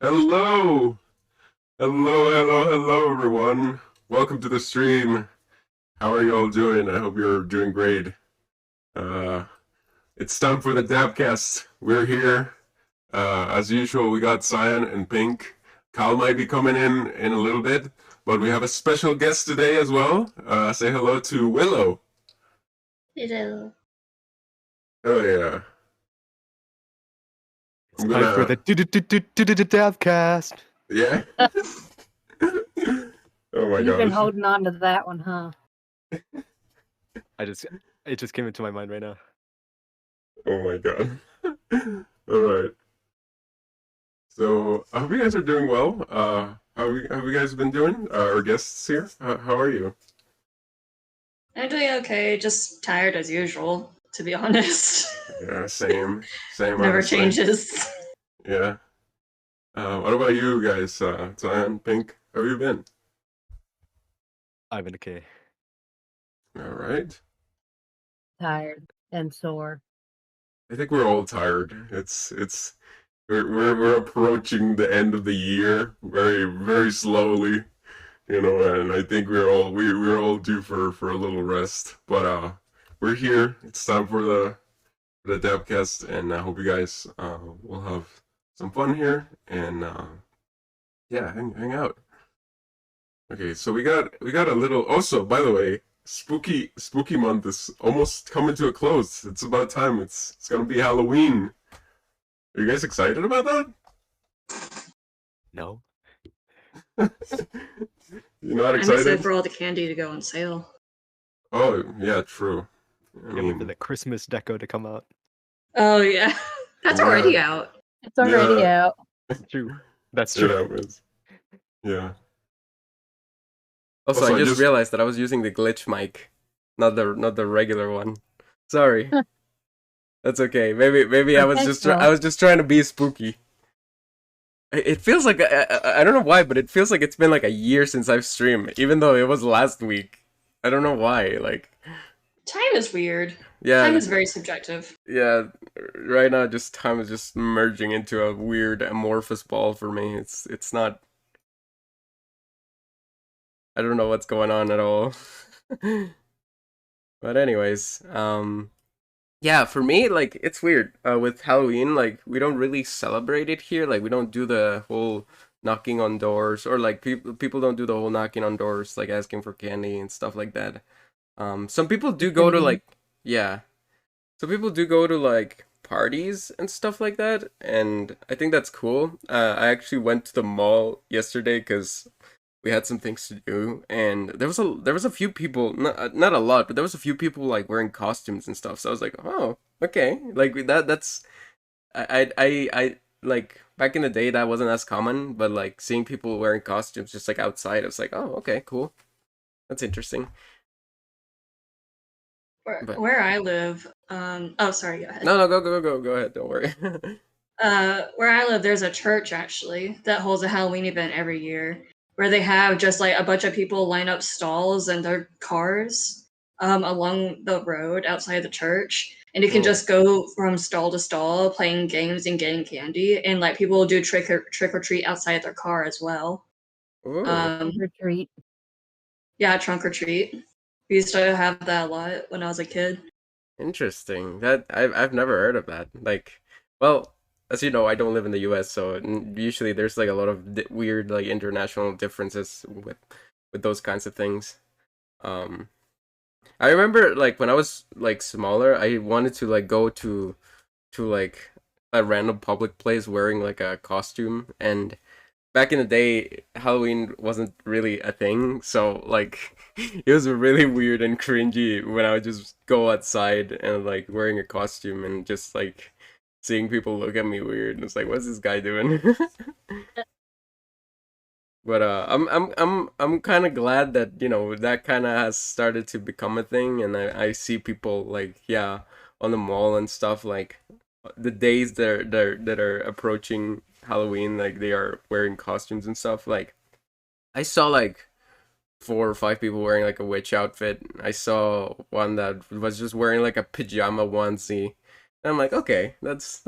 Hello! Hello, everyone. Welcome to the stream. How are you all doing? I hope you're doing great. Uh, it's time for the DABKAST. We're here. As usual, we got Cyan and Pink. Kyle might be coming in a little bit, but we have a special guest today as well. Say hello to Willow. Hello. Oh, yeah. It's time for the DABKAST. Yeah? Oh my You've been gosh. holding on to that one, huh? It just came into my mind right now. Oh my god. Alright. So, I hope you guys are doing well. How you guys been doing? Our guests here, how are you? I'm doing okay, just tired as usual, to be honest. Yeah, same. Never honestly. changes. Yeah. What about you guys? Cyan, Pink, how have you been? I've been okay. Alright. Tired and sore. I think we're all tired. We're approaching the end of the year very slowly, and I think we're all due for a little rest. But we're here. It's time for the Debcast, and I hope you guys will have some fun here and yeah, hang out. Okay, so we got a little. Also, by the way, spooky month is almost coming to a close. It's about time. It's gonna be Halloween. Are you guys excited about that? No. You're not I'm excited? excited for all the candy to go on sale. Oh yeah, true. I Yeah, wait for mean, the Christmas deco to come out. Oh yeah, that's Yeah. already out. It's already Yeah. out. True. That's it true. happens. Yeah. Also, Also, I just realized that I was using the glitch mic, not the regular one. Sorry. That's okay. Maybe I was just trying to be spooky. It feels like I don't know why, but it feels like it's been like a year since I've streamed, even though it was last week. I don't know why. Like, Time is weird. yeah, Time is very subjective. yeah. Right now, just time is just merging into a weird amorphous ball for me. It's not. I don't know what's going on at all. But anyways, yeah, for me, like, it's weird. With Halloween, like, we don't really celebrate it here. Like, we don't do the whole knocking on doors, or like people don't do the whole knocking on doors, like asking for candy and stuff like that. Some people do go to like, yeah, some people do go to like parties and stuff like that, and I think that's cool. I actually went to the mall yesterday because we had some things to do, and there was a few people, not a lot, but there was a few people like wearing costumes and stuff. So I was like, oh, okay, like that's I like back in the day that wasn't as common, but like seeing people wearing costumes just like outside, I was like, oh, okay, cool, that's interesting. But Where I live, oh sorry, go ahead. no, go ahead, don't worry. Where I live, there's a church actually that holds a Halloween event every year where they have just like a bunch of people line up stalls and their cars along the road outside the church, and you can Oh. just go from stall to stall playing games and getting candy, and like people will do trick or treat outside their car as well. Ooh. Retreat. Yeah, trunk or treat. We used to have that a lot when I was a kid. Interesting. That I've never heard of that. Like, well, as you know, I don't live in the U.S., so usually there's like a lot of weird like international differences with those kinds of things. Um, I remember like when I was like smaller, I wanted to like go to like a random public place wearing like a costume, and back in the day, Halloween wasn't really a thing, so like it was really weird and cringy when I would just go outside and like wearing a costume and just like seeing people look at me weird. And it's like, what's this guy doing? But I'm kind of glad that that kind of has started to become a thing, and I see people like on the mall and stuff, like the days that are approaching Halloween, like they are wearing costumes and stuff. Like I saw like 4 or 5 people wearing like a witch outfit. I saw one that was just wearing like a pajama onesie. And I'm like, okay, that's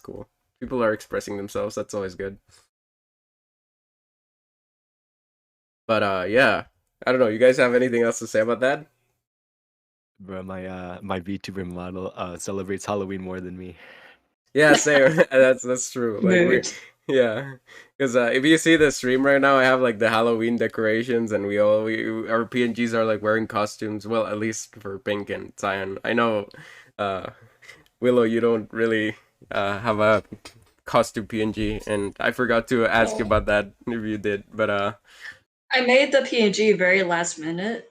cool. People are expressing themselves. That's always good. But yeah, I don't know. You guys have anything else to say about that? Bro, my VTuber model celebrates Halloween more than me. Yeah, same. That's true. Like Mood. yeah, because if you see the stream right now, I have like the Halloween decorations, and our PNGs are like wearing costumes. Well, at least for Pink and Zion. I know, uh, Willow, you don't really have a costume PNG, and I forgot to ask you about that if you did. But I made the PNG very last minute.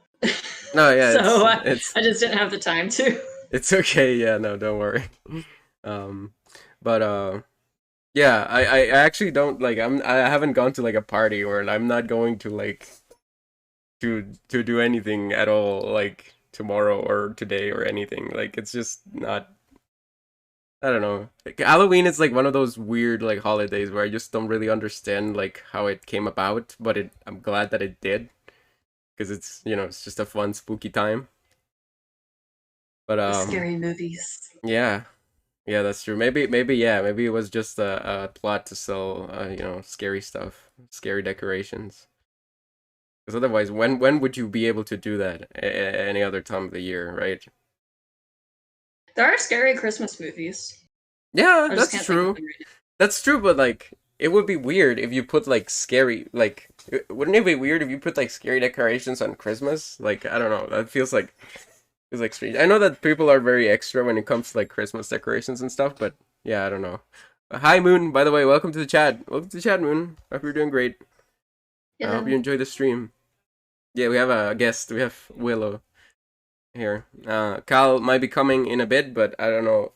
no, yeah, So it's I just didn't have the time to. it's okay. Yeah, no, don't worry. Um, but yeah, I actually don't like. I haven't gone to like a party, or I'm not going to like to do anything at all like tomorrow or today or anything. Like it's just not. I don't know. Like, Halloween is like one of those weird like holidays where I just don't really understand like how it came about, but I'm glad that it did because it's it's just a fun spooky time. But Scary movies. yeah. Yeah, that's true. Maybe it was just a plot to sell scary stuff, scary decorations. Because otherwise, when would you be able to do that any other time of the year, right? There are scary Christmas movies. Yeah, I just that's can't think of true. them right now. That's true, but like it would be weird if you put like scary wouldn't it be weird if you put like scary decorations on Christmas? Like I don't know, that feels like strange. I know that people are very extra when it comes to like Christmas decorations and stuff, but yeah, I don't know. Hi Moon, by the way, welcome to the chat. Welcome to the chat, Moon. Hope you're doing great. I hope you enjoy the stream. Yeah, we have a guest. We have Willow here. Cal might be coming in a bit, but I don't know.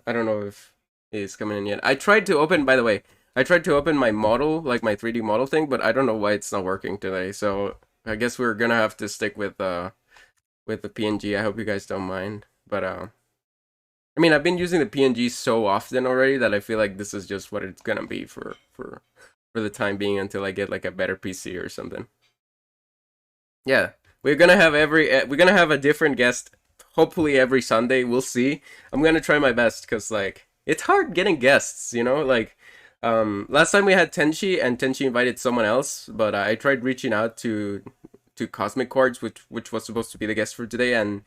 I don't know if he's coming in yet. I tried to open, by the way, I tried to open my model, like my 3D model thing, but I don't know why it's not working today. So I guess we're gonna have to stick with the PNG. I hope you guys don't mind. But I mean, I've been using the PNG so often already that I feel like this is just what it's gonna be for the time being until I get like a better PC or something. Yeah, we're gonna have a different guest hopefully every Sunday. We'll see. I'm gonna try my best because like it's hard getting guests, like last time we had Tenchi and Tenchi invited someone else, but I tried reaching out to Cosmic Chords, which was supposed to be the guest for today, and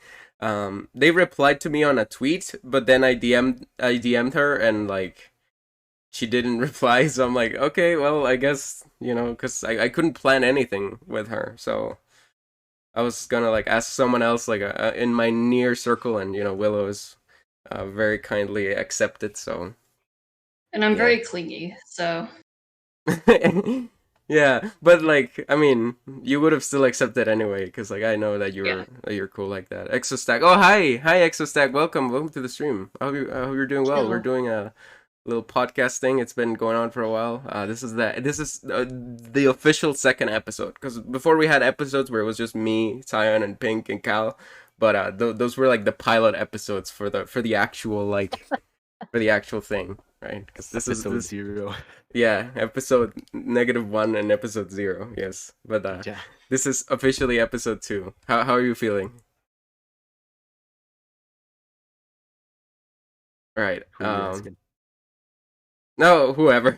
they replied to me on a tweet, but then I DM'd her and like she didn't reply, so I'm like, okay, well I guess because I couldn't plan anything with her, so I was gonna like ask someone else like in my near circle, and Willow is very kindly accepted. So And I'm very clingy, so yeah, but like I mean, you would have still accepted anyway, because like I know that you're cool like that. Exostack, oh hi Exostack, welcome to the stream. I hope you're doing well. Hello. We're doing a little podcast thing. It's been going on for a while. This is the official second episode, because before we had episodes where it was just me, Zion, and Pink and Cal, but those were like the pilot episodes for the actual for the actual thing, right? Because this is Episode 0. yeah, episode -1 and episode 0. Yes, but Yeah. this is officially episode 2. How are you feeling? All right. Who are you asking? No, whoever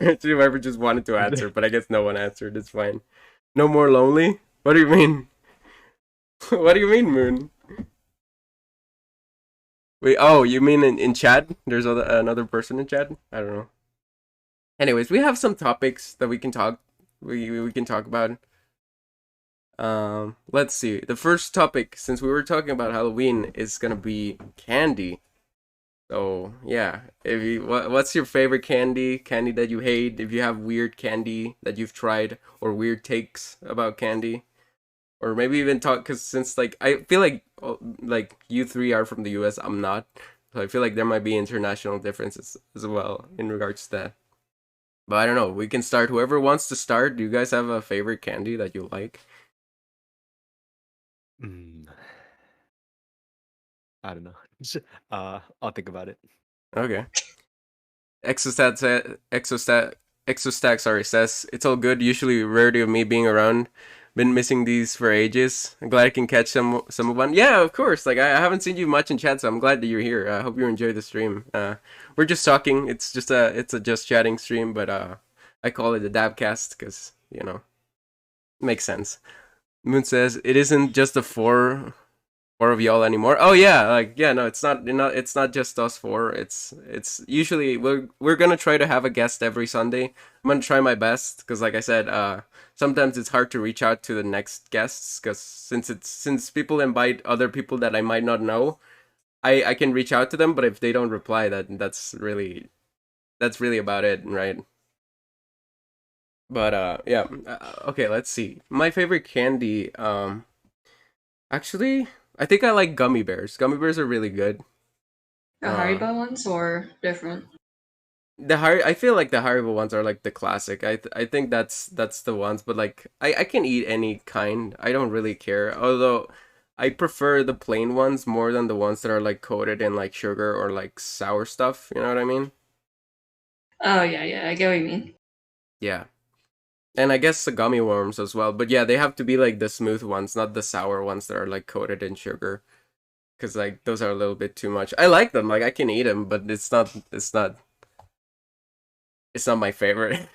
just wanted to answer, but I guess no one answered. It's fine. No more lonely? What do you mean? What do you mean, Moon? Wait, oh, you mean in chat? There's another person in chat? I don't know. Anyways, we have some topics that we can talk about. Let's see. The first topic, since we were talking about Halloween, is gonna be candy. So yeah, what's your favorite candy that you hate? If you have weird candy that you've tried, or weird takes about candy, or maybe even talk, because since like I feel like you three are from the US, I'm not, so I feel like there might be international differences as well in regards to that. But I don't know. We can start. Whoever wants to start. Do you guys have a favorite candy that you like? I don't know. I'll think about it. Okay. Exostack says it's all good. Usually rarity of me being around. Been missing these for ages. I'm glad I can catch some of one. Yeah, of course. Like I haven't seen you much in chat, so I'm glad that you're here. I hope you enjoy the stream. We're just talking. It's a just chatting stream, but I call it a DABKAST because it makes sense. Moon says it isn't just the four of y'all anymore. Oh yeah, like yeah, no, it's not just us four. It's usually we're gonna try to have a guest every Sunday. I'm gonna try my best because, like I said, sometimes it's hard to reach out to the next guests because since people invite other people that I might not know, I can reach out to them, but if they don't reply, that's really about it, right? But yeah, okay, let's see. My favorite candy, actually, I think I like gummy bears. Gummy bears are really good. The Haribo ones or different? I feel like the Haribo ones are like the classic. I think that's the ones, but like I can eat any kind. I don't really care. Although I prefer the plain ones more than the ones that are like coated in like sugar or like sour stuff. You know what I mean? Oh yeah, I get what you mean. Yeah. And I guess the gummy worms as well. But yeah, they have to be like the smooth ones, not the sour ones that are like coated in sugar. Cause like those are a little bit too much. I like them, like I can eat them, but it's not my favorite.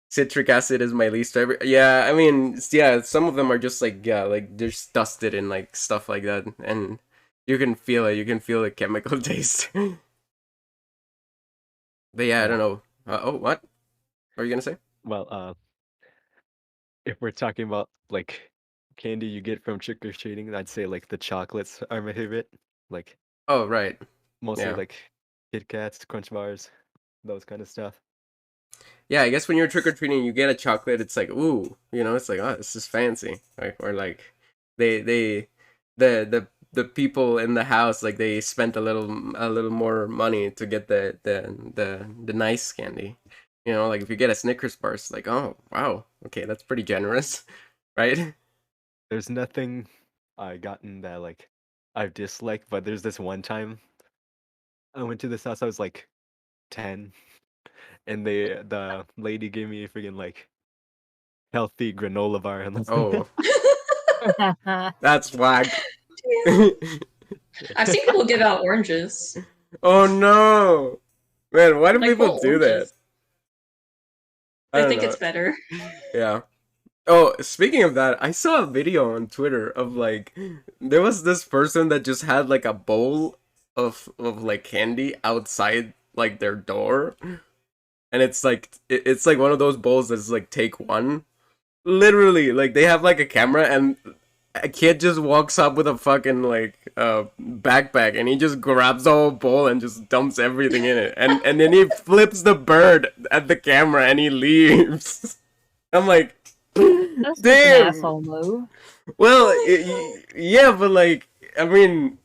Citric acid is my least favorite. Yeah, I mean, yeah, some of them are just like like they're just dusted and like stuff like that, and you can feel it. You can feel the chemical taste. But yeah, I don't know. Oh, what? What are you gonna say? Well, if we're talking about like candy you get from trick or treating, I'd say like the chocolates are my favorite. Like Oh, right. mostly Yeah. like Kit Kats, Crunch Bars, those kind of stuff. Yeah, I guess when you're trick or treating, you get a chocolate. It's like, ooh, it's like, oh, this is fancy, right? Or like, they, the people in the house, like they spent a little more money to get the nice candy. Like if you get a Snickers bar, it's like, oh wow, okay, that's pretty generous, right? There's nothing I gotten that like I've disliked, but there's this one time I went to this house. I was like 10, and the lady gave me a freaking like healthy granola bar, and Oh, that's whack. I've seen people give out oranges. Oh no, man, why do Like people whole do that? oranges. I I don't think know. it's better. Yeah. Oh, speaking of that, I saw a video on Twitter of like there was this person that just had like a bowl of like candy outside like their door, and it's like it's like one of those bowls that's like take one. Literally, like they have like a camera and a kid just walks up with a fucking like backpack and he just grabs the whole bowl and just dumps everything in it, and then he flips the bird at the camera and he leaves. I'm like, That's just an damn. asshole move. Well, yeah, but like, I mean,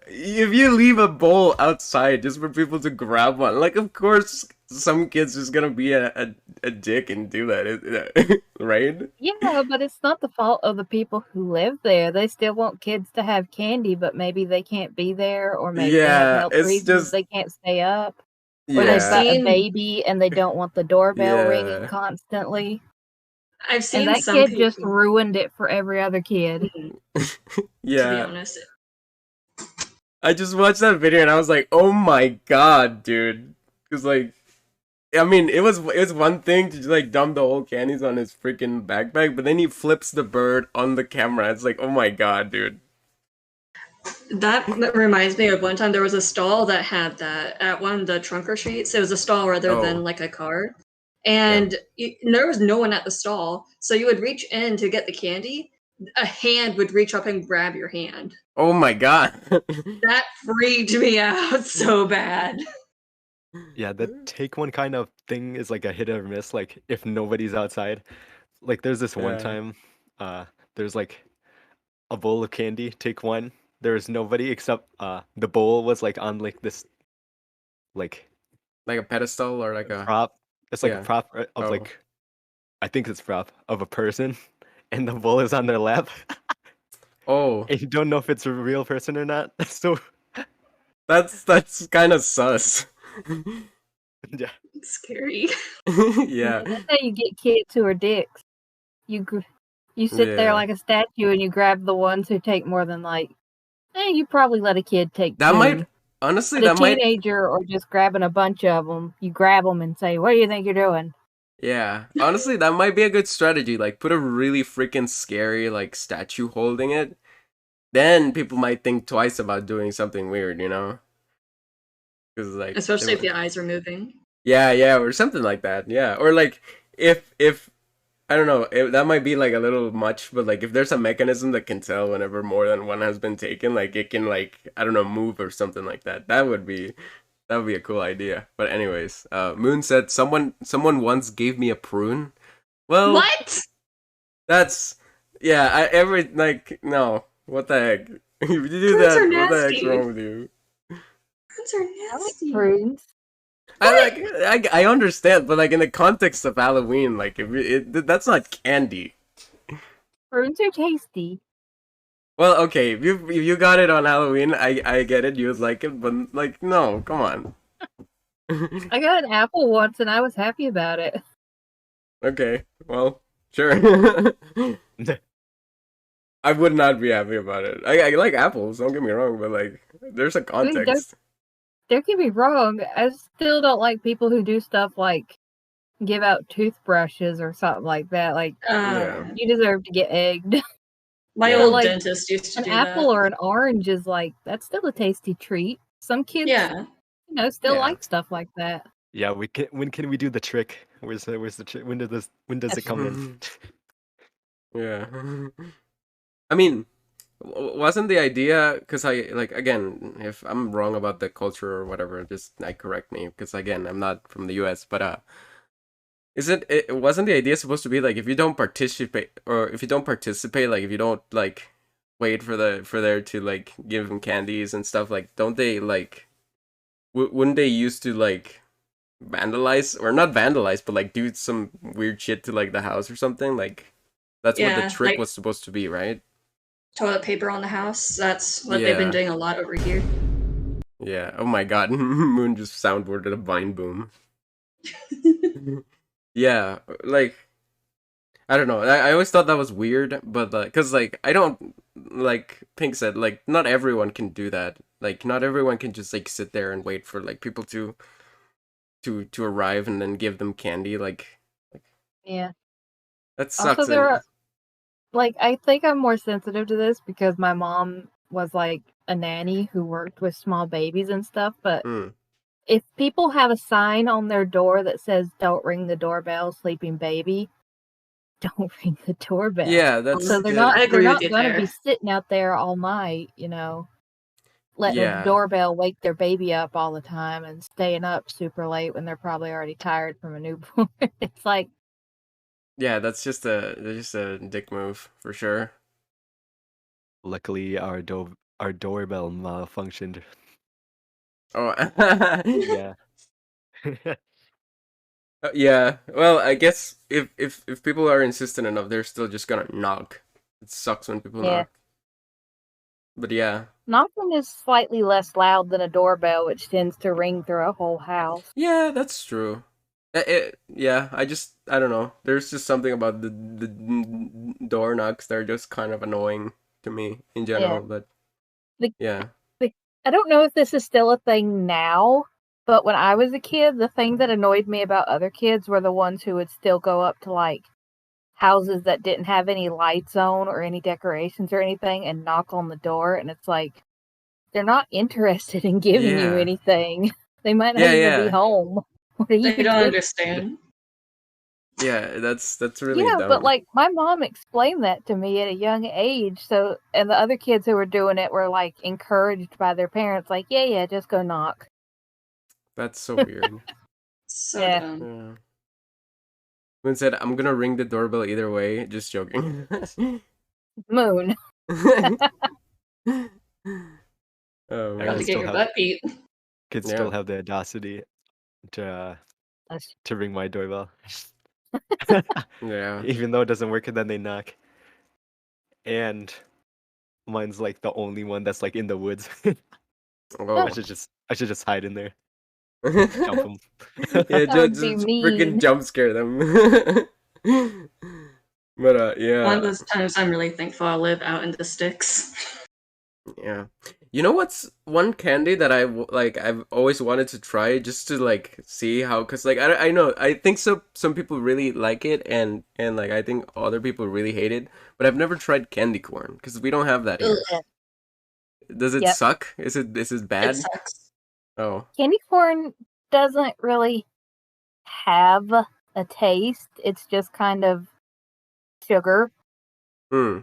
if you leave a bowl outside just for people to grab one, like, of course, some kid's just gonna be a dick and do that, right? Yeah, but it's not the fault of the people who live there. They still want kids to have candy, but maybe they can't be there, or maybe they have Yeah, health it's reasons just they can't stay up, or they've yeah, got a seen- baby and they don't want the doorbell ringing Yeah. constantly. I've And seen that some kid people, just ruined it for every other kid. to be yeah. honest. I just watched that video and I was like, oh my god, dude, because like. I mean, it was one thing to just like dump the whole candies on his freaking backpack, but then he flips the bird on the camera. It's like, oh my god, dude. That reminds me of one time there was a stall that had that at one of the trunk or treats. It was a stall rather Oh. than like a car. And there was no one at the stall. So you would reach in to get the candy. A hand would reach up and grab your hand. Oh my god. That freaked me out so bad. Yeah, the take one kind of thing is like a hit or miss. Like if nobody's outside, like there's this one Yeah. time, there's like a bowl of candy. Take one. There was nobody except the bowl was like on like this, like Like a pedestal or like a prop. It's like yeah. a prop of Oh. like, I think it's prop of a person, and the bowl is on their lap, Oh, and you don't know if it's a real person or not. So that's kind of sus. yeah, It's scary. Yeah. That's how you get kids who are dicks. You sit Yeah. there like a statue and you grab the ones who take more than like. You probably let a kid take That two. might honestly But a that might teenager or just grabbing a bunch of them, you grab them and say, "What do you think you're doing?" Yeah, honestly, that might be a good strategy. Like, put a really freaking scary like statue holding it. Then people might think twice about doing something weird, you know? Because like, Especially if the eyes are moving. yeah, or something like that. Yeah, or like if I don't know, that might be like a little much, but like if there's a mechanism that can tell whenever more than one has been taken, like it can like I don't know move or something like that. That would be a cool idea. But anyways, Moon said someone once gave me a prune. Well, What? that's yeah. Every like no. What the heck? If you do Prunes that, are what the heck's nasty. wrong with you? Prunes are I like nasty. prunes. I understand, but like in the context of Halloween, like that's not candy. Prunes are tasty. Well, okay, if you got it on Halloween, I get it, you would like it, but like no, come on. I got an apple once and I was happy about it. Okay, well, sure. I would not be happy about it. I like apples, don't get me wrong, but like there's a I mean, context. don't get me wrong. I still don't like people who do stuff like give out toothbrushes or something like that. Like, Yeah. you deserve to get egged. My Yeah. old Like, dentist used to An do apple that. or an orange is like, that's still a tasty treat. Some kids, Yeah. Still Yeah. like stuff like that. Yeah, we can. When can we do the trick? Where's the trick? When does it come in? Yeah. I mean, wasn't the idea because I like again, if I'm wrong about the culture or whatever, just correct me because again, I'm not from the US, but it wasn't the idea supposed to be like if you don't participate like if you don't like wait for there to like give them candies and stuff like don't they like wouldn't they used to like vandalize or not vandalize but like do some weird shit to like the house or something like that's what the Yeah, trick like- was supposed to be, right? Toilet paper on the house. That's what they've been Yeah. doing a lot over here. Yeah. Oh my god. Moon just soundboarded a vine boom. Yeah, like I don't know. I always thought that was weird, but cuz like I don't like Pink said like not everyone can do that. Like not everyone can just like sit there and wait for like people to arrive and then give them candy like Yeah. that sucks. Also, there are, like, I think I'm more sensitive to this because my mom was like a nanny who worked with small babies and stuff. But Mm. if people have a sign on their door that says "Don't ring the doorbell, sleeping baby," don't ring the doorbell. Yeah, that's So they're good. not I agree they're with not you gonna there. be sitting out there all night, letting Yeah. the doorbell wake their baby up all the time and staying up super late when they're probably already tired from a newborn. It's like, Yeah, that's just a dick move for sure. Luckily, our doorbell malfunctioned. Oh. Yeah. Yeah. Well, I guess if people are insistent enough, they're still just gonna knock. It sucks when people Yeah. knock. But yeah. knocking is slightly less loud than a doorbell, which tends to ring through a whole house. Yeah, that's true. Yeah, I don't know. There's just something about the door knocks that are just kind of annoying to me in general, Yeah. but The- yeah. I don't know if this is still a thing now, but when I was a kid, the thing that annoyed me about other kids were the ones who would still go up to like houses that didn't have any lights on or any decorations or anything and knock on the door, and it's like they're not interested in giving you Yeah. anything. They might not Yeah, even yeah. be home. What are you They don't doing? understand. Yeah, that's really Yeah, dumb. but like my mom explained that to me at a young age. So, and the other kids who were doing it were like encouraged by their parents, like, yeah, just go knock. That's so weird. So Yeah. dumb. Yeah. Moon said, "I'm gonna ring the doorbell either way." Just joking. Moon. Oh, I About to guess man. get still your have- butt beat. Kids Yeah. still have the audacity to ring my doorbell, Yeah. even though it doesn't work, and then they knock. And mine's like the only one that's like in the woods. Oh. I should just hide in there, jump them. Yeah, That would be just freaking mean. jump scare them. But One of yeah, those times I'm really thankful I live out in the sticks. yeah. You know what's one candy that I've always wanted to try just to like see how, cause like I know I think some people really like it and like I think other people really hate it, but I've never tried candy corn because we don't have that Ugh, here. Yeah. Does it Yep. suck? Is it it bad? sucks. Oh, Candy corn doesn't really have a taste. It's just kind of sugar, hmm,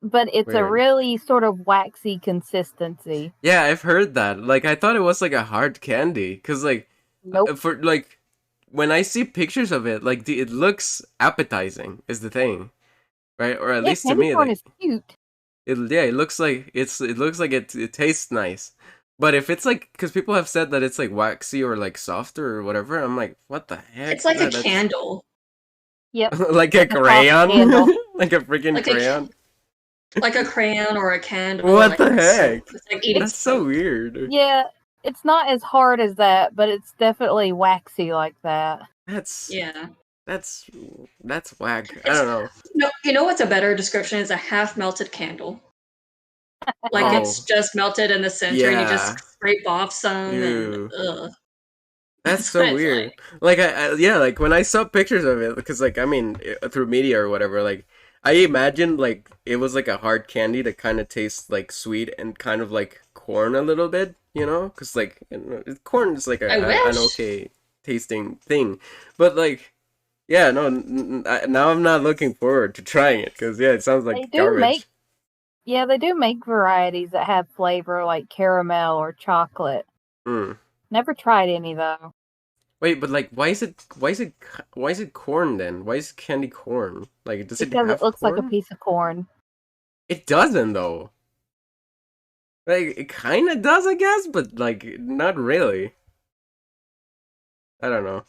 but it's a weird. really sort of waxy consistency. Yeah, I've heard that. Like I thought it was like a hard candy, cause like Nope. for like when I see pictures of it, like it looks appetizing is the thing, right? Or at Yeah, least to candy me, corn like. is cute. It looks like it looks like it tastes nice. But if it's like because people have said that it's like waxy or like softer or whatever, I'm like, what the heck? It's like a That's candle. Yep. like a Like a soft crayon, candle. like a freaking Like crayon. like a crayon or a candle or What like the a soap. heck? It's like eating That's so soap. weird. Yeah, it's not as hard as that, but it's definitely waxy like that. That's Yeah. that's that's whack. I It's don't know. no, you know what's a better description? Is a half melted candle. Like Oh it's just melted in the center, and you yeah. just scrape off some, and Ew. That's that's so what it's weird. like. Like yeah, like when I saw pictures of it, because like I mean through media or whatever, like I imagined like it was like a hard candy that kind of tastes like sweet and kind of like corn a little bit, you know? Because like corn is like I an wish. okay tasting thing, but like yeah, no, now I'm not looking forward to trying it because yeah, it sounds They like do make, garbage. yeah, they do make varieties that have flavor like caramel or chocolate. Mm. Never tried any though. Wait, but like, why is it corn then? Why is candy corn? Like, does it Because it have looks like a corn? piece of corn. It doesn't though. Like it kind of does, I guess, but like not really. I don't know.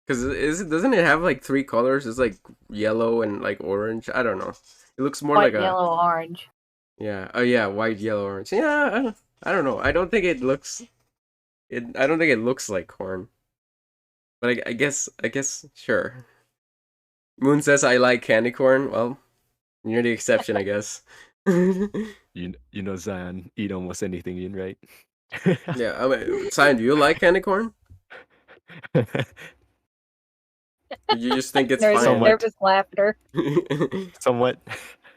Cause doesn't it have like three colors? It's like yellow and like orange. I don't know. It looks more like White, a yellow, orange. yeah. Oh yeah, white, yellow, orange. Yeah, I don't know. I don't think it looks it. I don't think it looks like corn. But I guess sure. Moon says I like candy corn. Well, you're the exception, I guess. You know Zion eat almost anything in, right? Yeah, I mean, Sign, do you like candy corn? You just think it's There's fine. nervous laughter. Somewhat.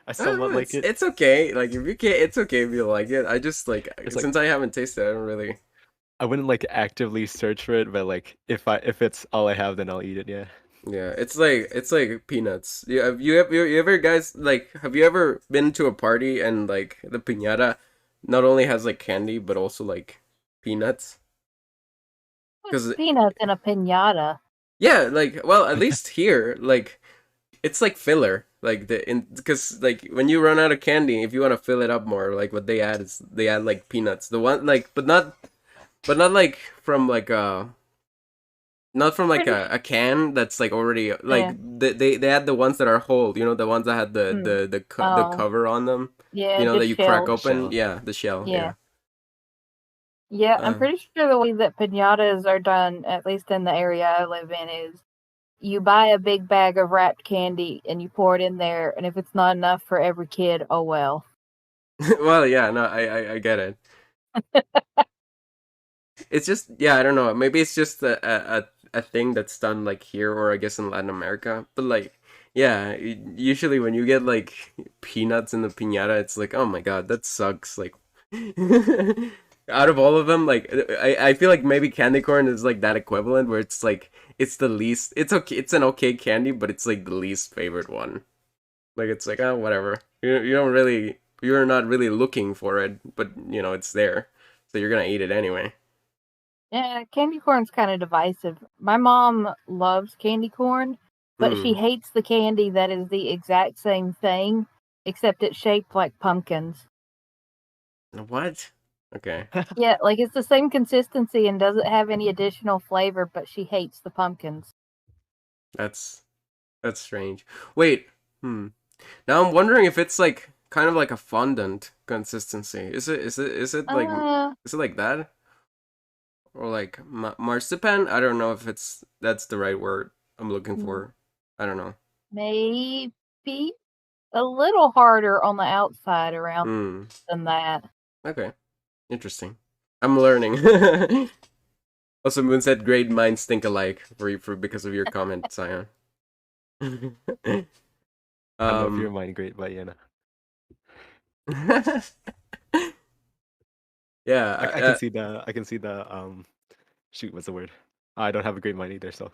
I somewhat like it's it. it's okay. Like if you can't, it's okay if you like it. I just like It's like since I haven't tasted it, I don't really. I wouldn't like actively search for it, but like if it's all I have, then I'll eat it. Yeah. Yeah, it's like peanuts. Yeah, you ever guys like have you ever been to a party and like the piñata not only has like candy but also like peanuts? Because Peanuts in a pinata. yeah, like well at least here like it's like filler like the in because like when you run out of candy if you want to fill it up more like what they add is they add like peanuts the one like but not like from like not from like Pretty- a can that's like already like Yeah. they add the ones that are whole, you know, the ones that had the Oh. cover on them, Yeah, you know, that just you crack shells. open. Shell. Yeah, the shell. Yeah. Yeah. Yeah, I'm pretty sure the way that pinatas are done, at least in the area I live in, is you buy a big bag of wrapped candy and you pour it in there, and if it's not enough for every kid, oh well. Well, yeah, no, I get it. It's just yeah, I don't know. Maybe it's just a thing that's done like here or I guess in Latin America. But like yeah, usually when you get like peanuts in the piñata, it's like, "Oh my God, that sucks." Like out of all of them, like I feel like maybe candy corn is like that equivalent where it's like it's the least it's okay, it's an okay candy, but it's like the least favorite one. Like it's like, "Oh, whatever." You don't really you're not really looking for it, but you know, it's there. So you're going to eat it anyway. Yeah, candy corn's kind of divisive. My mom loves candy corn, but she Mm. hates the candy that is the exact same thing, except it's shaped like pumpkins. What? Okay. Yeah, like it's the same consistency and doesn't have any additional flavor, but she hates the pumpkins. That's strange. Wait. Now I'm wondering if it's like kind of like a fondant consistency. Is it like is it like that? Or like marzipan? I don't know if that's the right word I'm looking for. I don't know. Maybe a little harder on the outside around Mm. than that. Okay. Interesting. I'm learning. Also, Moon said, "Great minds think alike." For because of your comment, Sion. I don't know if you're um. mind great, but you know, Yeah. I can see the shoot. What's the word? I don't have a great mind either, so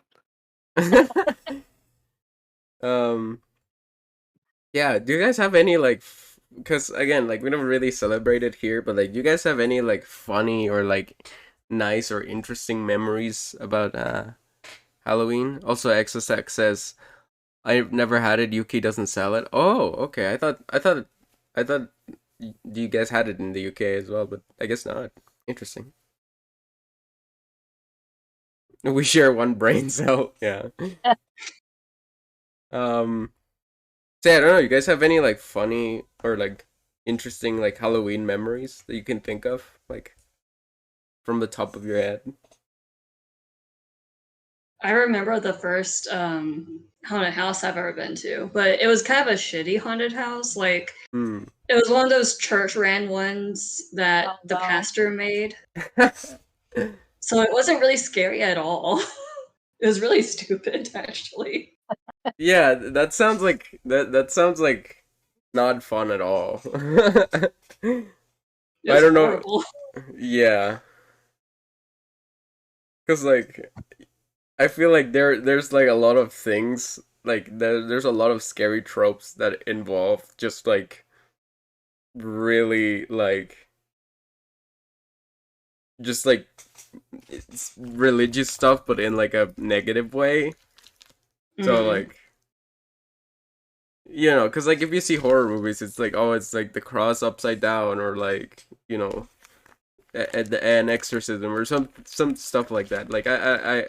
um. Yeah. Do you guys have any like? Because again, like we don't really celebrate it here, but like, do you guys have any like funny or like nice or interesting memories about Halloween? Also, XSX says, "I've never had it. UK doesn't sell it." Oh, okay. I thought you guys had it in the UK as well, but I guess not. Interesting. We share one brain cell. Yeah. Um. So yeah, I don't know. You guys have any like funny or like interesting like Halloween memories that you can think of, like from the top of your head? I remember the first haunted house I've ever been to, but it was kind of a shitty haunted house. Like Hmm. it was one of those church ran ones that Oh, the no. pastor made. So it wasn't really scary at all. It was really stupid, actually. Yeah, that sounds like that sounds like not fun at all. I It was don't know. horrible. Yeah, cuz like I feel like there's like a lot of things like there's a lot of scary tropes that involve just like really like just like it's religious stuff but in like a negative way. So Mhm. like you know, cuz like if you see horror movies it's like oh it's like the cross upside down or like, you know, an exorcism or some stuff like that. Like I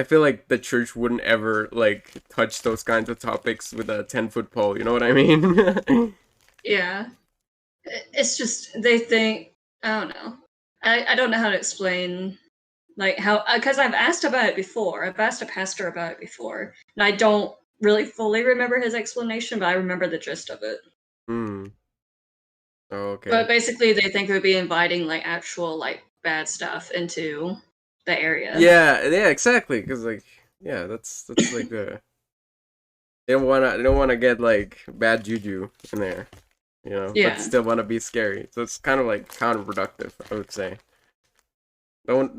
feel like the church wouldn't ever like touch those kinds of topics with a 10-foot pole. You know what I mean? Yeah. It's just they think I don't know. I don't know how to explain like how because I've asked about it before. I've asked a pastor about it before, and I don't really fully remember his explanation, but I remember the gist of it. Hmm. Oh, But okay. basically, they think it would be inviting like actual like bad stuff into the area. Yeah. Yeah. Exactly. Because like yeah, that's like the they don't wanna get like bad juju in there. You know, but Yeah. still want to be scary. So it's kind of like counterproductive, I would say. Don't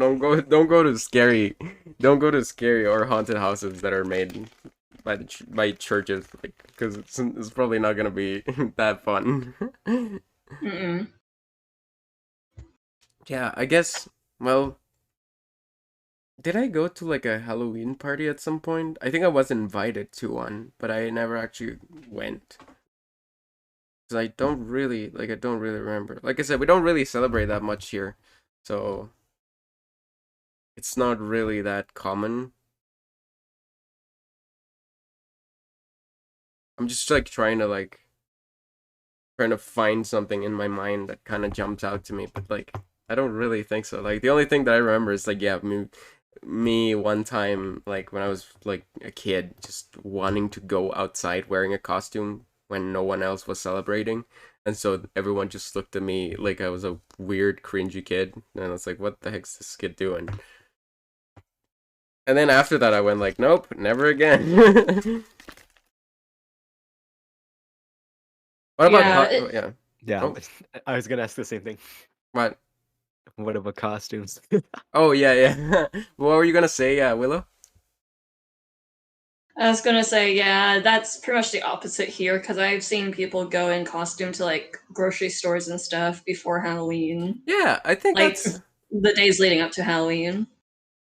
go to scary or haunted houses that are made by by churches, like because it's probably not gonna be that fun. Mm-mm. Yeah, I guess. Well, did I go to like a Halloween party at some point? I think I was invited to one, but I never actually went. Cause I don't really remember. Like I said, we don't really celebrate that much here, so it's not really that common. I'm just like trying to find something in my mind that kind of jumps out to me, but like I don't really think so. Like the only thing that I remember is like yeah, me one time like when I was like a kid just wanting to go outside wearing a costume when no one else was celebrating. And so everyone just looked at me like I was a weird, cringy kid, and I was like, "What the heck's this kid doing?" And then after that, I went like, "Nope, never again." What about Yeah. yeah? yeah. Oh, I was gonna ask the same thing. what? What about costumes? Oh yeah, yeah. What were you gonna say, Willow? I was gonna say, yeah, that's pretty much the opposite here because I've seen people go in costume to like grocery stores and stuff before Halloween, Yeah, I think like that's the days leading up to Halloween.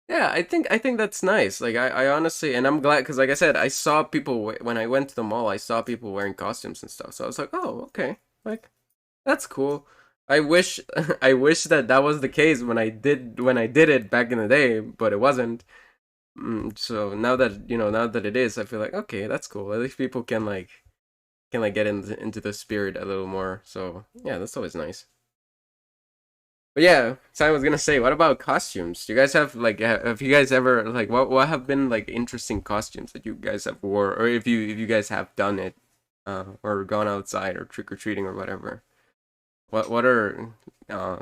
yeah. I think that's nice. Like I honestly, and I'm glad because like I said, I saw people when I went to the mall. I saw people wearing costumes and stuff. So I was like, oh, okay, like that's cool. I wish I wish that that was the case when I did it back in the day, but it wasn't. So now that you know, now that it is, I feel like okay, that's cool. At least people can like get into the spirit a little more. So yeah, that's always nice. But yeah, so I was gonna say, what about costumes? Do you guys have like have you guys ever like what have been like interesting costumes that you guys have wore, or if you guys have done it, or gone outside or trick or treating or whatever? what are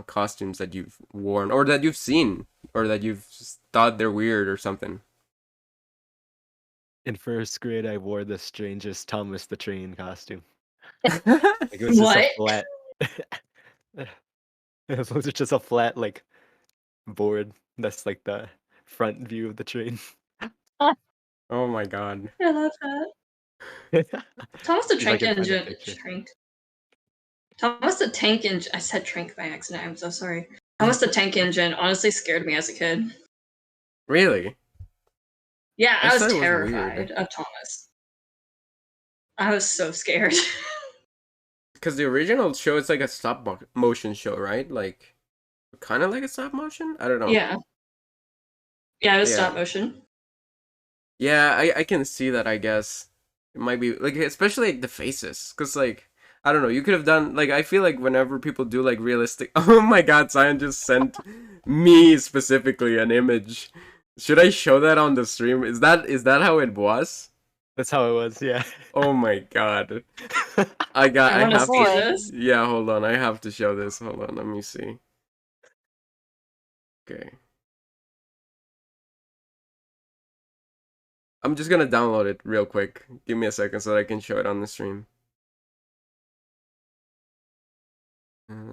costumes that you've worn or that you've seen or that you've just thought they're weird or something? In first grade, I wore the strangest Thomas the Train costume. Oh Like it was just a What? flat. It was just a flat like board. That's like the front view of the train. my god. I love that. Thomas the See if I Tank can find a Engine. picture. Thomas the Tank Engine. I said Trank by accident. I'm so sorry. Thomas the Tank Engine honestly scared me as a kid. Really? Yeah, I I was said it was terrified weird. of Thomas. I was so scared. Because the original show is like a motion show, right? Like, kind of like a stop motion? I don't know. Yeah. Yeah, it was Yeah. stop motion. Yeah, I can see that, I guess. It might be, like, especially like, the faces. Because, like, I don't know, you could have done, like, I feel like whenever people do, like, realistic... Oh my god, Zion just sent me specifically an image. Should I show that on the stream? Is that how it was? That's how it was. Yeah. Oh my god. I I want to have see to... this. Yeah, hold on, I have to show this. Hold on, let me see. Okay. I'm just gonna download it real quick. Give me a second so that I can show it on the stream.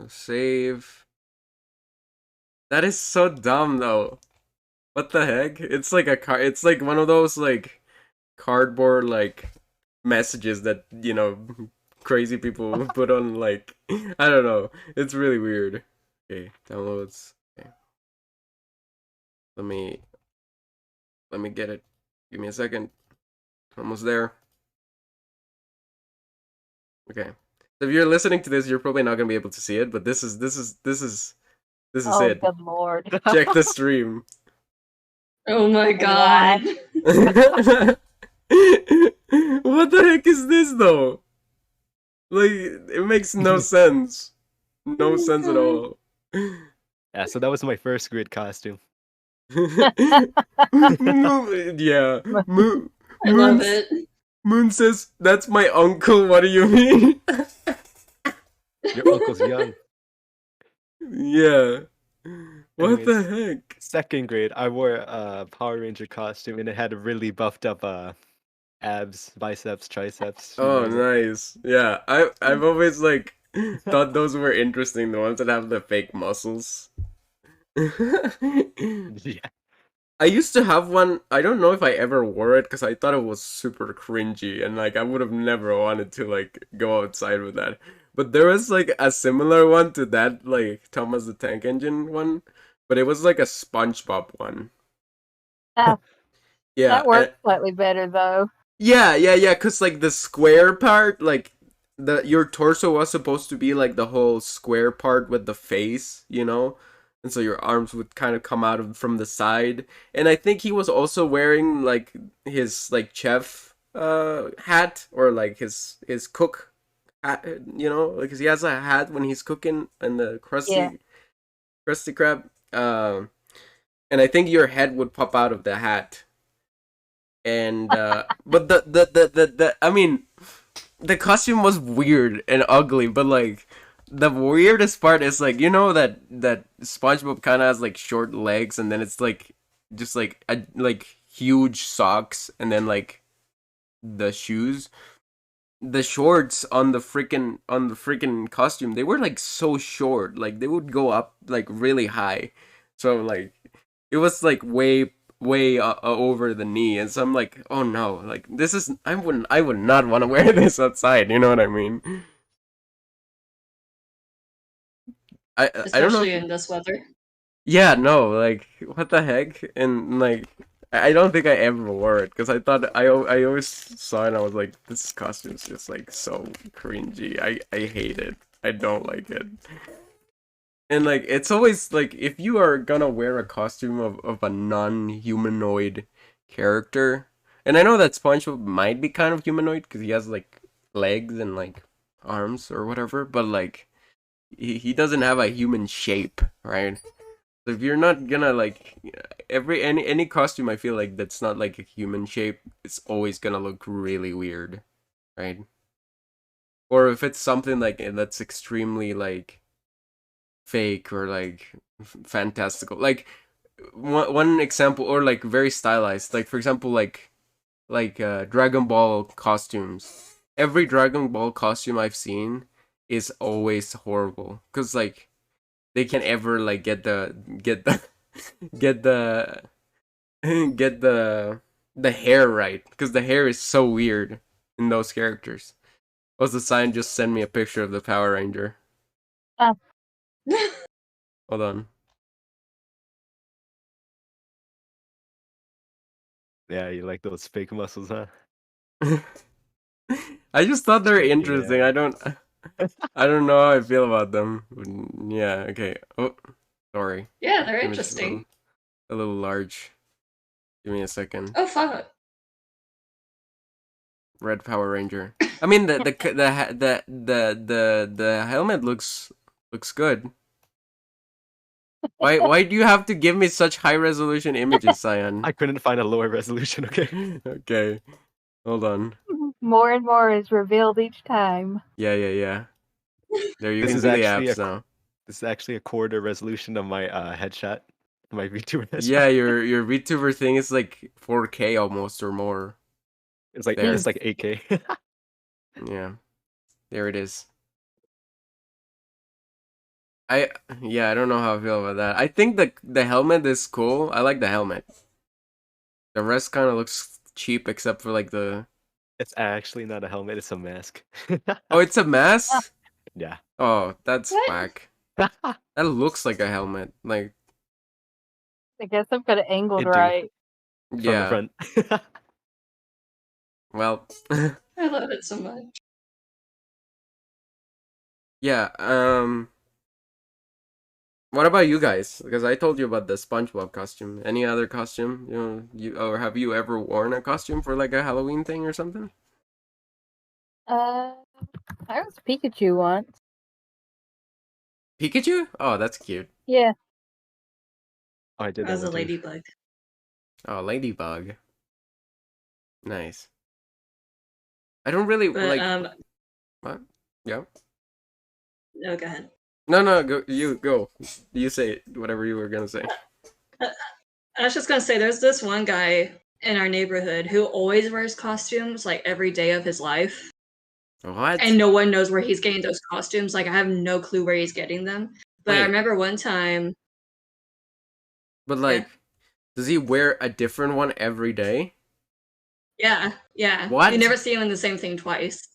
Save. That is so dumb though. What the heck? It's like it's like one of those like cardboard like messages that, you know, crazy people put on like I don't know. It's really weird. Okay, downloads. Okay. Let me get it. Give me a second. Almost there. Okay. So if you're listening to this, you're probably not gonna be able to see it, but this is Oh, it. good lord. Check the stream. Oh my god. What the heck is this though? Like, it makes no sense. No Oh sense at God. all. Yeah. So that was my first grade costume. Yeah. Moon, I love it. Moon says, "That's my uncle." What do you mean? Your uncle's young. Yeah. What the Anyways. heck? Second grade, I wore a Power Ranger costume, and it had really buffed up abs, biceps, triceps. Oh, shoulders. nice. Yeah, I've always like thought those were interesting. The ones that have the fake muscles. Yeah. I used to have one. I don't know if I ever wore it because I thought it was super cringy and like I would have never wanted to like go outside with that. But there was like a similar one to that, like Thomas the Tank Engine one, but it was like a SpongeBob one. Ah, Yeah, that works slightly better though. yeah. Cause like the square part, like your torso was supposed to be like the whole square part with the face, you know, and so your arms would kind of come out from the side. And I think he was also wearing like his like chef hat or like his cook hat, you know, because he has a hat when he's cooking and the Yeah. crusty crab. And I think your head would pop out of the hat. And but the I mean, the costume was weird and ugly, but like the weirdest part is like, you know, that SpongeBob kind of has like short legs and then it's like just like like huge socks and then like the shoes, the shorts on the freaking costume, they were like so short, like they would go up like really high. So like it was like way over the knee, and so I'm like, oh no, like this is I would not want to wear this outside. You know what I mean? I don't know. Especially in this weather. Yeah, no, like what the heck, and like I don't think I ever wore it because I thought I always saw it and I was like, this costume is just like so cringy. I hate it. I don't like it. And like it's always like if you are gonna wear a costume of a non-humanoid character, and I know that SpongeBob might be kind of humanoid because he has like legs and like arms or whatever, but like he doesn't have a human shape, right? So if you're not gonna like any costume, I feel like that's not like a human shape, it's always gonna look really weird, right? Or if it's something like that's extremely like fake or like fantastical. Like one example, or like very stylized. Like for example, like Dragon Ball costumes. Every Dragon Ball costume I've seen is always horrible because like they can't ever like get the get the get the hair right, because the hair is so weird in those characters. Was the sign just send me a picture of the Power Ranger? Hold on. Yeah, you like those fake muscles, huh? I just thought they were Shaking interesting. it. I don't know how I feel about them. Yeah, okay. Oh, sorry. Yeah, they're Image is interesting. a little large. Give me a second. Oh fuck. Red Power Ranger. I mean the helmet looks good. Why do you have to give me such high resolution images, Cyan? I couldn't find a lower resolution, okay? Okay. Hold on. More and more is revealed each time. Yeah. There you This can is see the actually apps now. This is actually a quarter resolution of my headshot. My VTuber headshot. Yeah, your VTuber thing is like 4K almost or more. It's like there. it's like 8K. Yeah. There it is. I don't know how I feel about that. I think the helmet is cool. I like the helmet. The rest kind of looks cheap except for like the... It's actually not a helmet, it's a mask. Oh, it's a mask? Yeah. Oh, that's What? whack. That looks like a helmet. Like, I guess I've got it angled It do. right. From the yeah. front. Well, I love it so much. yeah. What about you guys? Because I told you about the SpongeBob costume. Any other costume? Or have you ever worn a costume for like a Halloween thing or something? I was Pikachu once. Pikachu? Oh, that's cute. Yeah. Oh, I did I that was a one too. ladybug. Oh, Ladybug. Nice. I don't really But like. What? Yeah. no, go ahead. No. Go. You go. You say whatever you were gonna say. I was just gonna say, there's this one guy in our neighborhood who always wears costumes like every day of his life, What? and no one knows where he's getting those costumes. Like I have no clue where he's getting them. But I Wait. remember one time. But like, does he wear a different one every day? Yeah. What? You never see him in the same thing twice.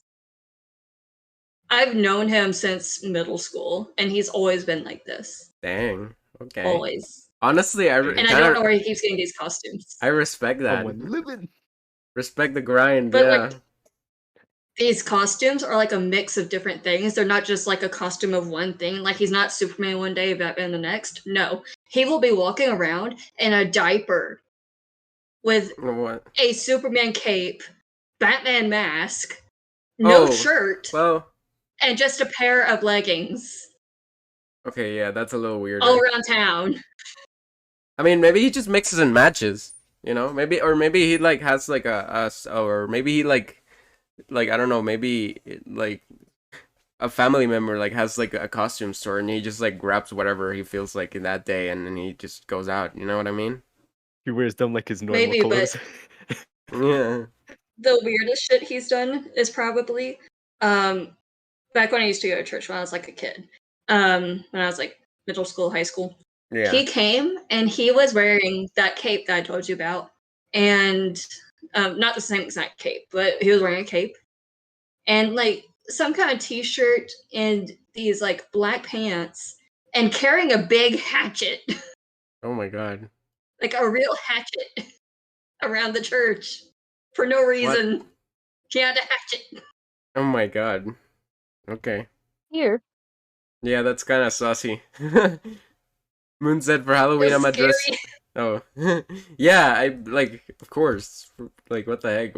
I've known him since middle school, and he's always been like this. Dang. Okay. Always. Honestly, And I don't know where he keeps getting these costumes. I respect that. Someone living. Respect the grind. But yeah. like, these costumes are like a mix of different things. They're not just like a costume of one thing. Like he's not Superman one day, Batman the next. No, he will be walking around in a diaper with What? a Superman cape, Batman mask, no Oh, shirt, Well. and just a pair of leggings Okay. Yeah, that's a little weird. all around town. I mean, maybe he just mixes and matches. You know, maybe he like has like or maybe he like I don't know, maybe like a family member like has like a costume store and he just like grabs whatever he feels like in that day and then he just goes out. You know what I mean? He wears them like his normal Maybe, clothes. Yeah. The weirdest shit he's done is probably back when I used to go to church when I was like a kid. When I was like middle school, high school. Yeah. He came and he was wearing that cape that I told you about. And not the same exact cape, but he was wearing a cape. And like some kind of t-shirt and these like black pants and carrying a big hatchet. Oh my god. Like a real hatchet around the church for no reason. He had a hatchet. Oh my god. Okay. Here. Yeah, that's kind of saucy. Moon said for Halloween It was I'm dressed. scary. Oh. Yeah, I like of course. Like what the heck?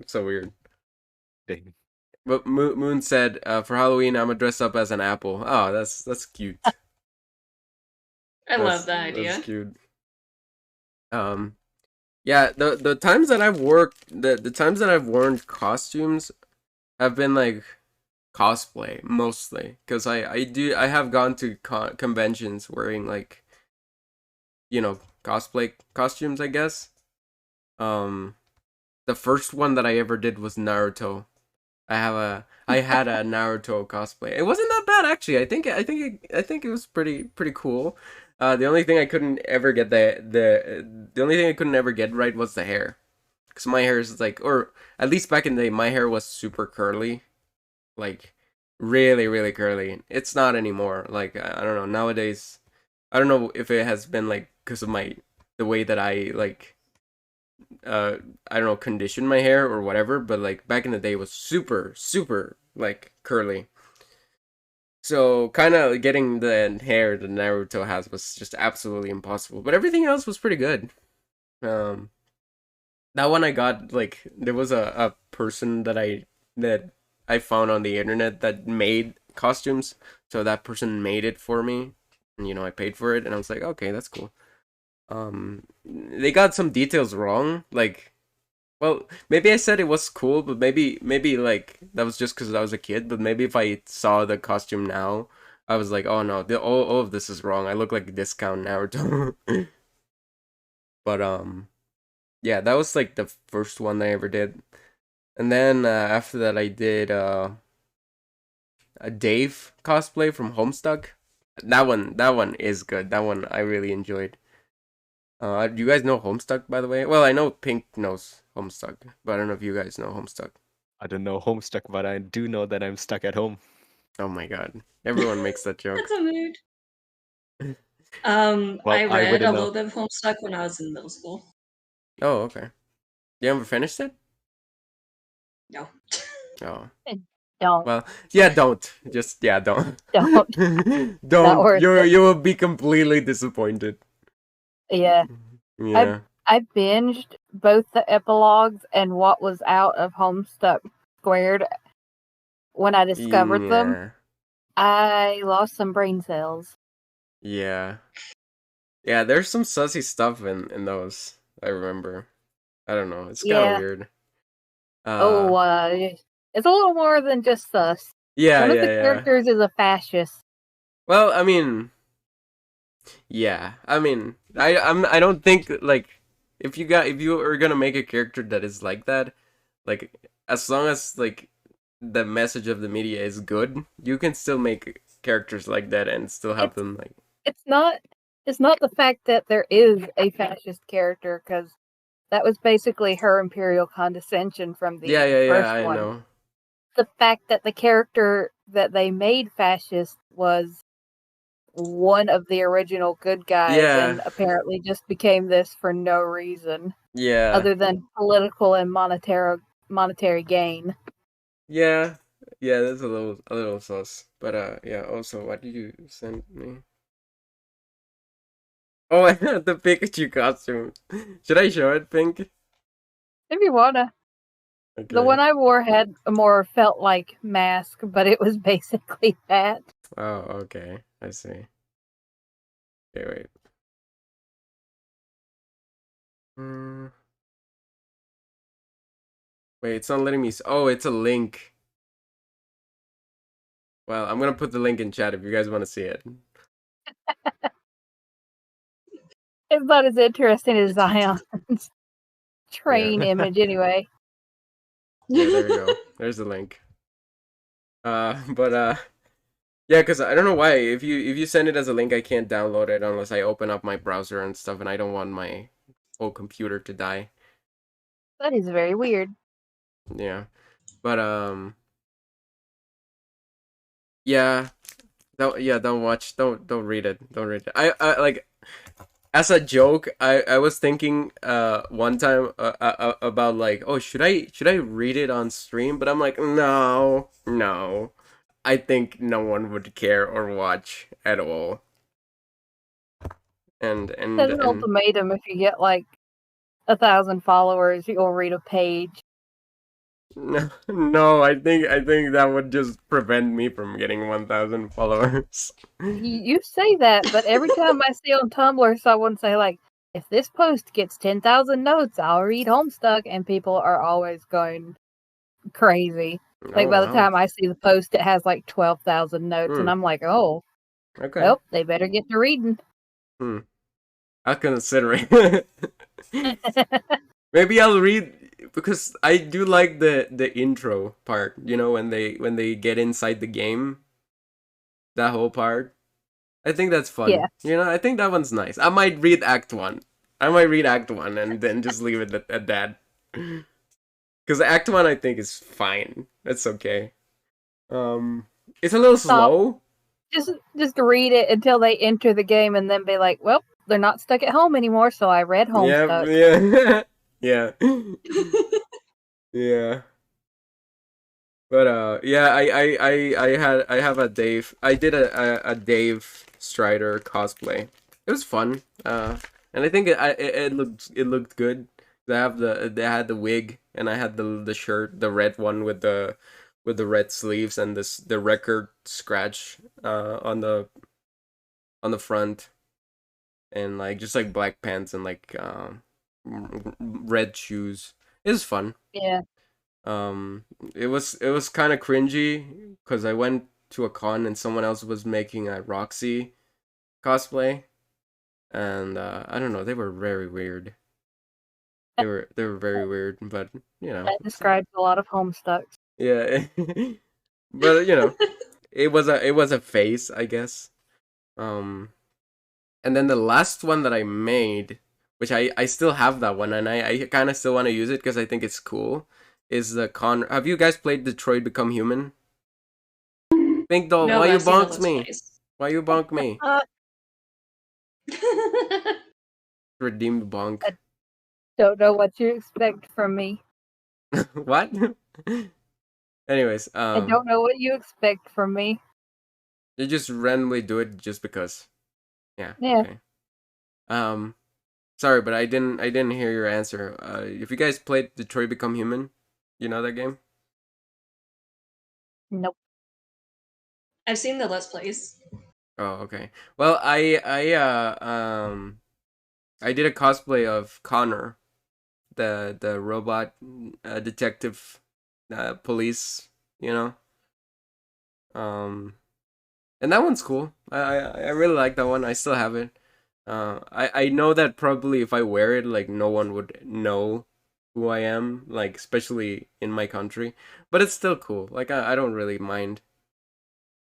So weird. Dang. But Moon said for Halloween I'm gonna dress up as an apple. Oh, that's cute. I love that idea. That's cute. Yeah, the times that I've worked the times that I've worn costumes have been like cosplay mostly, because I have gone to conventions wearing like, cosplay costumes, I guess. The first one that I ever did was Naruto. I had a Naruto cosplay. It wasn't that bad actually. I think it was pretty cool. The only thing I couldn't ever get the only thing I couldn't ever get right was the hair, because my hair is like, or at least back in the day, my hair was super curly, like really really curly. It's not anymore. Like I don't know nowadays. I don't know if it has been like because of the way that I like I don't know, condition my hair or whatever, but like back in the day it was super like curly. So kind of getting the hair that Naruto has was just absolutely impossible. But everything else was pretty good. Um that one I got, like, there was a person that I found on the internet that made costumes. So that person made it for me. And I paid for it and I was like, okay, that's cool. They got some details wrong, like, well, maybe I said it was cool, but maybe like that was just because I was a kid. But maybe if I saw the costume now, I was like, oh no, all of this is wrong. I look like a discount Naruto. But yeah, that was like the first one I ever did, and then after that I did a Dave cosplay from Homestuck. That one is good. That one I really enjoyed. Do you guys know Homestuck, by the way? Well, I know Pink knows Homestuck, but I don't know if you guys know Homestuck. I don't know Homestuck, but I do know that I'm stuck at home. Oh my god. Everyone makes that joke. That's a mood. Well, I I read wouldn't a know. little bit of Homestuck when I was in middle school. Oh, okay. You haven't finished it? No. Oh. Don't. Well, yeah, don't. Just, yeah, don't. Don't. Not Don't. worth it. You will be completely disappointed. Yeah. Yeah. I binged both the epilogues and what was out of Homestuck Squared when I discovered them. Yeah. I lost some brain cells. Yeah. Yeah, there's some sussy stuff in those, I remember. I don't know. It's kind of Yeah. weird. It's a little more than just sus. Yeah, One of the yeah. characters is a fascist. Well, I mean, yeah. I mean, I don't think, like, if you are gonna make a character that is like that, like, as long as like the message of the media is good, you can still make characters like that and still have them like. It's not the fact that there is a fascist character, because that was basically her imperial condescension from the first I one. know. The fact that the character that they made fascist was one of the original good guys, and apparently just became this for no reason. Yeah. Other than political and monetary gain. Yeah. Yeah, that's a little sus. But yeah, also, what did you send me? Oh, the Pikachu costume. Should I show it, Pink? If you wanna. Okay. The one I wore had a more felt like mask, but it was basically that. Oh, okay. I see. Okay, wait. Wait, it's not letting me. Oh, it's a link. Well, I'm gonna put the link in chat if you guys want to see it. It's not as interesting as Zion's train image, anyway. Yeah, there we go. There's the link. Yeah, because I don't know why. If you send it as a link, I can't download it unless I open up my browser and stuff, and I don't want my whole computer to die. That is very weird. Yeah, but yeah, don't watch, don't read it, don't read it. I like, as a joke, I was thinking one time about like, oh, should I read it on stream? But I'm like, no. I think no one would care or watch at all. And As an ultimatum, if you get like 1,000 followers, you'll read a page. No, I think that would just prevent me from getting 1,000 followers. You say that, but every time I see on Tumblr someone say like, if this post gets 10,000 notes, I'll read Homestuck, and people are always going crazy. Like Oh by the wow. time I see the post, it has like 12,000 notes, and I'm like, oh, Okay. well, they better get to reading. I'll consider it. Maybe I'll read because I do like the intro part. You know, when they get inside the game, that whole part. I think that's fun. Yeah. You know, I think that one's nice. I might read Act 1. I might read Act 1 and then just leave it at that. Because Act 1 I think is fine. That's okay. It's a little slow. Just read it until they enter the game, and then be like, well, they're not stuck at home anymore, so I read Homestuck. Yeah. Yeah. But yeah, I have a Dave. I did a Dave Strider cosplay. It was fun. And I think it looked good. They had the wig, and I had the shirt, the red one with the red sleeves and the record scratch on the front, and like just like black pants and like red shoes. It was fun. Yeah. It was kind of cringy because I went to a con and someone else was making a Roxy cosplay, and I don't know, they were very weird. They were very weird, but you know. That describes a lot of Homestucks. Yeah. But you know, it was a face, I guess. And then the last one that I made, which I still have that one, and I kind of still want to use it because I think it's cool, is the con. Have you guys played Detroit Become Human? Pink Doll, No, why you I've seen the bonk me? Let's Why you bonk me? Plays. Redeemed bonk. Don't know what you expect from me. What? Anyways, I don't know what you expect from me. you just randomly do it just because. Yeah. Yeah. Okay. Sorry, but I didn't hear your answer. If you guys played Detroit Become Human, you know that game? Nope. I've seen the Let's Plays. Oh, okay. Well, I did a cosplay of Connor, the robot detective police, you know. And that one's cool. I really like that one. I still have it. I know that probably if I wear it, like no one would know who I am, like especially in my country. But it's still cool. Like I don't really mind.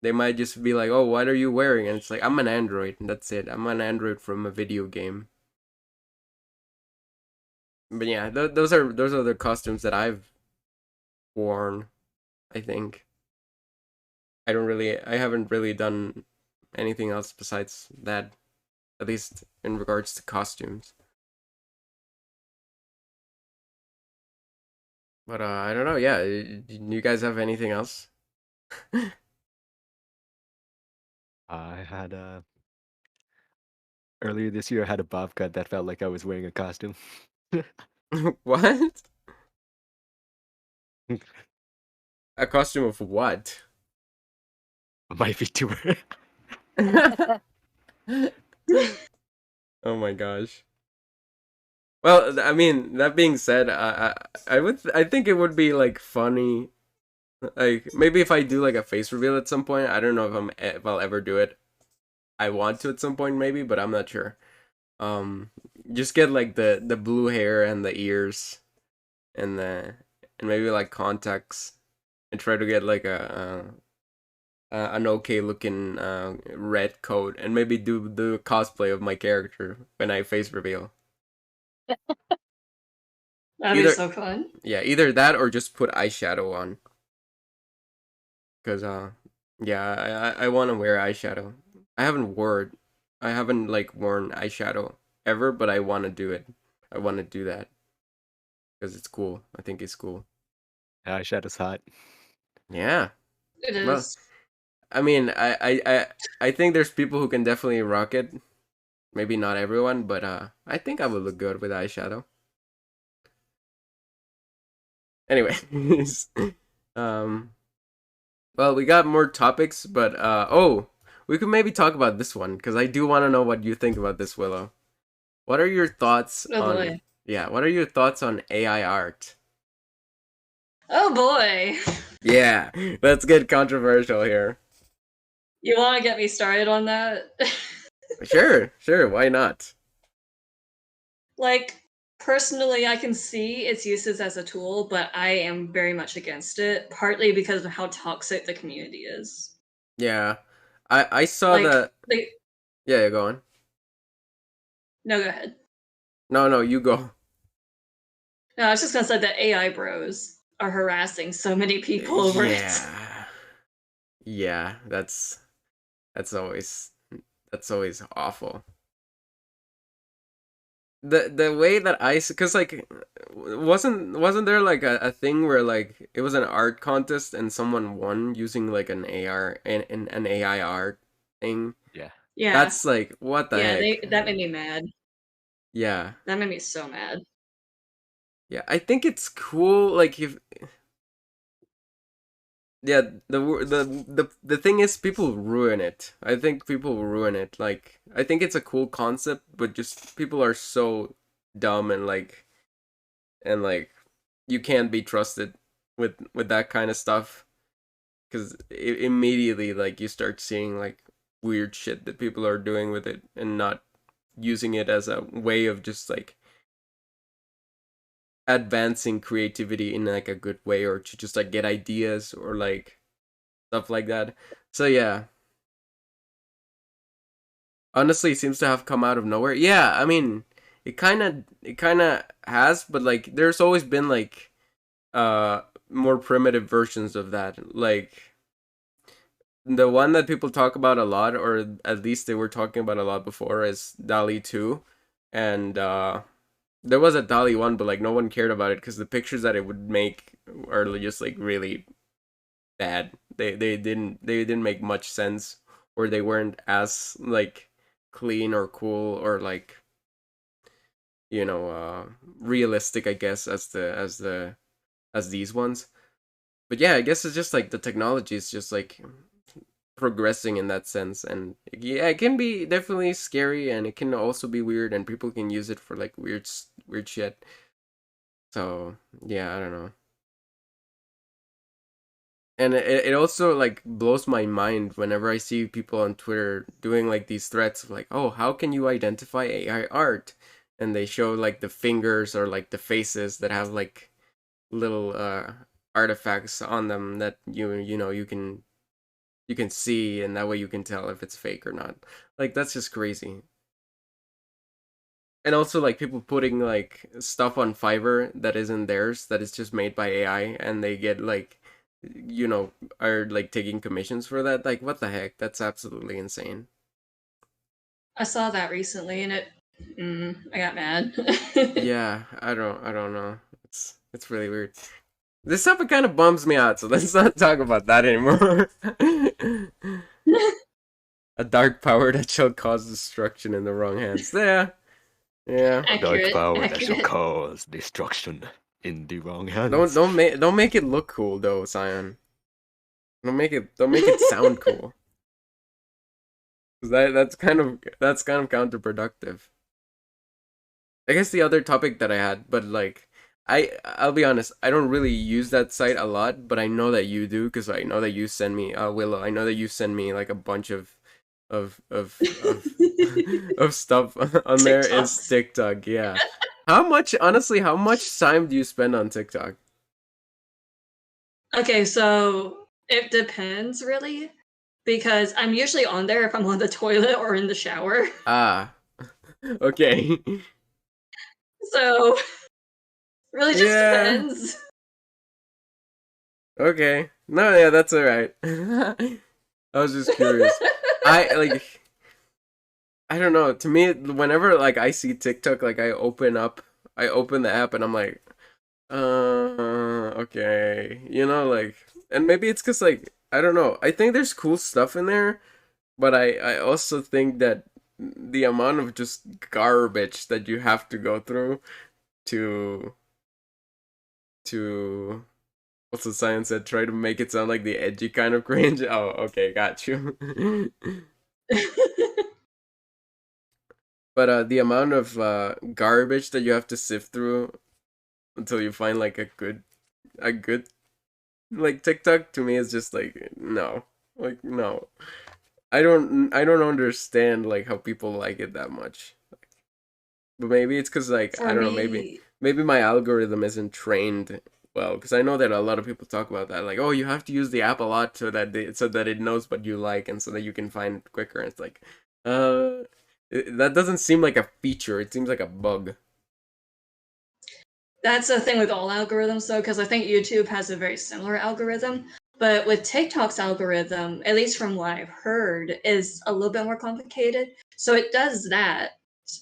They might just be like, "Oh, what are you wearing?" And it's like, "I'm an android, and that's it. I'm an android from a video game." But yeah, those are the costumes that I've worn, I think. I haven't really done anything else besides that, at least in regards to costumes. But I don't know. Yeah, you guys have anything else? I had earlier this year I had a bob cut that felt like I was wearing a costume. What? A costume of what? My vtuber. Oh my gosh. Well, I mean, that being said, I think it would be like funny, like maybe if I do like a face reveal at some point. I don't know if I'll ever do it. I want to at some point maybe, but I'm not sure. Just get like the blue hair and the ears, and maybe like contacts, and try to get like an okay looking red coat, and maybe do the cosplay of my character when I face reveal. That'd be so fun. Yeah, either that or just put eyeshadow on. Cause yeah, I want to wear eyeshadow. I haven't worn eyeshadow ever, but I want to do it. I want to do that because it's cool. I think it's cool. Eyeshadow's hot. Yeah. It is. Well, I mean, I think there's people who can definitely rock it. Maybe not everyone, but I think I would look good with eyeshadow. Anyway, well, we got more topics, but we could maybe talk about this one because I do want to know what you think about this, Willow. What are your thoughts on? Boy. Yeah, what are your thoughts on AI art? Oh boy. Yeah, let's get controversial here. You want to get me started on that? Sure, why not? Like, personally, I can see its uses as a tool, but I am very much against it, partly because of how toxic the community is. Yeah, I saw Like, the they. yeah, go on. No, go ahead. No, you go. No, I was just gonna say that AI bros are harassing so many people over it. Yeah, that's always awful. The way that because like wasn't there like a thing where like it was an art contest and someone won using like an AR and an AI art thing? Yeah. Yeah, That's like what the yeah, heck? that made me mad. Yeah. That made me so mad. Yeah, I think it's cool like if yeah, the thing is people ruin it. I think people ruin it. Like I think it's a cool concept, but just people are so dumb and like you can't be trusted with that kind of stuff because immediately like you start seeing like weird shit that people are doing with it and not using it as a way of just like advancing creativity in like a good way or to just like get ideas or like stuff like that. So yeah, honestly, it seems to have come out of nowhere. Yeah, I mean, it kind of has, but like there's always been like more primitive versions of that. Like the one that people talk about a lot, or at least they were talking about a lot before, is DALL-E 2. And there was a DALL-E 1, but like no one cared about it because the pictures that it would make are just like really bad. They didn't make much sense, or they weren't as like clean or cool or like realistic, I guess, as these ones. But yeah, I guess it's just like the technology is just like progressing in that sense, and yeah, it can be definitely scary and it can also be weird and people can use it for like weird shit. So yeah, I don't know. And it also like blows my mind whenever I see people on Twitter doing like these threats of like, oh, how can you identify AI art? And they show like the fingers or like the faces that have like little artifacts on them that you can see, and that way you can tell if it's fake or not. Like that's just crazy. And also like people putting like stuff on Fiverr that isn't theirs, that is just made by AI, and they get like are like taking commissions for that. Like what the heck? That's absolutely insane. I saw that recently, and I got mad. Yeah, I don't know. It's really weird. This topic kind of bums me out, so let's not talk about that anymore. A dark power that shall cause destruction in the wrong hands. Yeah. A dark Accurate, power that shall accurate. cause destruction in the wrong hands. Don't make it look cool though, Sion. Don't make it sound cool. 'Cause that's kind of counterproductive. I guess the other topic that I had, but like I'll be honest, I don't really use that site a lot, but I know that you do because I know that you send me Willow. I know that you send me like a bunch of of stuff on there is TikToks. TikTok. Yeah. How much time do you spend on TikTok? Okay, so it depends really, because I'm usually on there if I'm on the toilet or in the shower. Ah, okay. So really just Yeah. depends. Okay. No, yeah, that's all right. I was just curious. I like I don't know. To me, whenever like I see TikTok, like I open the app and I'm like, okay, like, and maybe it's cause like I don't know. I think there's cool stuff in there, but I also think that the amount of just garbage that you have to go through to to what's the science said, try to make it sound like the edgy kind of cringe. Oh, okay, got you. But the amount of garbage that you have to sift through until you find like a good like TikTok to me is just like no. Like no. I don't understand like how people like it that much. But maybe it's cuz like I For don't know, maybe me, my algorithm isn't trained well cuz I know that a lot of people talk about that like oh you have to use the app a lot so that it knows what you like and so that you can find quicker. And it's like uh that doesn't seem like a feature. It seems like a bug. that's the thing with all algorithms, though, because I think YouTube has a very similar algorithm. But with TikTok's algorithm, at least from what I've heard, is a little bit more complicated. So it does that,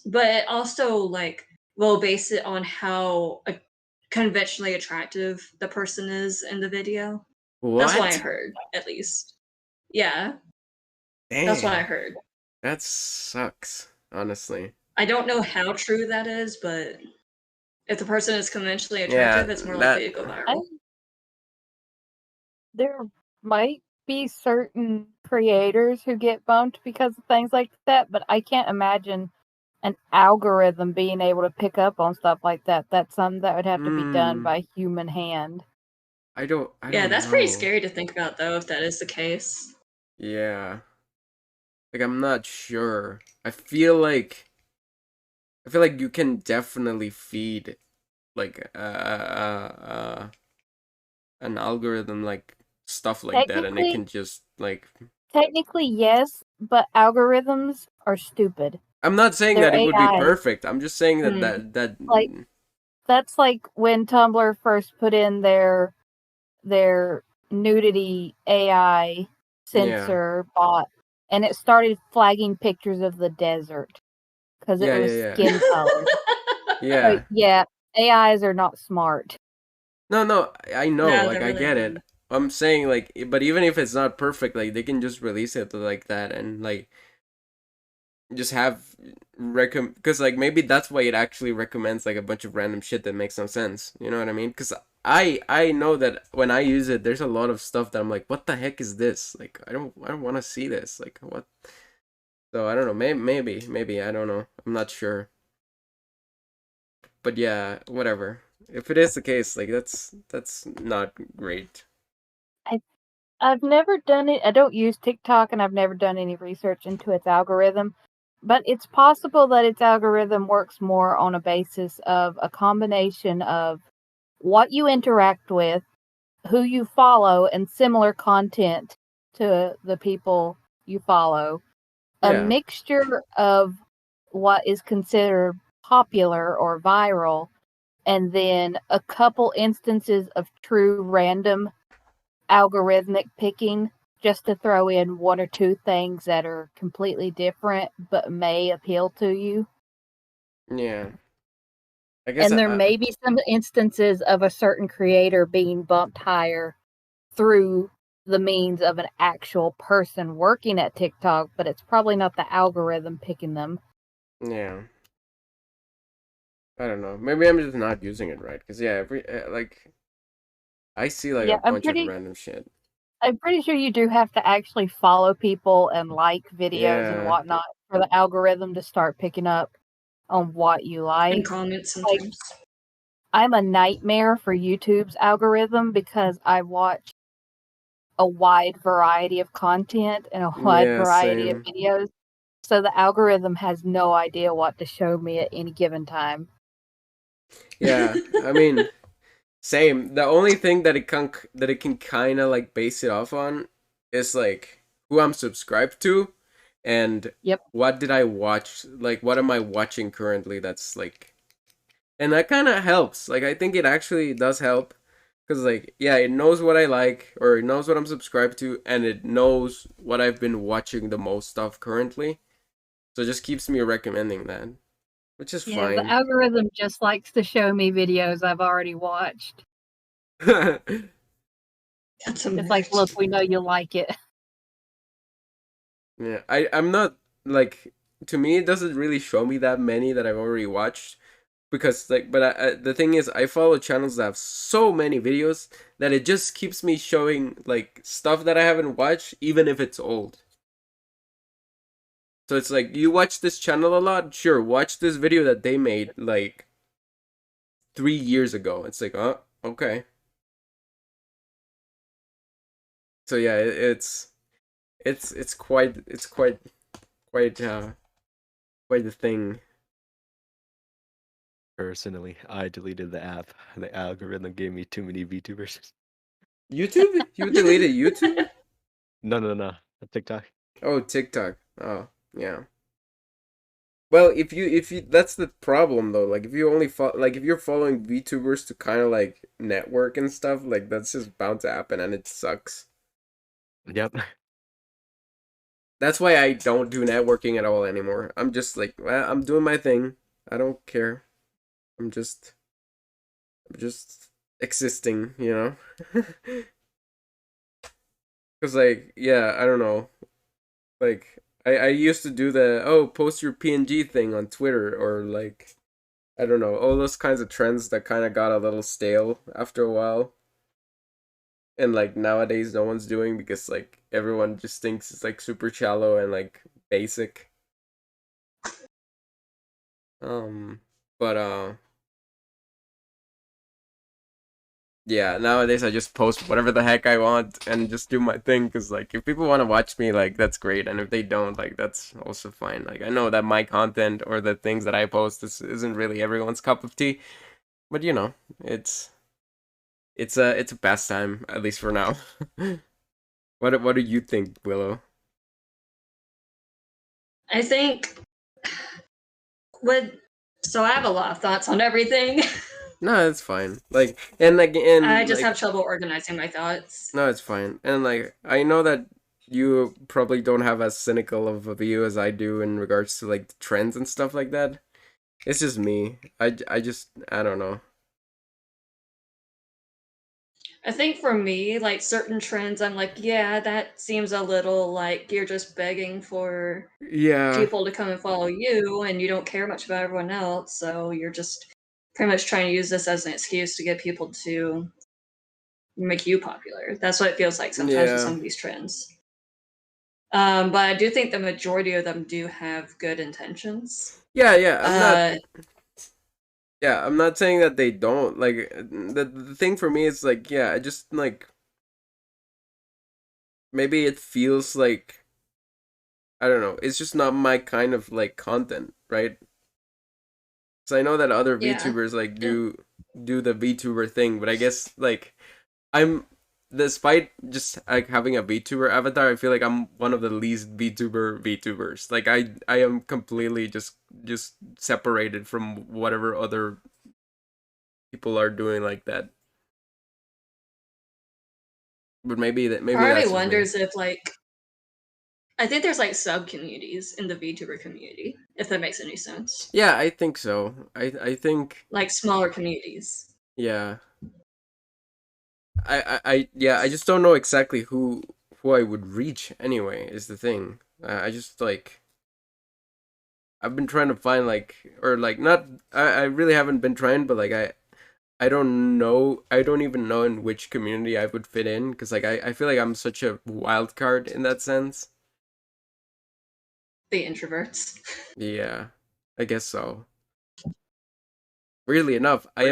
but it also like will base it on how conventionally attractive the person is in the video. That's what I What? heard, at least. Yeah, that's what I Damn. heard. That sucks, honestly. I don't know how true that is, but if the person is conventionally Yeah, attractive, it's more likely that to go I, viral. there might be certain creators who get bumped because of things like that, but I can't imagine an algorithm being able to pick up on stuff like that. That's something that would have to be done by human hand. I Yeah, don't that's pretty know. scary to think about, though, if that is the case. Yeah. Like I'm not sure. I feel like you can definitely feed like an algorithm like stuff like that and it Technically, can just like technically yes, but algorithms are stupid. I'm not saying They're that it would be AI. perfect. I'm just saying that Hmm. Like that's like when Tumblr first put in their nudity AI yeah. sensor bot, and it started flagging pictures of the desert because it Yeah, was yeah, yeah. skin color. So Yeah. yeah, AIs are not smart. No, I know, No, like they're I really get it. not. I'm saying like but even if it's not perfect, like they can just release it like that and like just have because like maybe that's why it actually recommends like a bunch of random shit that makes no sense. You know what I mean? Because I know that when I use it, there's a lot of stuff that I'm like, what the heck is this? Like I don't want to see this. Like what? So I don't know. Maybe I don't know. I'm not sure. But yeah, whatever. If it is the case, like that's not great. I I've never done it. I don't use TikTok, and I've never done any research into its algorithm. But it's possible that its algorithm works more on a basis of a combination of what you interact with, who you follow, and similar content to the people you follow. A Yeah. mixture of what is considered popular or viral, and then a couple instances of true random algorithmic picking just to throw in one or two things that are completely different but may appeal to you. Yeah. I guess And there may be some instances of a certain creator being bumped higher through the means of an actual person working at TikTok, but it's probably not the algorithm picking them. yeah. I don't know. Maybe I'm just not using it right. Cause yeah, every like I see like a Yeah, bunch of random shit. I'm pretty sure you do have to actually follow people and like videos and Yeah. whatnot for the algorithm to start picking up on what you In like. comments Like, sometimes. I'm a nightmare for YouTube's algorithm because I watch a wide variety of content and a wide Yeah, variety of same. videos. So the algorithm has no idea what to show me at any given time. Yeah. I mean, same. The only thing that it can kind of like base it off on is like who I'm subscribed to and Yep. what did I watch? Like what am I watching currently that's like and that kind of helps. Like I think it actually does help cuz like yeah, it knows what I like or it knows what I'm subscribed to and it knows what I've been watching the most of currently. So it just keeps me recommending that, which is Yeah, the fine. algorithm just likes to show me videos I've already watched. Yeah, That's a It's like, mix. look, we know you like it. I'm not like to me it doesn't really show me that many that I've already watched because like but the thing is I follow channels that have so many videos that it just keeps me showing like stuff that I haven't watched even if it's old. So it's like you watch this channel a lot, sure, watch this video that they made like 3 years ago. It's like, oh, okay. So yeah, it's quite quite the thing. Personally, I deleted the app. The algorithm gave me too many VTubers. YouTube? You deleted YouTube? No. TikTok. Oh, TikTok. Oh, yeah. Well, if you that's the problem though. Like if you only like if you're following VTubers to kind of like network and stuff, like that's just bound to happen and it sucks. Yep. That's why I don't do networking at all anymore. I'm just like, well, I'm doing my thing. I don't care. I'm just existing, you know? Cuz like, yeah, I don't know. Like I used to do the post your PNG thing on Twitter or like I don't know, all those kinds of trends that kind of got a little stale after a while. And like nowadays no one's doing because like everyone just thinks it's like super shallow and like basic. But yeah, nowadays I just post whatever the heck I want and just do my thing because like if people want to watch me, like that's great, and if they don't, like that's also fine. Like I know that my content or the things that I post isn't really everyone's cup of tea, but you know, it's a pastime at least for now. What do you think, Willow? I think so I have a lot of thoughts on everything. No, it's fine. And I just like, have trouble organizing my thoughts. no, it's fine. And like I know that you probably don't have as cynical of a view as I do in regards to like the trends and stuff like that. It's just me. I just I don't know. I think for me, like certain trends, I'm like, yeah, that seems a little like you're just begging for Yeah. people to come and follow you, and you don't care much about everyone else, so you're just pretty much trying to use this as an excuse to get people to make you popular. That's what it feels like sometimes with Yeah. some of these trends. But I do think the majority of them do have good intentions. Yeah, I'm not saying that they don't. Like the thing for me is like, yeah, I just like maybe it feels like I don't know, it's just not my kind of like content, right? So I know that other Yeah. VTubers like do the VTuber thing, but I guess like I'm despite just like having a VTuber avatar, I feel like I'm one of the least VTubers. Like I am completely just separated from whatever other people are doing like that. But maybe Part of that's me just me. wonders if like I think there's like sub communities in the VTuber community, if that makes any sense. Yeah, I think so. I think Like smaller communities. yeah. I just don't know exactly who I would reach anyway, is the thing. I just like I've been trying to find like or like not I really haven't been trying, but like I don't know, I don't even know in which community I would fit in because like I feel like I'm such a wild card in that sense. The introverts. Yeah, I guess so. Weirdly enough, or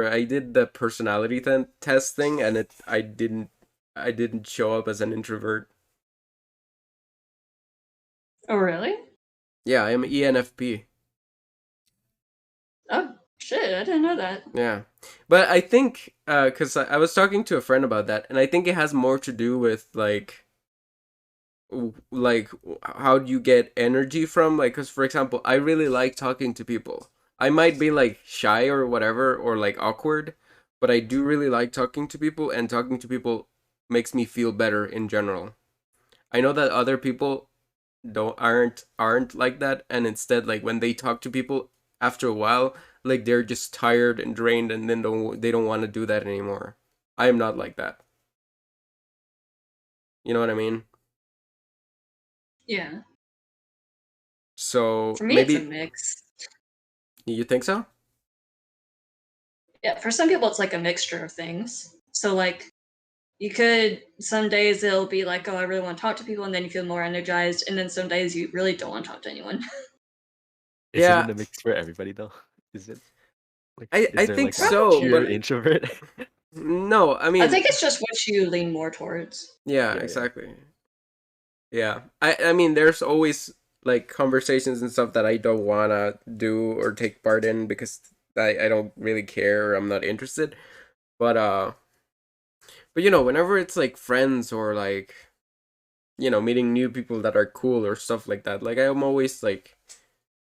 I did the personality test thing, and I didn't show up as an introvert. Oh really? Yeah, I am ENFP. Oh shit, I didn't know that. Yeah, but I think because I was talking to a friend about that, and I think it has more to do with like how do you get energy from like because for example I really like talking to people. I might be like shy or whatever or like awkward, but I do really like talking to people, and talking to people makes me feel better in general. I know that other people don't aren't like that, and instead like when they talk to people after a while like they're just tired and drained and then they don't want to do that anymore. I am not like that. You know what I mean? Yeah. So For me maybe it's a mix. you think so? Yeah, for some people it's like a mixture of things. So like you could some days it'll be like, oh, I really want to talk to people, and then you feel more energized, and then some days you really don't want to talk to anyone. Isn't Yeah. it a mix for everybody though? Is it? Like, I is there think like a so, pure but introvert? No, I I mean, think it's just what you lean more towards. yeah, Yeah. exactly. Yeah. I mean, there's always like conversations and stuff that I don't wanna do or take part in because I don't really care or I'm not interested. But whenever it's like friends or like meeting new people that are cool or stuff like that, like I'm always like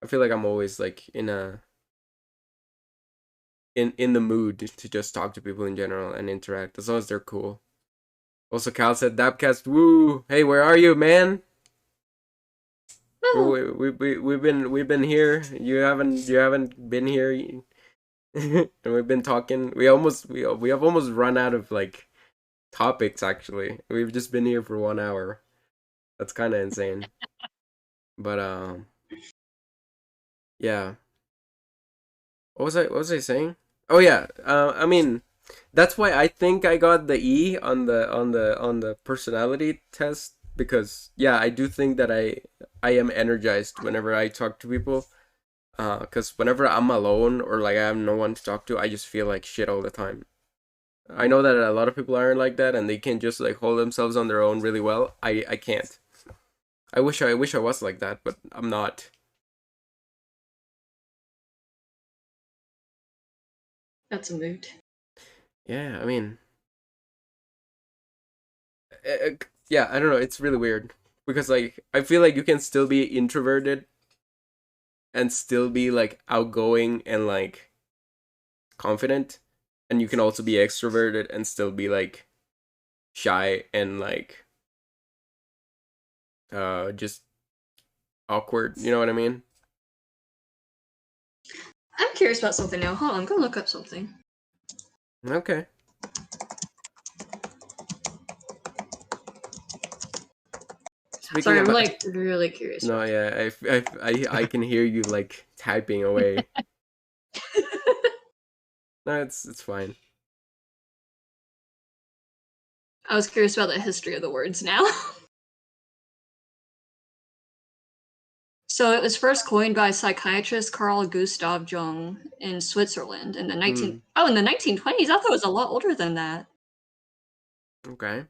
I feel like I'm always like in the mood to just talk to people in general and interact as long as they're cool. Also, Cal said, "DABKAST, woo! Hey, where are you, man? Oh, We've been here. You haven't been here, and we've been talking. We have almost run out of like topics. Actually, we've just been here for 1 hour. That's kind of insane. But yeah. What was I saying? Oh yeah. I mean, that's why I think I got the E on the personality test because yeah, I do think that I am energized whenever I talk to people. Because whenever I'm alone or like I have no one to talk to, I just feel like shit all the time. I know that a lot of people aren't like that and they can just like hold themselves on their own really well. I can't. I wish I was like that, but I'm not. that's a mood. Yeah, I mean, yeah, I don't know. It's really weird because like I feel like you can still be introverted and still be like outgoing and like confident, and you can also be extroverted and still be like shy and like just awkward. You know what I mean? I'm curious about something now. Hold on, I'm gonna look up something. Okay. Speaking Sorry, I'm about like really curious. no, yeah, I can hear you like typing away. No, it's fine. I was curious about the history of the words now. So it was first coined by psychiatrist Carl Gustav Jung in Switzerland in the 1920s. I thought it was a lot older than that. Okay.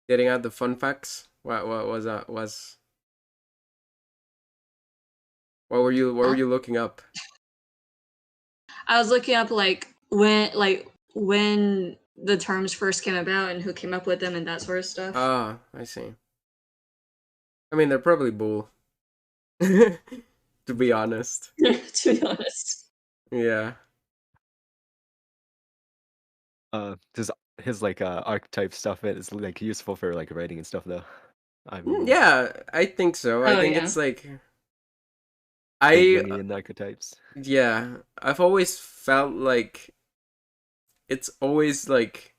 Getting out the fun facts. What was that? What were you looking up? I was looking up when the terms first came about and who came up with them and that sort of stuff. Ah, I see. I mean, they're probably bull. To be honest. To be honest. Yeah. His like archetype stuff is like useful for like writing and stuff though. I mean, Yeah, I think so. I Oh, think yeah. it's like like I Jungian archetypes. yeah, I've always felt like it's always like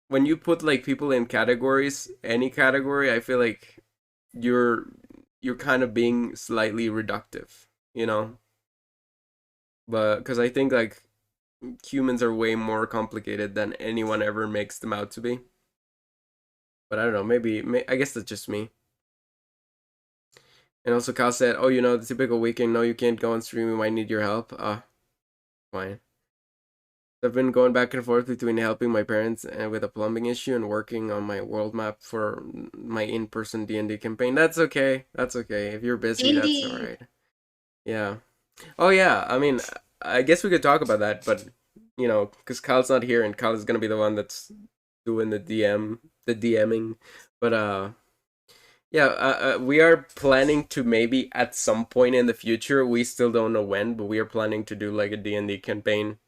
when you put like people in categories, any category, I feel like you're you're kind of being slightly reductive, you know? But because I think like humans are way more complicated than anyone ever makes them out to be. But I don't know, I guess that's just me. And also Kyle said, "Oh, the typical weekend. No, you can't go on stream. We might need your help." Fine. I've been going back and forth between helping my parents with a plumbing issue and working on my world map for my in-person D&D campaign. That's okay. That's okay. If you're busy, that's D&D. all right. Yeah. Oh yeah. I mean, I guess we could talk about that, but because Kyle's not here and Kyle is gonna be the one that's doing the DMing. But yeah, we are planning to maybe at some point in the future. We still don't know when, but we are planning to do like a D&D campaign.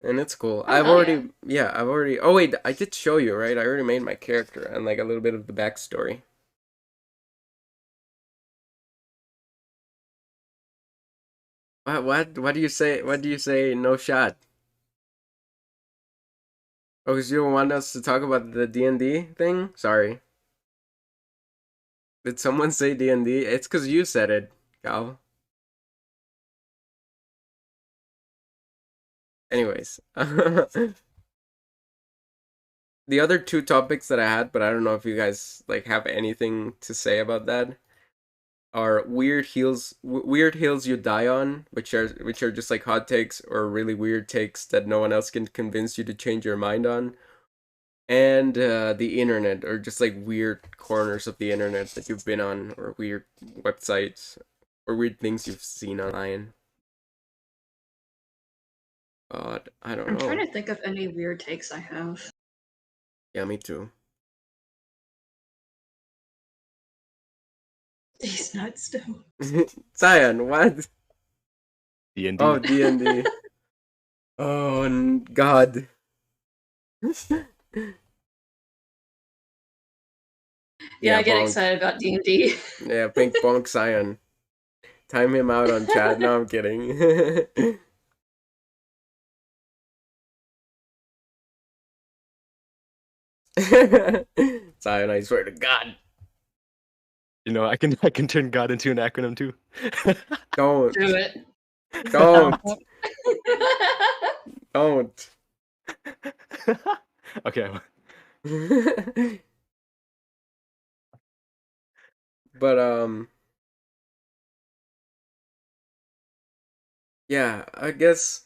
And it's cool. Oh, hell yeah. I've already. Oh wait, I did show you, right? I already made my character and like a little bit of the backstory. What do you say? What do you say? No shot. Oh, because you don't want us to talk about the D&D thing? Sorry. Did someone say D&D? It's because you said it, Cal. Anyways, the other two topics that I had, but I don't know if you guys like have anything to say about that. are weird hills you die on, which are just like hot takes or really weird takes that no one else can convince you to change your mind on. And the internet, or just like weird corners of the internet that you've been on, or weird websites, or weird things you've seen online. God, I don't I'm trying know. to think of any weird takes I have. Yeah, me too. He's not still. Zion, what? D&D. Oh, D&D. Oh, God. Yeah, I get bonk. excited about D&D. Yeah, pink bonk Zion. Time him out on chat. No, I'm kidding. Zion, I swear to God. You know, I can turn God into an acronym too. Don't. Do it. Don't. Don't. Okay. But yeah, I guess.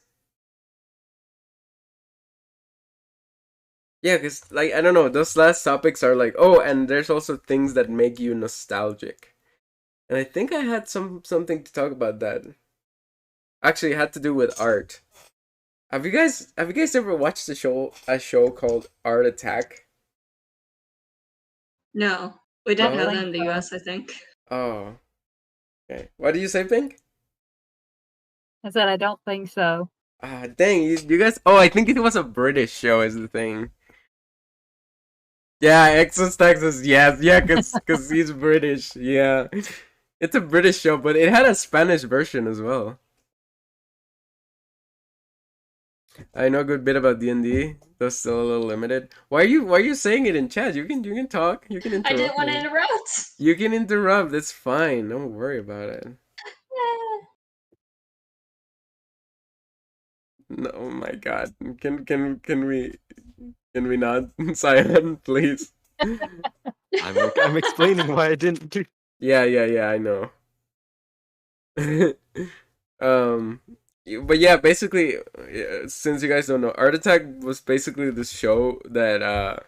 Yeah, because, like, I don't know, those last topics are like, oh, and there's also things that make you nostalgic. And I think I had something to talk about that. Actually, it had to do with art. Have you guys ever watched a show called Art Attack? No, we don't No? have that in the US, I think. Oh, okay. What do you say, Pink? I said I don't think so. Ah, dang, you guys. Oh, I think it was a British show, is the thing. Yeah, Exos Texas, yes, yeah, cause he's British, yeah. It's a British show, but it had a Spanish version as well. I know a good bit about D&D, though still a little limited. Why are you saying it in chat? You can talk. You can I didn't interrupt want to me. interrupt. You can interrupt. It's fine. Don't worry about it. No, oh my God. Can we not silent, please? I'm explaining why I didn't. Yeah, I know. um, but yeah, basically, since you guys don't know, Art Attack was basically this show that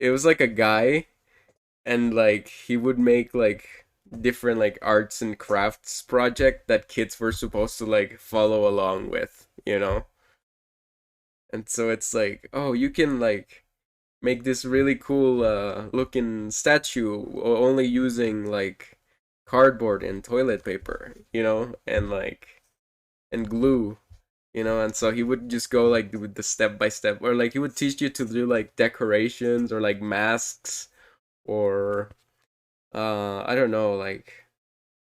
it was like a guy, and like he would make like different like arts and crafts project that kids were supposed to like follow along with, you know. And so it's like, oh, you can like make this really cool looking statue only using like cardboard and toilet paper, you know, and like and glue, you know. And so he would just go like with the step by step, or like he would teach you to do like decorations or like masks, or I don't know, like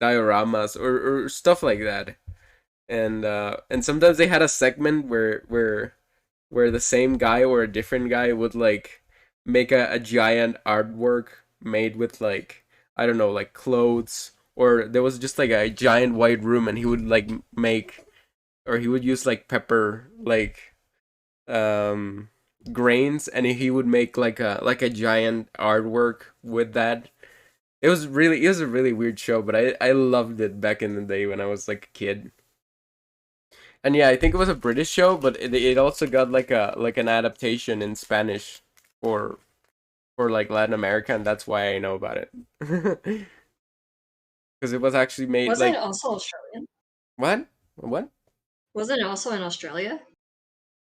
dioramas or stuff like that. And sometimes they had a segment where the same guy or a different guy would like make a giant artwork made with like, I don't know, like clothes, or there was just like a giant white room, and he would like make, or he would use like pepper like um grains, and he would make like a giant artwork with that. It was a really weird show, but I loved it back in the day when I was like a kid. And yeah, I think it was a British show, but it also got like an adaptation in Spanish for for like Latin America, and that's why I know about it. Because it was actually made Wasn't it like also Australian? what? What? Wasn't it also in Australia?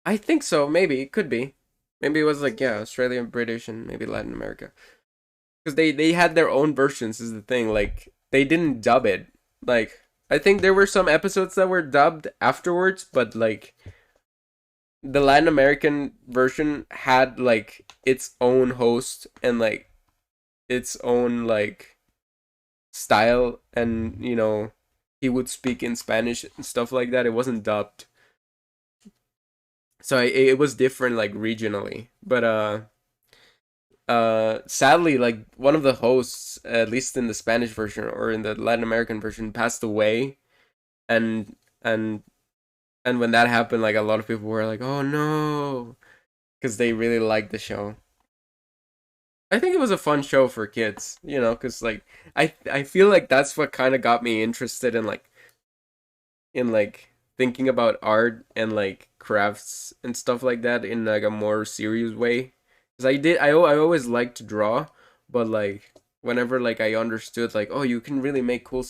I think so. Maybe it could be. Maybe it was like, yeah, Australian, British, and maybe Latin America. Because they had their own versions. Is the thing. Like they didn't dub it. Like I think there were some episodes that were dubbed afterwards, but like the Latin American version had like its own host and like its own like style, and you know, he would speak in Spanish and stuff like that. It wasn't dubbed. So it was different like regionally. But sadly, like one of the hosts, at least in the Spanish version or in the Latin American version, passed away. And and and when that happened, like a lot of people were like, "Oh no," because they really liked the show. I think it was a fun show for kids, you know, because like I feel like that's what kind of got me interested in like thinking about art and like crafts and stuff like that in like a more serious way. Because I always liked to draw, but like whenever like I understood like, oh, you can really make cool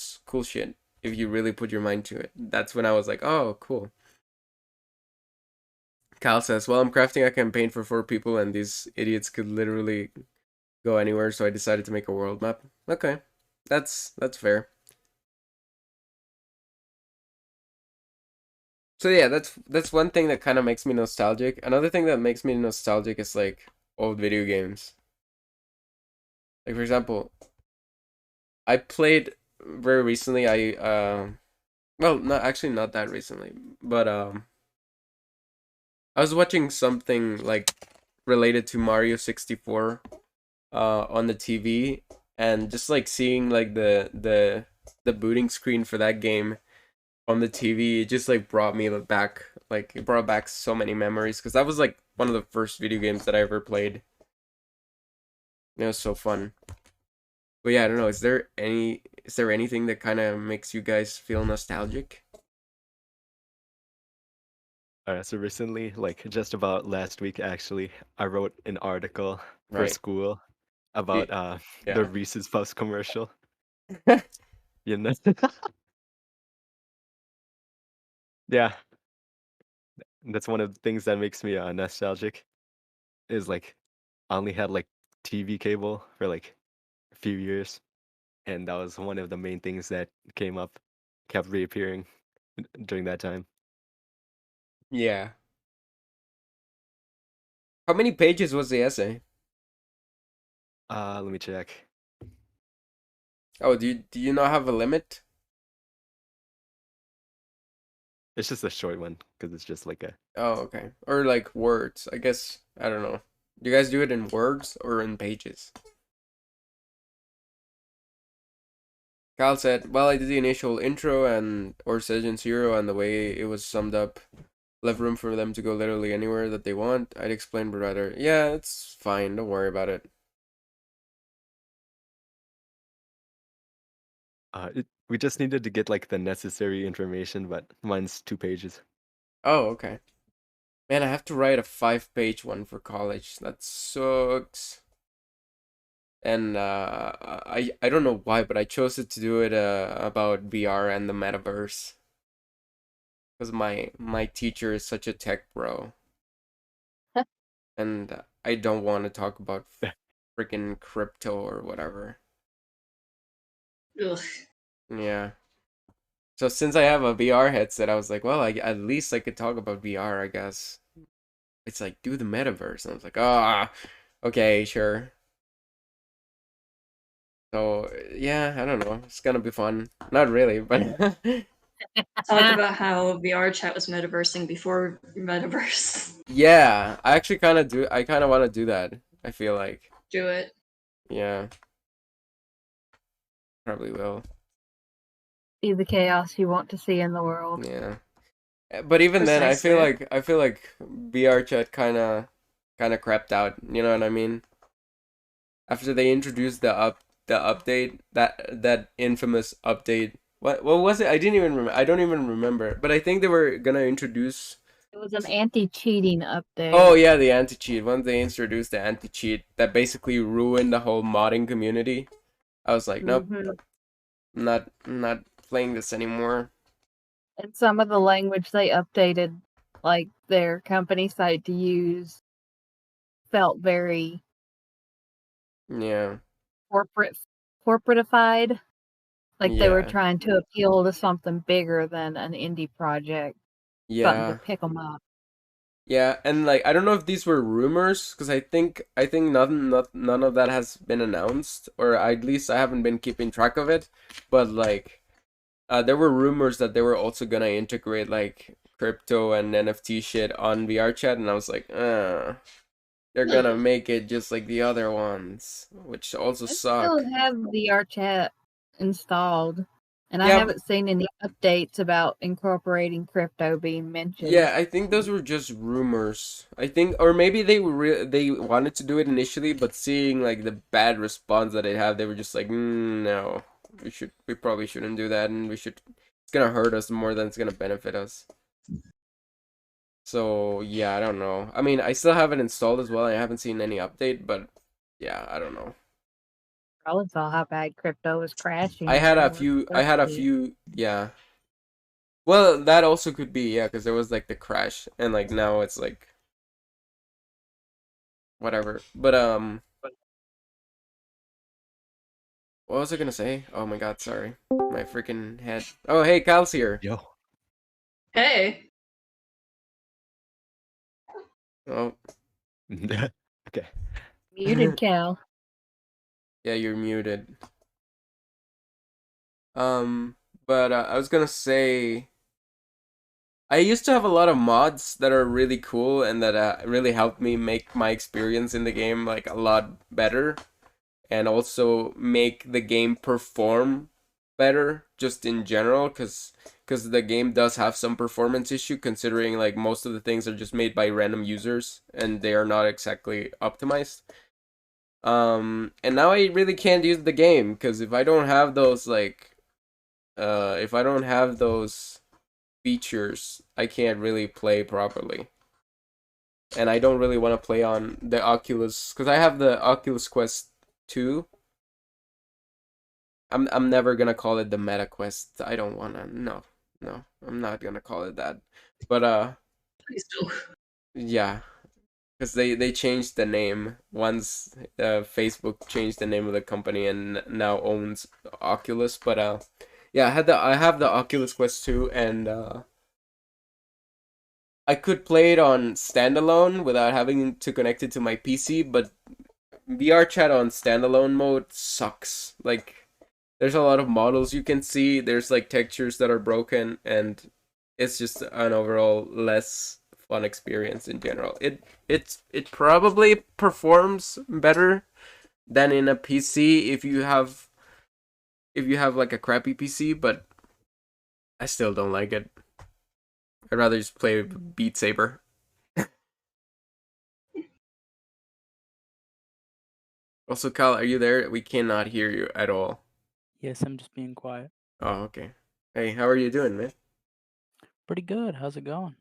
shit if you really put your mind to it. That's when I was like, oh, cool. Kyle says, well, I'm crafting a campaign for 4 people and these idiots could literally go anywhere, so I decided to make a world map. Okay. That's fair. So yeah, that's one thing that kind of makes me nostalgic. Another thing that makes me nostalgic is like old video games. Like for example, I played very recently. Well, not that recently, but I was watching something like related to Mario 64 on the TV, and just like seeing like the booting screen for that game on the TV, it just like brought me back, like it brought back so many memories because that was like one of the first video games that I ever played. It was so fun. But yeah, I don't know. Is there anything that kind of makes you guys feel nostalgic? So recently, like just about last week, actually, I wrote an article for Right. school about the Yeah. Reese's Puffs commercial. You know? Yeah, that's one of the things that makes me nostalgic. Is like I only had like TV cable for like a few years, and that was one of the main things that came up, kept reappearing during that time. Yeah. How many pages was the essay? Let me check. Oh, do you not have a limit? It's just a short one because it's just like a. Oh, okay. Or like words. I guess I don't know. Do you guys do it in words or in pages? Kyle said, well, I did the initial intro and or Session Zero, and the way it was summed up left room for them to go literally anywhere that they want. I'd explain, but rather, yeah, it's fine. Don't worry about it. We just needed to get like the necessary information, but mine's 2 pages. Oh, okay. Man, I have to write a 5-page one for college. That sucks. And I don't know why, but I chose it to do it about VR and the metaverse. Because my teacher is such a tech bro. And I don't want to talk about freaking crypto or whatever. Ugh. Yeah. So since I have a VR headset, I was like, well, at least I could talk about VR, I guess. It's like, do the metaverse. And I was like, ah, okay, sure. So, yeah, I don't know. It's gonna be fun. Not really, but Talk about how VR chat was metaversing before metaverse. yeah, I actually I kind of want to do that. I feel like, Do it. yeah, probably will. See the chaos you want to see in the world. Yeah. But even then, Precisely. I feel like VR chat kind of crapped out. You know what I mean? After they introduced the update, that infamous update. What was it? I don't even remember. But I think they were gonna introduce. It was an anti-cheating update. Oh yeah, the anti-cheat. Once they introduced the anti-cheat, that basically ruined the whole modding community. I was like, nope, Mhm. I'm not playing this anymore. And some of the language they updated, like their company site to use, felt very Yeah, corporatified. Like they were yeah, trying to appeal to something bigger than an indie project, something to yeah. pick them up. Yeah, and like I don't know if these were rumors because I think none of that has been announced, or at least I haven't been keeping track of it. But like, there were rumors that they were also gonna integrate like crypto and NFT shit on VR chat, and I was like, they're gonna make it just like the other ones, which also I still suck. have VR chat installed And I Yeah, haven't seen any updates about incorporating crypto being mentioned. yeah, I think those were just rumors. I think, or maybe they wanted to do it initially, but seeing like the bad response that it had, they were just like, no, we probably shouldn't do that, and it's gonna hurt us more than it's gonna benefit us. So yeah, I don't know. I mean, I still have it installed as well. I haven't seen any update, but yeah, I don't know. Probably saw how bad crypto was crashing. I had a few, yeah. Well, that also could be, yeah, because there was like the crash, and like now it's like whatever. But what was I gonna say? Oh my god, sorry, my freaking head. Oh hey, Kyle's here. Yo. Hey. Oh Okay. Muted Cal. yeah, you're muted. But I was gonna say, I used to have a lot of mods that are really cool and that really helped me make my experience in the game like a lot better, and also make the game perform better just in general, because the game does have some performance issue, considering like most of the things are just made by random users and they are not exactly optimized. And now I really can't use the game because if I don't have those features, I can't really play properly. And I don't really want to play on the Oculus because I have the Oculus Quest 2. I'm never gonna call it the Meta Quest. I don't wanna. No, I'm not gonna call it that. But Please don't. yeah, because they changed the name once. Facebook changed the name of the company and now owns Oculus. But yeah, I have the Oculus Quest 2, and I could play it on standalone without having to connect it to my PC. But VR chat on standalone mode sucks. Like, there's a lot of models you can see. There's like textures that are broken, and it's just an overall less fun experience in general. It probably performs better than in a PC if you have like a crappy PC, but I still don't like it. I'd rather just play Beat Saber. Also, Kyle, are you there? We cannot hear you at all. Yes, I'm just being quiet. Oh, okay. Hey, how are you doing, man? Pretty good. How's it going?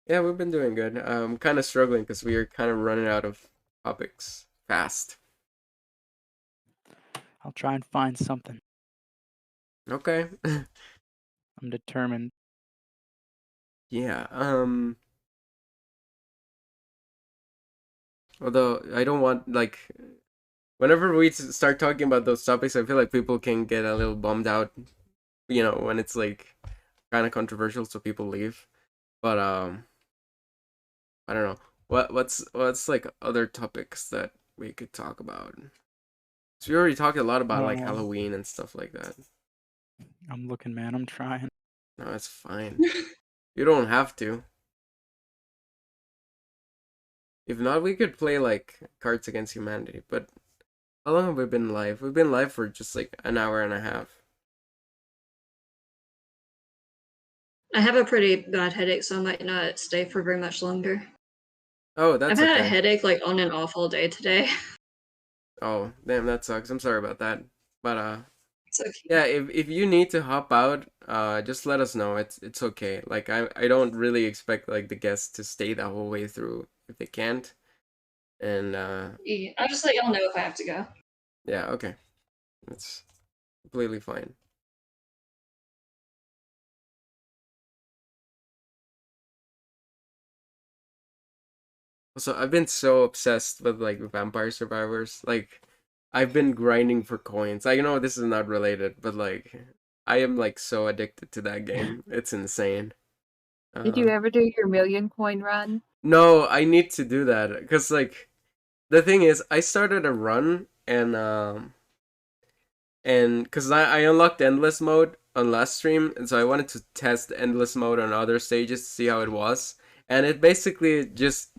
Yeah, we've been doing good. I'm kind of struggling because we are kind of running out of topics fast. I'll try and find something. Okay. I'm determined. Yeah. Although I don't want like whenever we start talking about those topics, I feel like people can get a little bummed out. You know, when it's like kind of controversial, so people leave. But I don't know. What's like other topics that we could talk about? So we already talked a lot about like Halloween and stuff like that. I'm looking, man. I'm trying. No, it's fine. You don't have to. If not, we could play like Cards Against Humanity. But how long have we been live? We've been live for just like an hour and a half. I have a pretty bad headache, so I might not stay for very much longer. Oh, that's I've had okay. a headache like on and off all day today. Oh, damn, that sucks. I'm sorry about that. But It's okay. yeah, if you need to hop out, just let us know. It's okay. Like I don't really expect like the guests to stay the whole way through if they can't. And Yeah, I'll just let y'all know if I have to go. yeah, okay. That's completely fine. Also, I've been so obsessed with like Vampire Survivors. Like, I've been grinding for coins. I know this is not related, but like, I am like so addicted to that game. It's insane. Did you ever do your million coin run? No, I need to do that because like, the thing is, I started a run and because I unlocked endless mode on last stream, and so I wanted to test endless mode on other stages to see how it was. And it basically just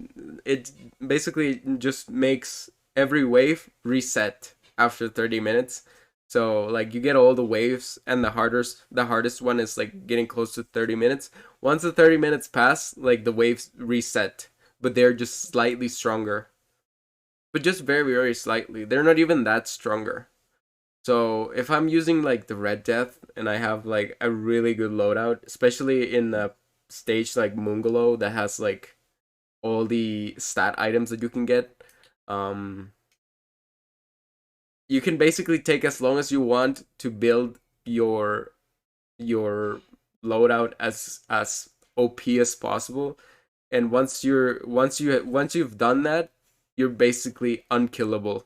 makes every wave reset after 30 minutes. So like you get all the waves, and the hardest one is like getting close to 30 minutes. Once the 30 minutes pass, like the waves reset, but they're just slightly stronger. But just very, very slightly. They're not even that stronger. So if I'm using like the Red Death and I have like a really good loadout, especially in a stage like Moonglow that has like all the stat items that you can get, you can basically take as long as you want to build your loadout as OP as possible. And once you've done that, you're basically unkillable.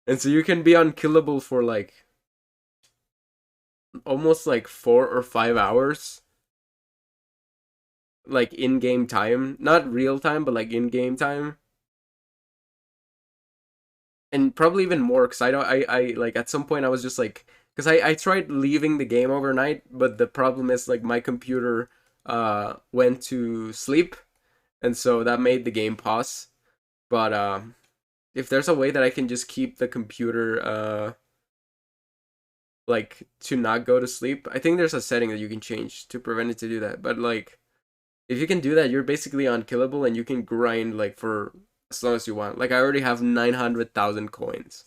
And so you can be unkillable for like almost like 4 or 5 hours, like in-game time, not real time, but like in-game time. And probably even more, because I like at some point I was just like, because I tried leaving the game overnight, but the problem is like my computer went to sleep, and so that made the game pause. But if there's a way that I can just keep the computer like to not go to sleep, I think there's a setting that you can change to prevent it to do that. But like if you can do that, you're basically unkillable, and you can grind like for as long as you want. Like I already have 900,000 coins,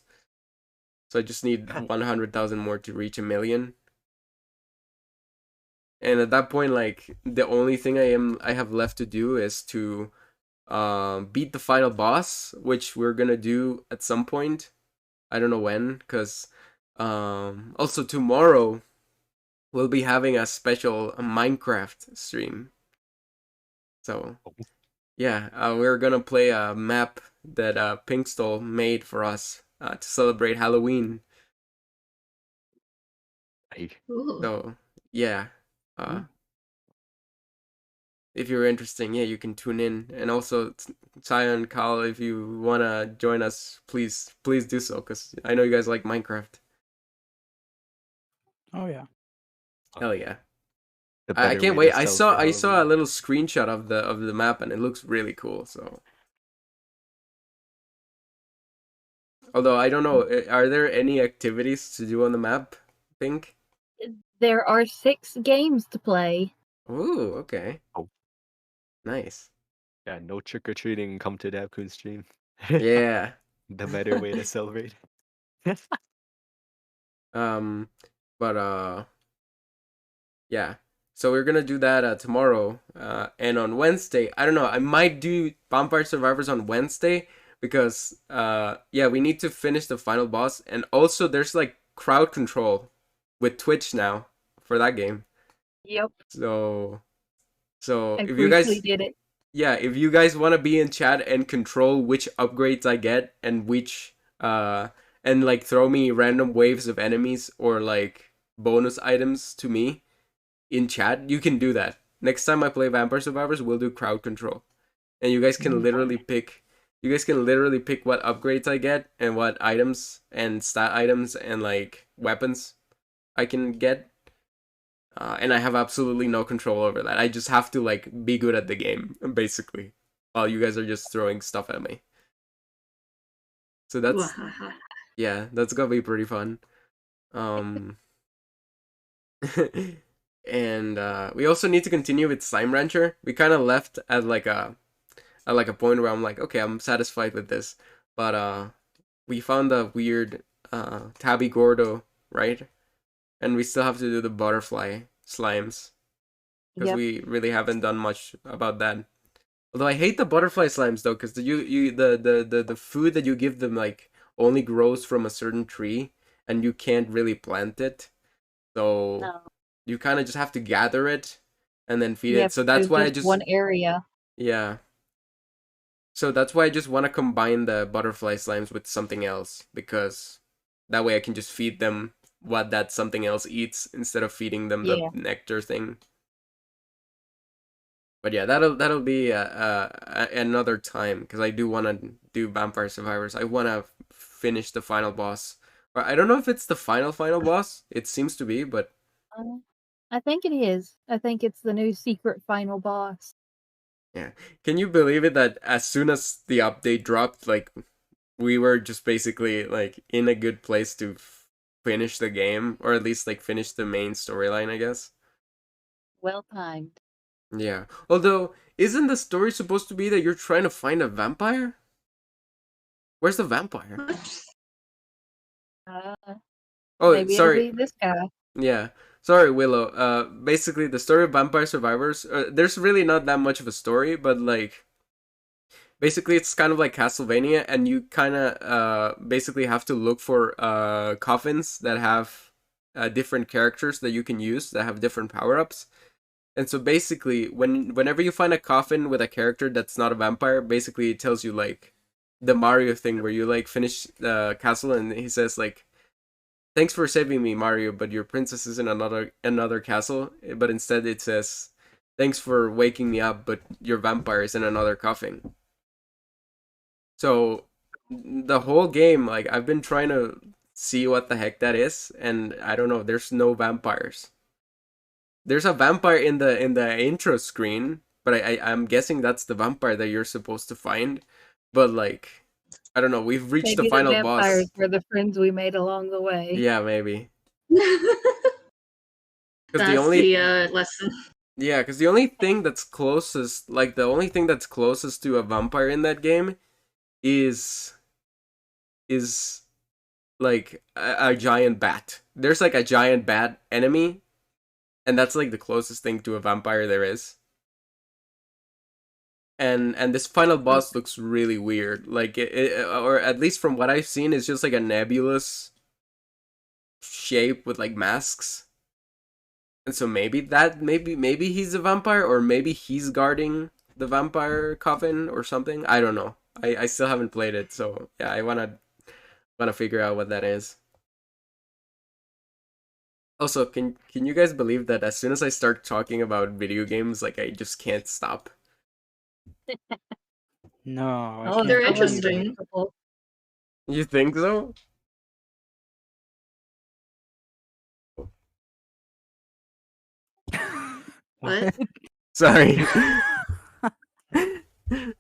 so I just need 100,000 more to reach 1,000,000. And at that point, like the only thing I have left to do is to beat the final boss, which we're gonna do at some point. I don't know when, because also tomorrow we'll be having a special Minecraft stream. So yeah, we're gonna play a map that Pinkstall made for us to celebrate Halloween. Ooh. So yeah, if you're interested, yeah, you can tune in. And also, Sion, Kyle, if you wanna join us, please do so, because I know you guys like Minecraft. Oh yeah. Hell yeah! The I better can't way wait. to I saw celebrate a Halloween. little screenshot of the map, and it looks really cool. So, although I don't know, are there any activities to do on the map? I think. There are 6 games to play. Ooh, okay. Oh. Nice. Yeah, no trick or treating. Come to DABKAST stream. Yeah. The better way to celebrate. But yeah. So we're gonna do that tomorrow. And on Wednesday, I don't know. I might do Vampire Survivors on Wednesday because yeah, we need to finish the final boss, and also there's like crowd control with Twitch now for that game. Yep. So I if you guys, briefly did it. yeah, if you guys want to be in chat and control which upgrades I get and which and like throw me random waves of enemies or like bonus items to me in chat, you can do that. Next time I play Vampire Survivors, we'll do crowd control. And you guys can literally pick what upgrades I get and what items and stat items and like weapons I can get. And I have absolutely no control over that. I just have to like be good at the game, basically, while you guys are just throwing stuff at me. So that's yeah, that's gonna be pretty fun. And we also need to continue with Slime Rancher. We kind of left at like a point where I'm like, okay, I'm satisfied with this, but we found a weird Tabby Gordo, right? And we still have to do the butterfly slimes because Yep. we really haven't done much about that. Although I hate the butterfly slimes though, because the food that you give them like only grows from a certain tree, and you can't really plant it. So No. you kind of just have to gather it and then feed You it. have So to that's do why I just just one area. yeah. So that's why I just want to combine the butterfly slimes with something else, because that way I can just feed them what that something else eats instead of feeding them the Yeah. nectar thing. But yeah, that'll be another time, because I do want to do Vampire Survivors. I want to finish the final boss. Or I don't know if it's the final boss. It seems to be, but I think it is. I think it's the new secret final boss. yeah. Can you believe it that as soon as the update dropped, like we were just basically like in a good place to finish the game, or at least like finish the main storyline, I guess. Well timed. Yeah. Although, isn't the story supposed to be that you're trying to find a vampire? Where's the vampire? Oh, Maybe it'll be sorry. this guy. Yeah. Sorry, Willow. Basically, the story of Vampire Survivors, there's really not that much of a story, but like, basically it's kind of like Castlevania, and you kind of basically have to look for coffins that have different characters that you can use that have different power-ups. And so basically, whenever you find a coffin with a character that's not a vampire, basically it tells you like the Mario thing where you like finish the castle and he says like, "Thanks for saving me, Mario, but your princess is in another castle." But instead it says, "Thanks for waking me up, but your vampire is in another coffin." So the whole game, like I've been trying to see what the heck that is, and I don't know. There's no vampires. There's a vampire in the intro screen, but I'm guessing that's the vampire that you're supposed to find. But like, I don't know. We've reached Maybe the final vampires boss. were the friends we made along the way. Yeah, maybe. That's the only lesson. yeah, because the only thing that's closest, like the only thing that's closest to a vampire in that game, is like a giant bat. There's like a giant bat enemy, and that's like the closest thing to a vampire there is. And this final boss looks really weird. Like or at least from what I've seen, it's just like a nebulous shape with like masks. And so maybe he's a vampire, or maybe he's guarding the vampire coffin or something. I don't know. I still haven't played it, so yeah, I wanna figure out what that is. Also, can you guys believe that as soon as I start talking about video games, like I just can't stop? No. I Oh, can't they're believe it. interesting. You think so? What? Sorry.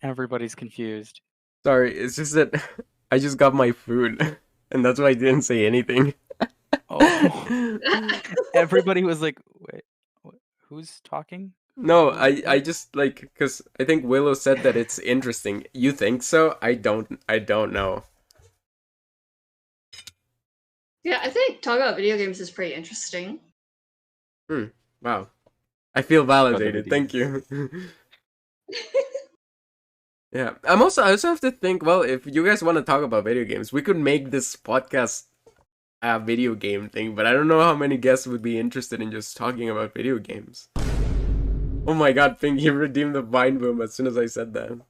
Everybody's confused. Sorry, it's just that I just got my food, and that's why I didn't say anything. Oh. Everybody was like, "Wait, who's talking?" No, I just like, because I think Willow said that it's interesting. You think so? I don't know. Yeah, I think talking about video games is pretty interesting. Wow. I feel validated. videos. Thank you. Yeah. I also have to think, well, if you guys want to talk about video games, we could make this podcast a video game thing, but I don't know how many guests would be interested in just talking about video games. Oh my god, Pink, you redeemed the Vine Boom as soon as I said that.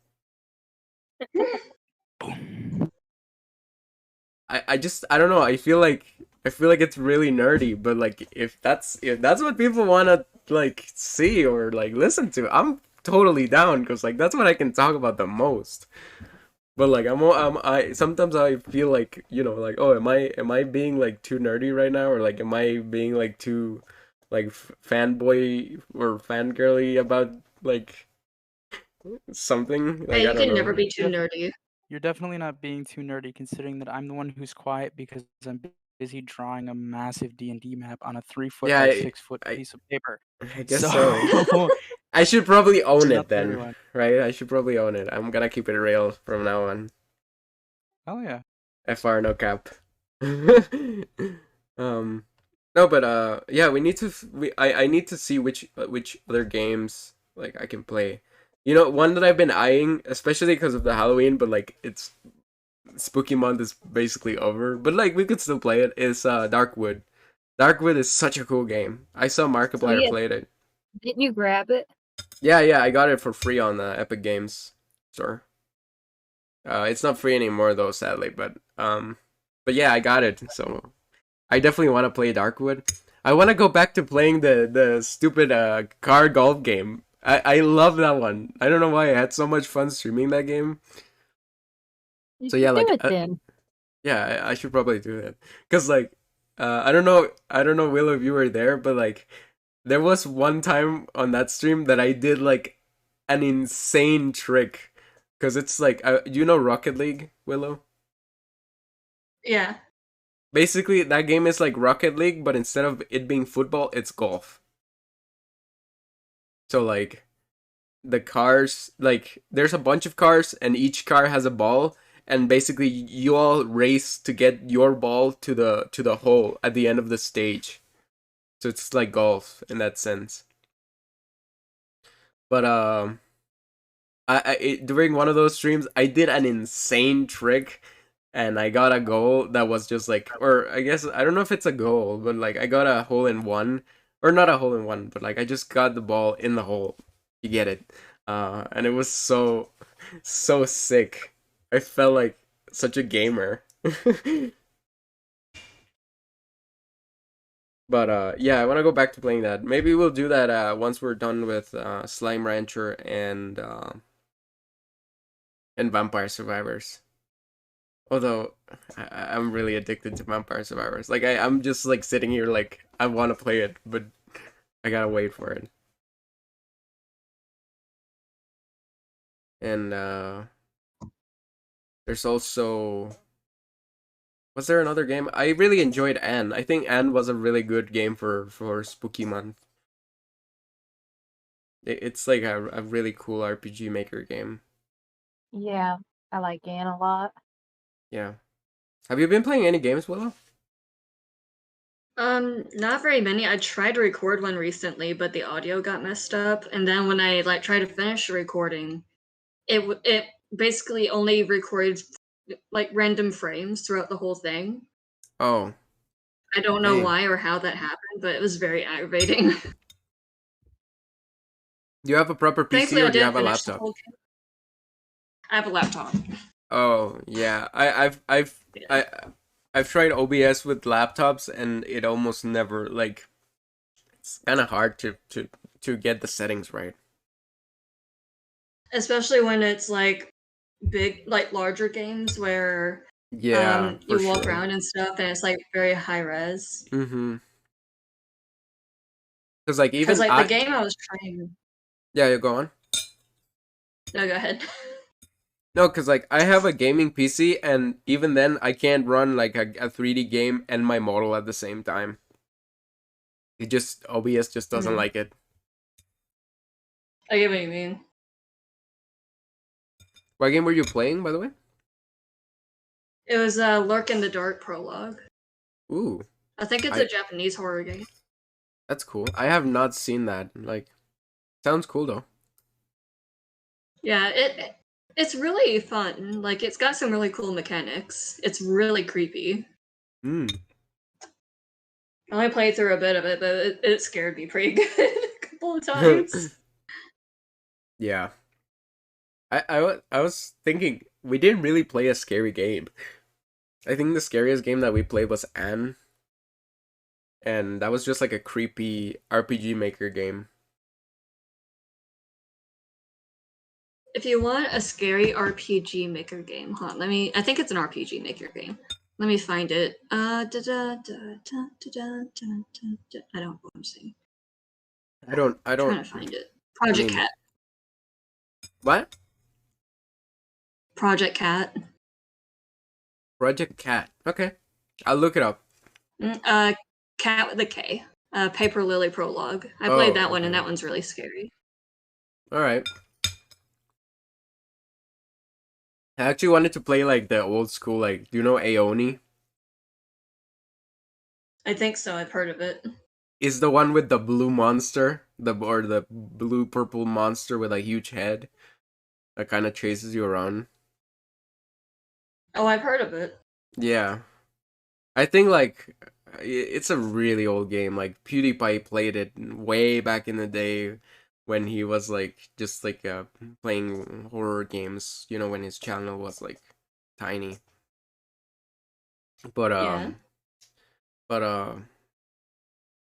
I don't know, I feel like it's really nerdy, but like if that's what people wanna like see or like listen to, I'm totally down, because like that's what I can talk about the most. But like I sometimes I feel like, you know, like, oh, am I being like too nerdy right now, or like am I being like too like fanboy or fangirly about like something? Like, Yeah, I you don't can know. never be too nerdy. You're definitely not being too nerdy, considering that I'm the one who's quiet because I'm busy drawing a massive D&D map on a 3-foot Yeah, by 6-foot I piece of paper. I guess so. I should probably own it then, right? I should probably own it. I'm gonna keep it real from now on. Oh yeah. FR no cap. No, but yeah, we need to I need to see which other games like I can play. You know, one that I've been eyeing, especially because of the Halloween, but like it's Spooky Month is basically over, but like we could still play it, is Darkwood. Darkwood is such a cool game. I saw Markiplier yeah. played it. Didn't you grab it? Yeah, I got it for free on the Epic Games store. It's not free anymore though, sadly, but yeah, I got it. So I definitely want to play Darkwood. I want to go back to playing the stupid car golf game. I love that one. I don't know why I had so much fun streaming that game. You So yeah, should do like it then. yeah, I should probably do that. Cause like I don't know, Willow, if you were there, but like there was one time on that stream that I did like an insane trick. Cause it's like you know Rocket League, Willow? Yeah. basically that game is like Rocket League, but instead of it being football, it's golf. So like the cars, like there's a bunch of cars and each car has a ball, and basically you all race to get your ball to the hole at the end of the stage. So it's like golf in that sense. But during one of those streams, I did an insane trick, and I got a goal that was just like, or I guess I don't know if it's a goal, but like I got a hole in one, or not a hole in one, but like I just got the ball in the hole. You get it, and it was so sick. I felt like such a gamer. But yeah, I want to go back to playing that. Maybe we'll do that once we're done with Slime Rancher and Vampire Survivors. Although I'm really addicted to Vampire Survivors. Like I'm just like sitting here like I want to play it, but I gotta wait for it. And there's also, was there another game? I really enjoyed Anne. I think Anne was a really good game for Spooky Month. It's like a really cool RPG Maker game. Yeah, I like Anne a lot. Yeah. Have you been playing any games, Willow? Not very many. I tried to record one recently, but the audio got messed up. And then when I like tried to finish the recording, it basically only recorded like random frames throughout the whole thing. Oh. I don't know Dang. why or how that happened, but it was very aggravating. Do you have a proper PC Thankfully, or I do you did have a finish the laptop? whole game. I have a laptop. Oh yeah, I've tried OBS with laptops and it almost never, like, it's kind of hard to get the settings right. Especially when it's like big, like larger games where Yeah, for you walk sure. around and stuff, and it's like very high res. Mm-hmm. Because like Because even like the game I was trying. yeah, you go on. No, go ahead. No, because like I have a gaming PC and even then I can't run like a 3D game and my model at the same time. It just, OBS just doesn't Mhm. like it. I get what you mean. What game were you playing, by the way? It was Lurk in the Dark prologue. Ooh, I think it's a Japanese horror game. that's cool. I have not seen that. Like, sounds cool though. Yeah, it's really fun. Like it's got some really cool mechanics. It's really creepy. Hmm. I only played through a bit of it, but it scared me pretty good a couple of times. Yeah. I was thinking we didn't really play a scary game. I think the scariest game that we played was Anne. And that was just like a creepy RPG Maker game. If you want a scary RPG Maker game, hold on, I think it's an RPG Maker game. Let me find it. I don't know what I'm saying. I don't I'm trying to find it. Project Cat. What? Project Cat. Project Cat. Okay. I'll look it up. Cat with a K. Paper Lily Prologue. I played that one, okay. and that one's really scary. Alright. I actually wanted to play like the old school, like, do you know Aoni? I think so. I've heard of it. Is the one with the blue monster, or the blue purple monster with a huge head that kind of chases you around. Oh, I've heard of it. Yeah, I think like it's a really old game. Like PewDiePie played it way back in the day when he was like just like playing horror games. You know, when his channel was like tiny. But Yeah.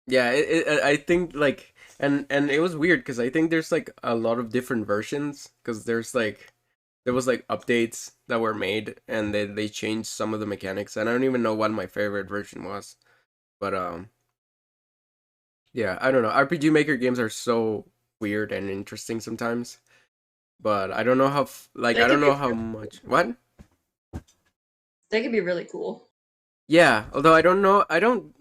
yeah, I think like, and it was weird because I think there's like a lot of different versions because there was like updates that were made and they changed some of the mechanics and I don't even know what my favorite version was, but yeah, I don't know. RPG Maker games are so weird and interesting sometimes, but I don't know how I don't know how much. What? They can be really cool. Yeah, although I don't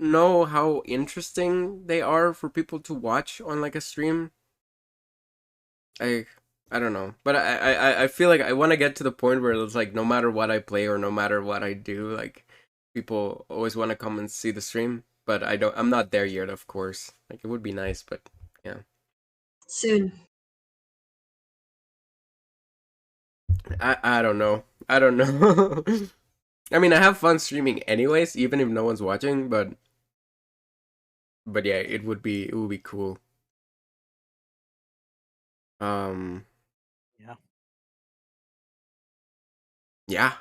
know how interesting they are for people to watch on like a stream. I I don't know, but I feel like I want to get to the point where it's like no matter what I play or no matter what I do, like people always want to come and see the stream. But I'm not there yet, of course. Like it would be nice, but yeah, Soon. I don't know. I don't know. I mean, I have fun streaming anyways, even if no one's watching. But yeah, it would be cool. Um, Yeah. yeah.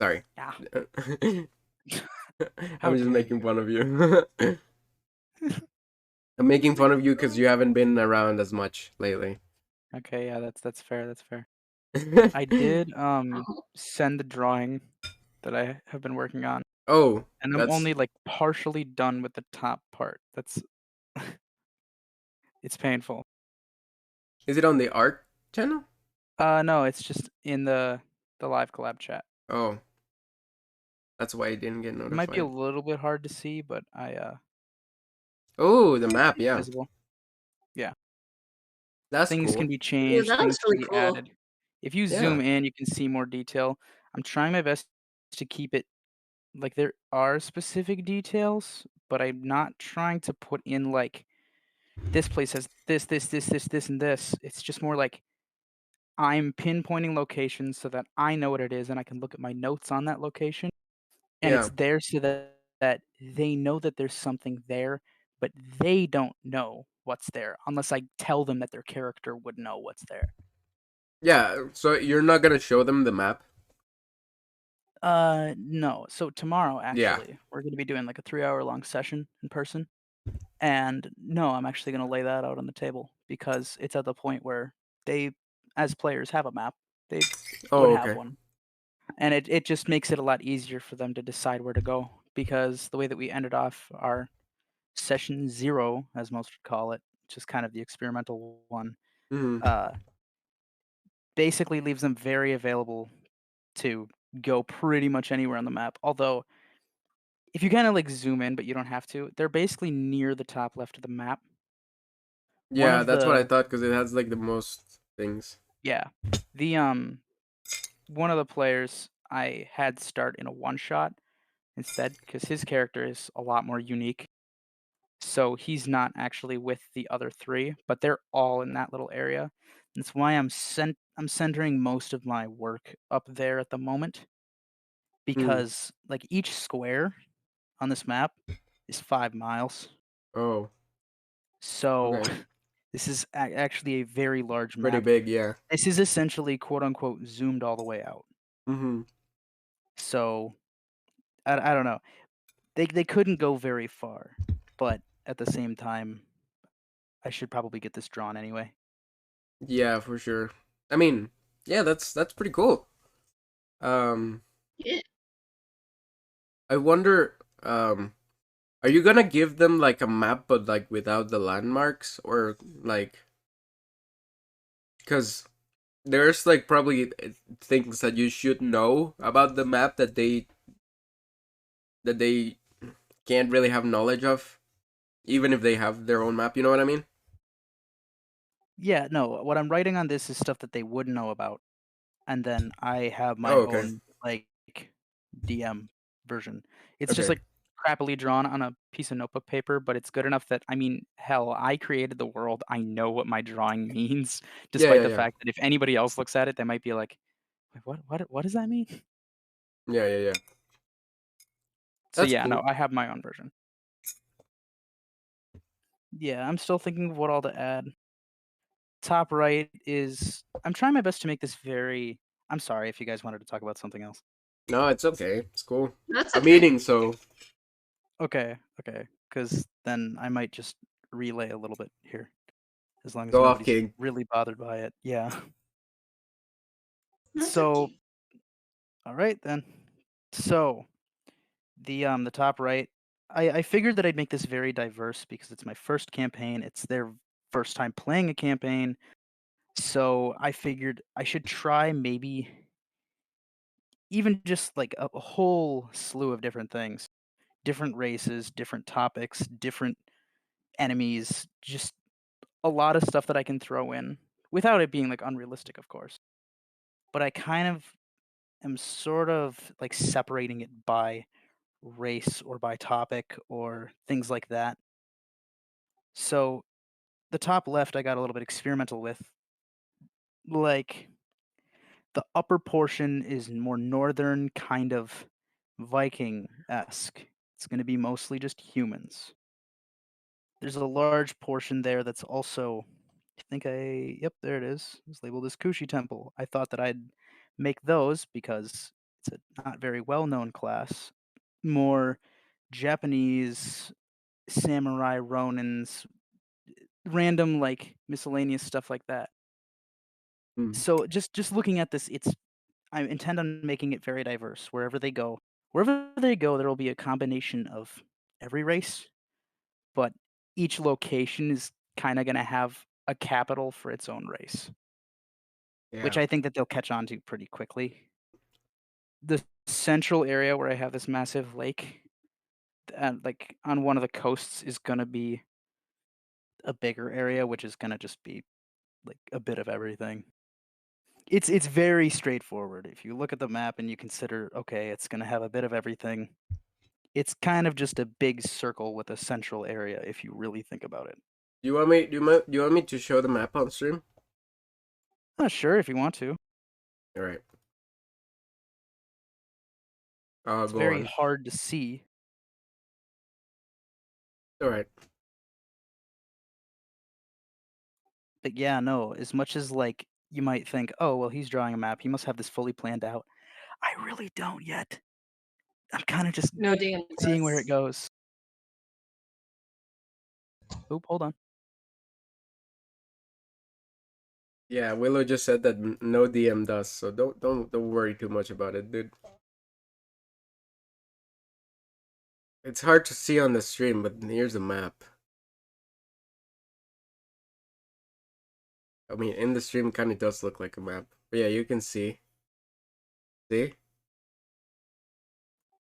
Sorry. Yeah. I'm How just dare making you? fun of you. I'm making fun of you because you haven't been around as much lately. Okay, yeah, that's fair. That's fair. I did send the drawing that I have been working on, Oh, and I'm that's only like partially done with the top part. That's it's painful. is it on the art channel? No, it's just in the live collab chat. Oh, that's why I didn't get It might be a notified. little bit hard to see, but Oh, the map, it's yeah. visible. Yeah. That's Things can cool. be Yeah, changed, that looks things can really be cool. added. If you Yeah. zoom in, you can see more detail. I'm trying my best to keep it like there are specific details, but I'm not trying to put in like this place has this, and this. It's just more like I'm pinpointing locations so that I know what it is and I can look at my notes on that location. And Yeah. it's there so that they know that there's something there, but they don't know what's there unless I tell them that their character would know what's there. Yeah, so you're not gonna show them the map? No. So tomorrow, Yeah. actually, we're going to be doing like a 3-hour long session in person. And no, I'm actually going to lay that out on the table because it's at the point where they, as players, have a map. They would Oh, have okay. one. And it just makes it a lot easier for them to decide where to go because the way that we ended off our session 0, as most would call it, which is kind of the experimental one, Hmm. basically leaves them very available to go pretty much anywhere on the map. Although, if you kind of like zoom in, but you don't have to, they're basically near the top left of the map. One Yeah, of that's what I the thought because it has like the most things. yeah, the one of the players I had start in a one shot instead because his character is a lot more unique. So he's not actually with the other 3, but they're all in that little area. That's why I'm centering most of my work up there at the moment Hmm. because like each square on this map is 5 miles. Oh, So okay. this is actually a very large Pretty map. big, yeah. This is essentially quote unquote zoomed all the way out. Mm-hmm. So I don't know. They couldn't go very far, but at the same time, I should probably get this drawn anyway. Yeah, for sure. I mean, yeah, that's pretty cool. Um, Yeah. I wonder, are you gonna give them like a map but like without the landmarks or like, because there's like probably things that you should know about the map that they can't really have knowledge of, even if they have their own map. You know what I mean? Yeah, no, what I'm writing on this is stuff that they would know about, and then I have my Oh, okay. own like DM version. It's just Okay. like crappily drawn on a piece of notebook paper, but it's good enough that I mean, hell, I created the world. I know what my drawing means, Yeah, despite yeah, the yeah. fact that if anybody else looks at it, they might be like, "Wait, what does that mean?" Yeah, yeah, yeah. So That's yeah, no, cool. I have my own version. Yeah, I'm still thinking of what all to add. Top right is I'm trying my best to make this very I'm sorry if you guys wanted to talk about something else. No, it's okay. It's cool. That's I'm okay. eating, so Okay, because then I might just relay a little bit here, as long as go off, nobody's King. really bothered by it. Yeah. That's So, okay. all right then. So, the top right, I figured that I'd make this very diverse because it's my first campaign. It's their first time playing a campaign. So, I figured I should try maybe even just like a whole slew of different things, different races, different topics, different enemies, just a lot of stuff that I can throw in without it being like unrealistic, of course. But I kind of am sort of like separating it by race or by topic or things like that. So the top left, I got a little bit experimental with. Like the upper portion is more northern, kind of Viking-esque. It's going to be mostly just humans. There's a large portion there that's also, yep, there it is. It's labeled as Kushi Temple. I thought that I'd make those because it's a not very well-known class. More Japanese samurai ronins, random like miscellaneous stuff like that. So just looking at this, I intend on making it very diverse. Wherever they go, there will be a combination of every race, but each location is kind of going to have a capital for its own race, which Yeah. I think that they'll catch on to pretty quickly. The central area where I have this massive lake, like on one of the coasts, is going to be a bigger area, which is going to just be like a bit of everything. It's very straightforward. If you look at the map and you consider, okay, it's going to have a bit of everything. It's kind of just a big circle with a central area if you really think about it. Do you want me to show the map on stream? Sure, if you want to. All right. It's Go very on. hard to see. All right. But yeah, no, as much as like you might think, oh, well, he's drawing a map, he must have this fully planned out. I really don't yet. I'm kind of just No DM seeing where it does. goes. Oop, hold on. Yeah, Willow just said that no DM does, so don't worry too much about it, dude. It's hard to see on the stream, but here's a map. I mean, in the stream, kind of does look like a map. But yeah, you can see. See?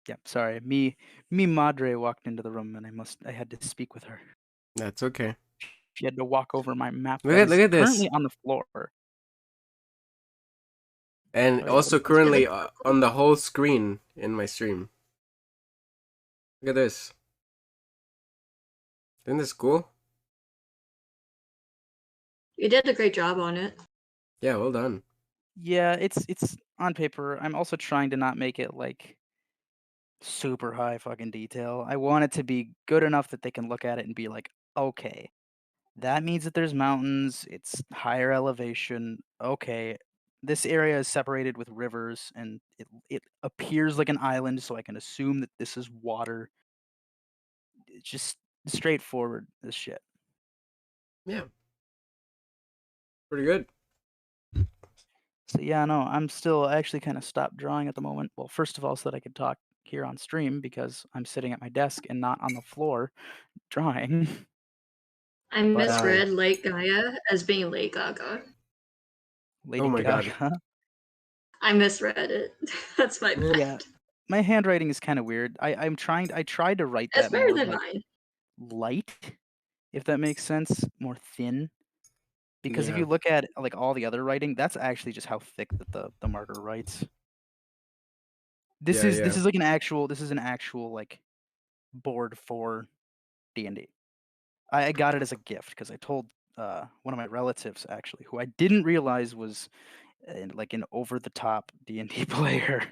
Yeah, sorry. Me Madre walked into the room and I had to speak with her. That's okay. She had to walk over my map. Look that at is this. Currently on the floor. And Oh, yeah, also let's get currently it. on the whole screen in my stream. Look at this. Isn't this cool? You did a great job on it. Yeah, well done. Yeah, it's on paper. I'm also trying to not make it like super high fucking detail. I want it to be good enough that they can look at it and be like, okay, that means that there's mountains, it's higher elevation. Okay, this area is separated with rivers and it appears like an island, so I can assume that this is water. It's just straightforward as shit. Yeah. Pretty good. So yeah, no, I actually kind of stopped drawing at the moment. Well, first of all, so that I could talk here on stream because I'm sitting at my desk and not on the floor drawing. I But, misread Lake Gaia as being Lake Gaga. Lady Oh my God. Gaga. I misread it. That's my bad. Yeah, my handwriting is kind of weird. I tried to write It's that better more than like mine. light, if that makes sense, more thin. Because if Yeah. you look at like all the other writing, that's actually just how thick that the marker writes. This Yeah, is like an actual like board for D&D. I got it as a gift because I told one of my relatives actually, who I didn't realize was like an over the top D&D player.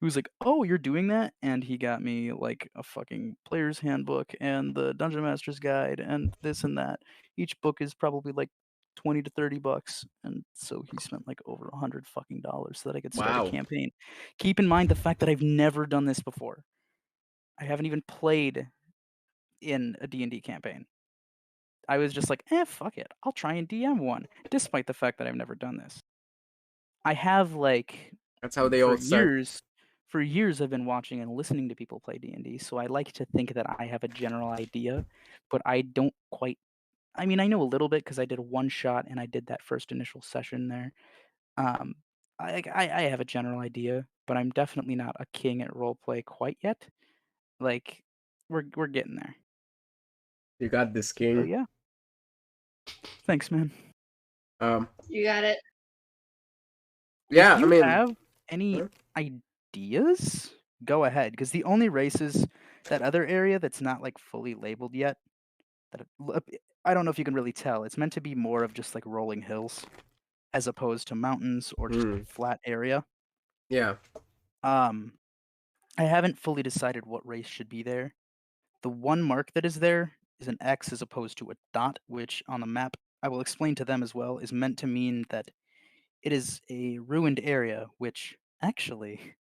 He was like, "Oh, you're doing that?" And he got me like a fucking player's handbook and the Dungeon Master's Guide and this and that. Each book is probably like $20 to $30, and so he spent like over $100 fucking dollars so that I could start a Wow. campaign. Keep in mind the fact that I've never done this before. I haven't even played in a D&D campaign. I was just like, fuck it. I'll try and DM one, despite the fact that I've never done this. I have like That's how they all start. for years I've been watching and listening to people play D&D, so I like to think that I have a general idea, but I don't quite. I mean, I know a little bit because I did a one shot and I did that first initial session there. I have a general idea, but I'm definitely not a king at roleplay quite yet. Like, we're getting there. You got this, So King. yeah. Thanks, man. You got it. Yeah, If I you mean, have any huh? ideas, go ahead. Because the only races, that other area that's not like fully labeled yet, I don't know if you can really tell. It's meant to be more of just like rolling hills, as opposed to mountains or just Mm, flat area. yeah. I haven't fully decided what race should be there. The one mark that is there is an X as opposed to a dot, which on the map, I will explain to them as well, is meant to mean that it is a ruined area, which actually,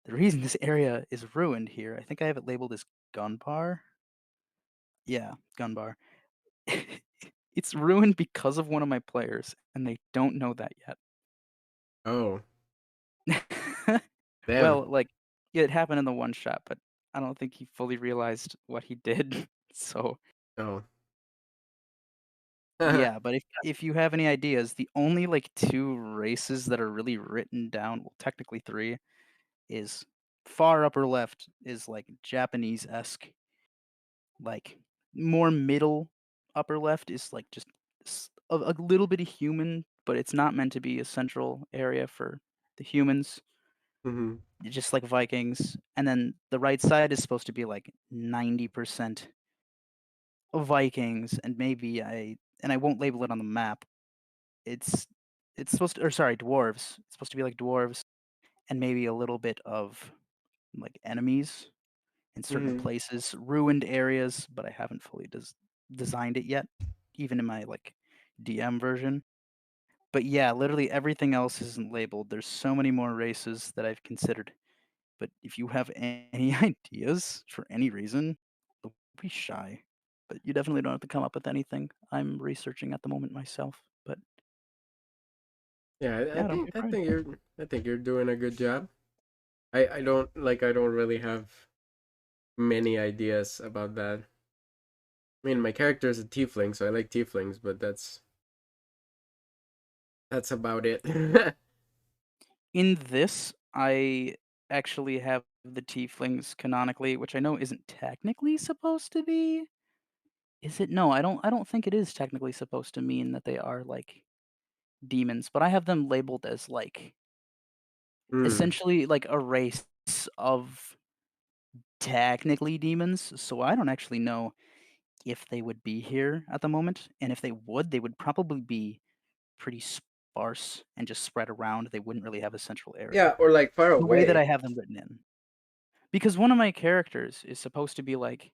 the reason this area is ruined here, I think I have it labeled as Gunbar. Yeah, Gunbar. It's ruined because of one of my players, and they don't know that Oh, yet. damn. Well, like, yeah, it happened in the one shot, but I don't think he fully realized what he did. So Oh. yeah, but if you have any ideas, the only like 2 races that are really written down, well, technically 3, is far upper left is like Japanese-esque, like more middle upper left is like just a little bit of human, but it's not meant to be a central area for the humans, hmm just like Vikings. And then the right side is supposed to be like 90% Vikings, and maybe I won't label it on the map. It's supposed to, or sorry, dwarves. It's supposed to be like dwarves and maybe a little bit of like enemies in certain hmm places, ruined areas, but I haven't fully designed it yet, even in my like DM version. But yeah, literally everything else isn't labeled. There's so many more races that I've considered. But if you have any ideas for any reason, don't be shy. But you definitely don't have to come up with anything. I'm researching at the moment myself. But Yeah, yeah, don't be afraid. I think you're doing a good job. I don't really have many ideas about that. I mean, my character is a tiefling, so I like tieflings, but that's about it. In this, I actually have the tieflings canonically, which I know isn't technically supposed to be. Is it? No, I don't think it is technically supposed to mean that they are like demons, but I have them labeled as like Hmm. essentially like a race of technically demons. So I don't actually know if they would be here at the moment, and if they would, they would probably be pretty sparse and just spread around. They wouldn't really have a central area. Yeah, or like far The way that away. I have them written in. Because one of my characters is supposed to be like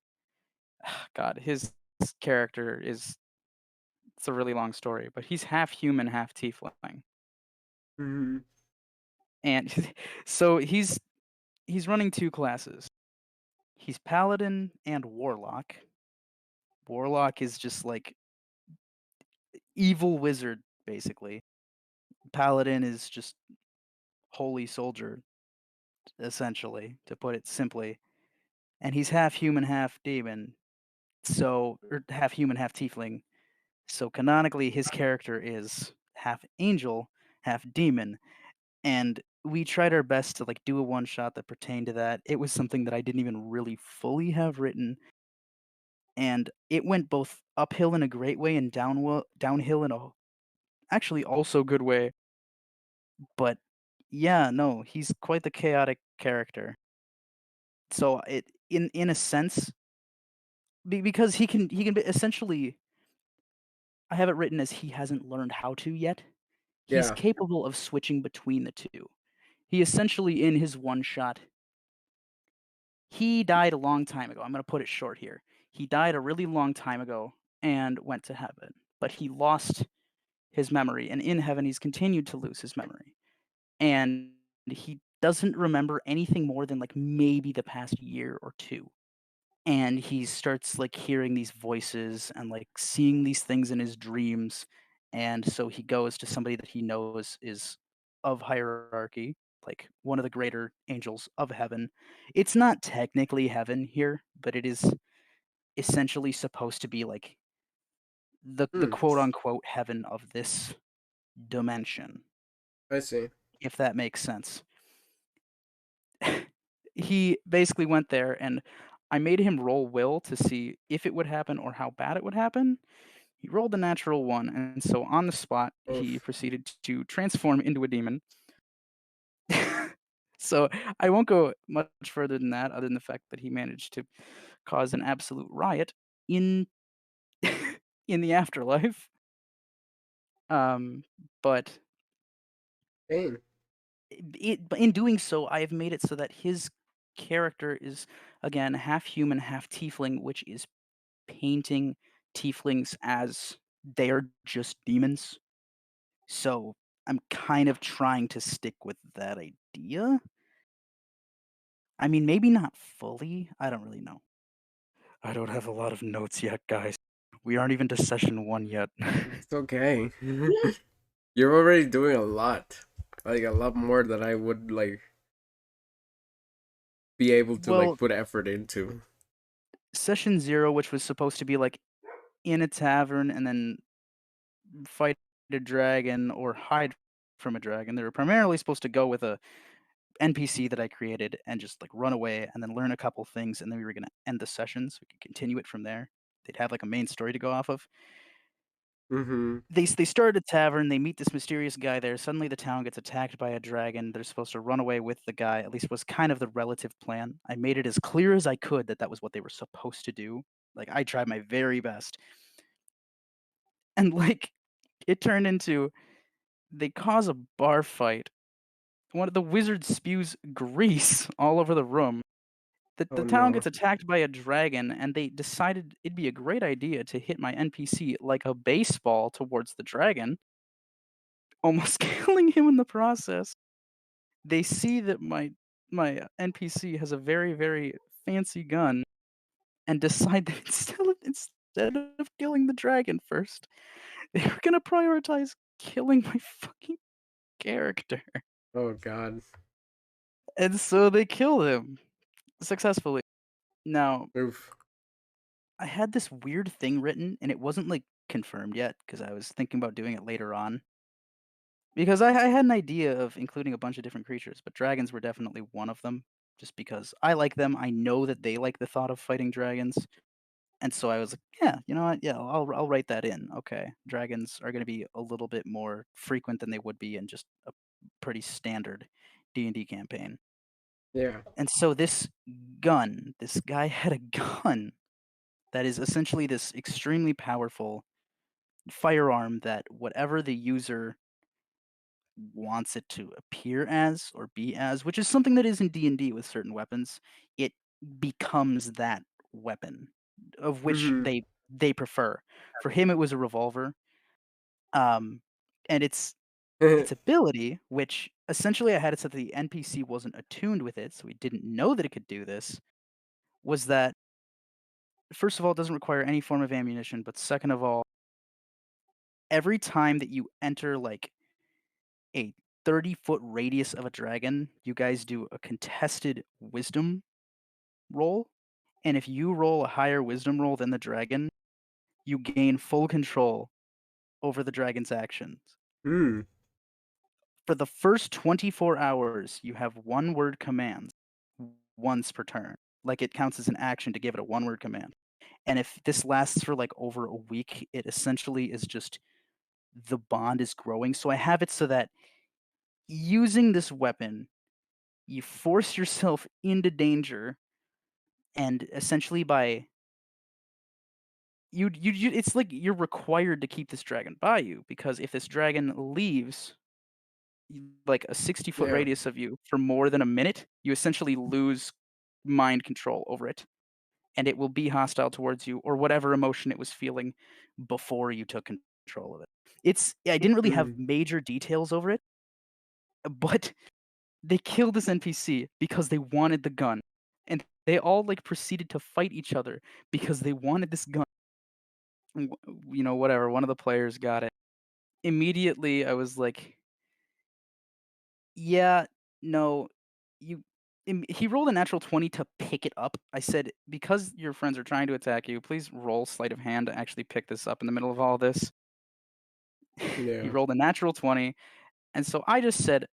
God, his character is it's a really long story, but he's half human, half tiefling. hmm And so he's running 2 classes. He's paladin and warlock. Warlock is just like evil wizard basically. Paladin is just holy soldier essentially, to put it simply. And he's half human, half demon. So or half human, half tiefling. So canonically his character is half angel, half demon. And we tried our best to like do a one shot that pertained to that. It was something that I didn't even really fully have written, and it went both uphill in a great way and downhill in a actually also good way. But yeah, no, he's quite the chaotic character. So it in a sense because he can be essentially I have it written as he hasn't learned how to yet. He's Yeah. capable of switching between the two. He essentially in his one shot he died a long time ago. I'm going to put it short here. He died a really long time ago and went to heaven, but he lost his memory, and in heaven, he's continued to lose his memory. And he doesn't remember anything more than like maybe the past year or two. And he starts like hearing these voices and like seeing these things in his dreams. And so he goes to somebody that he knows is of hierarchy, like one of the greater angels of heaven. It's not technically heaven here, but it is essentially supposed to be like the Hmm. quote unquote heaven of this dimension, I see. if that makes sense. he basically went there, and I made him roll will to see if it would happen or how bad it would happen. He rolled a natural 1, and so on the spot, he Oof. proceeded to transform into a demon. So I won't go much further than that, other than the fact that he managed to cause an absolute riot in in the afterlife. But Dang. but in doing so, I have made it so that his character is again half human, half tiefling, which is painting tieflings as they are just demons. So I'm kind of trying to stick with that idea. I mean, maybe not fully. I don't really know. I don't have a lot of notes yet, guys. We aren't even to session 1 yet. It's okay. You're already doing a lot. Like a lot more than I would like be able to Well, like put effort into. session 0, which was supposed to be like in a tavern and then fight a dragon or hide from a dragon. They were primarily supposed to go with a NPC that I created and just like run away and then learn a couple things, and then we were gonna end the session so we could continue it from there. They'd have like a main story to go off of. Mm-hmm. They start a tavern, they meet this mysterious guy there. Suddenly the town gets attacked by a dragon. They're supposed to run away with the guy. At least was kind of the relative plan. I made it as clear as I could that that was what they were supposed to do. Like I tried my very best. And like it turned into they cause a bar fight. One of the wizard spews grease all over the room. The Oh town no. gets attacked by a dragon, and they decided it'd be a great idea to hit my NPC like a baseball towards the dragon, almost killing him in the process. They see that my NPC has a very, very fancy gun and decide that instead of killing the dragon first, they were gonna prioritize killing my fucking character. Oh god. And so they kill him successfully. Now, Oof. I had this weird thing written, and it wasn't like confirmed yet because I was thinking about doing it later on. Because I had an idea of including a bunch of different creatures, but dragons were definitely one of them. Just because I like them, I know that they like the thought of fighting dragons, and so I was like, yeah, you know what? Yeah, I'll write that in. Okay, dragons are going to be a little bit more frequent than they would be in just a pretty standard D&D campaign. Yeah. And so this guy had a gun that is essentially this extremely powerful firearm that whatever the user wants it to appear as or be as, which is something that is in D&D with certain weapons, it becomes that weapon of which Mm-hmm. they prefer. For him it was a revolver. And its ability, which essentially I had it so that the NPC wasn't attuned with it, so he didn't know that it could do this, was that first of all, it doesn't require any form of ammunition, but second of all, every time that you enter like a 30-foot radius of a dragon, you guys do a contested wisdom roll. And if you roll a higher wisdom roll than the dragon, you gain full control over the dragon's actions. Hmm. For the first 24 hours, you have one word commands once per turn. Like it counts as an action to give it a one word command. And if this lasts for like over a week, it essentially is just the bond is growing. So I have it so that using this weapon, you force yourself into danger, and essentially by you it's like you're required to keep this dragon by you, because if this dragon leaves like a 60-foot Yeah. radius of you for more than a minute, you essentially lose mind control over it, and it will be hostile towards you or whatever emotion it was feeling before you took control of it. I didn't really have major details over it, but they killed this NPC because they wanted the gun, and they all like proceeded to fight each other because they wanted this gun. You know, whatever. One of the players got it. Immediately, I was like, "Yeah, no, you." He rolled a natural 20 to pick it up. I said, "Because your friends are trying to attack you, please roll sleight of hand to actually pick this up in the middle of all this." He Yeah. rolled a natural 20, and so I just said,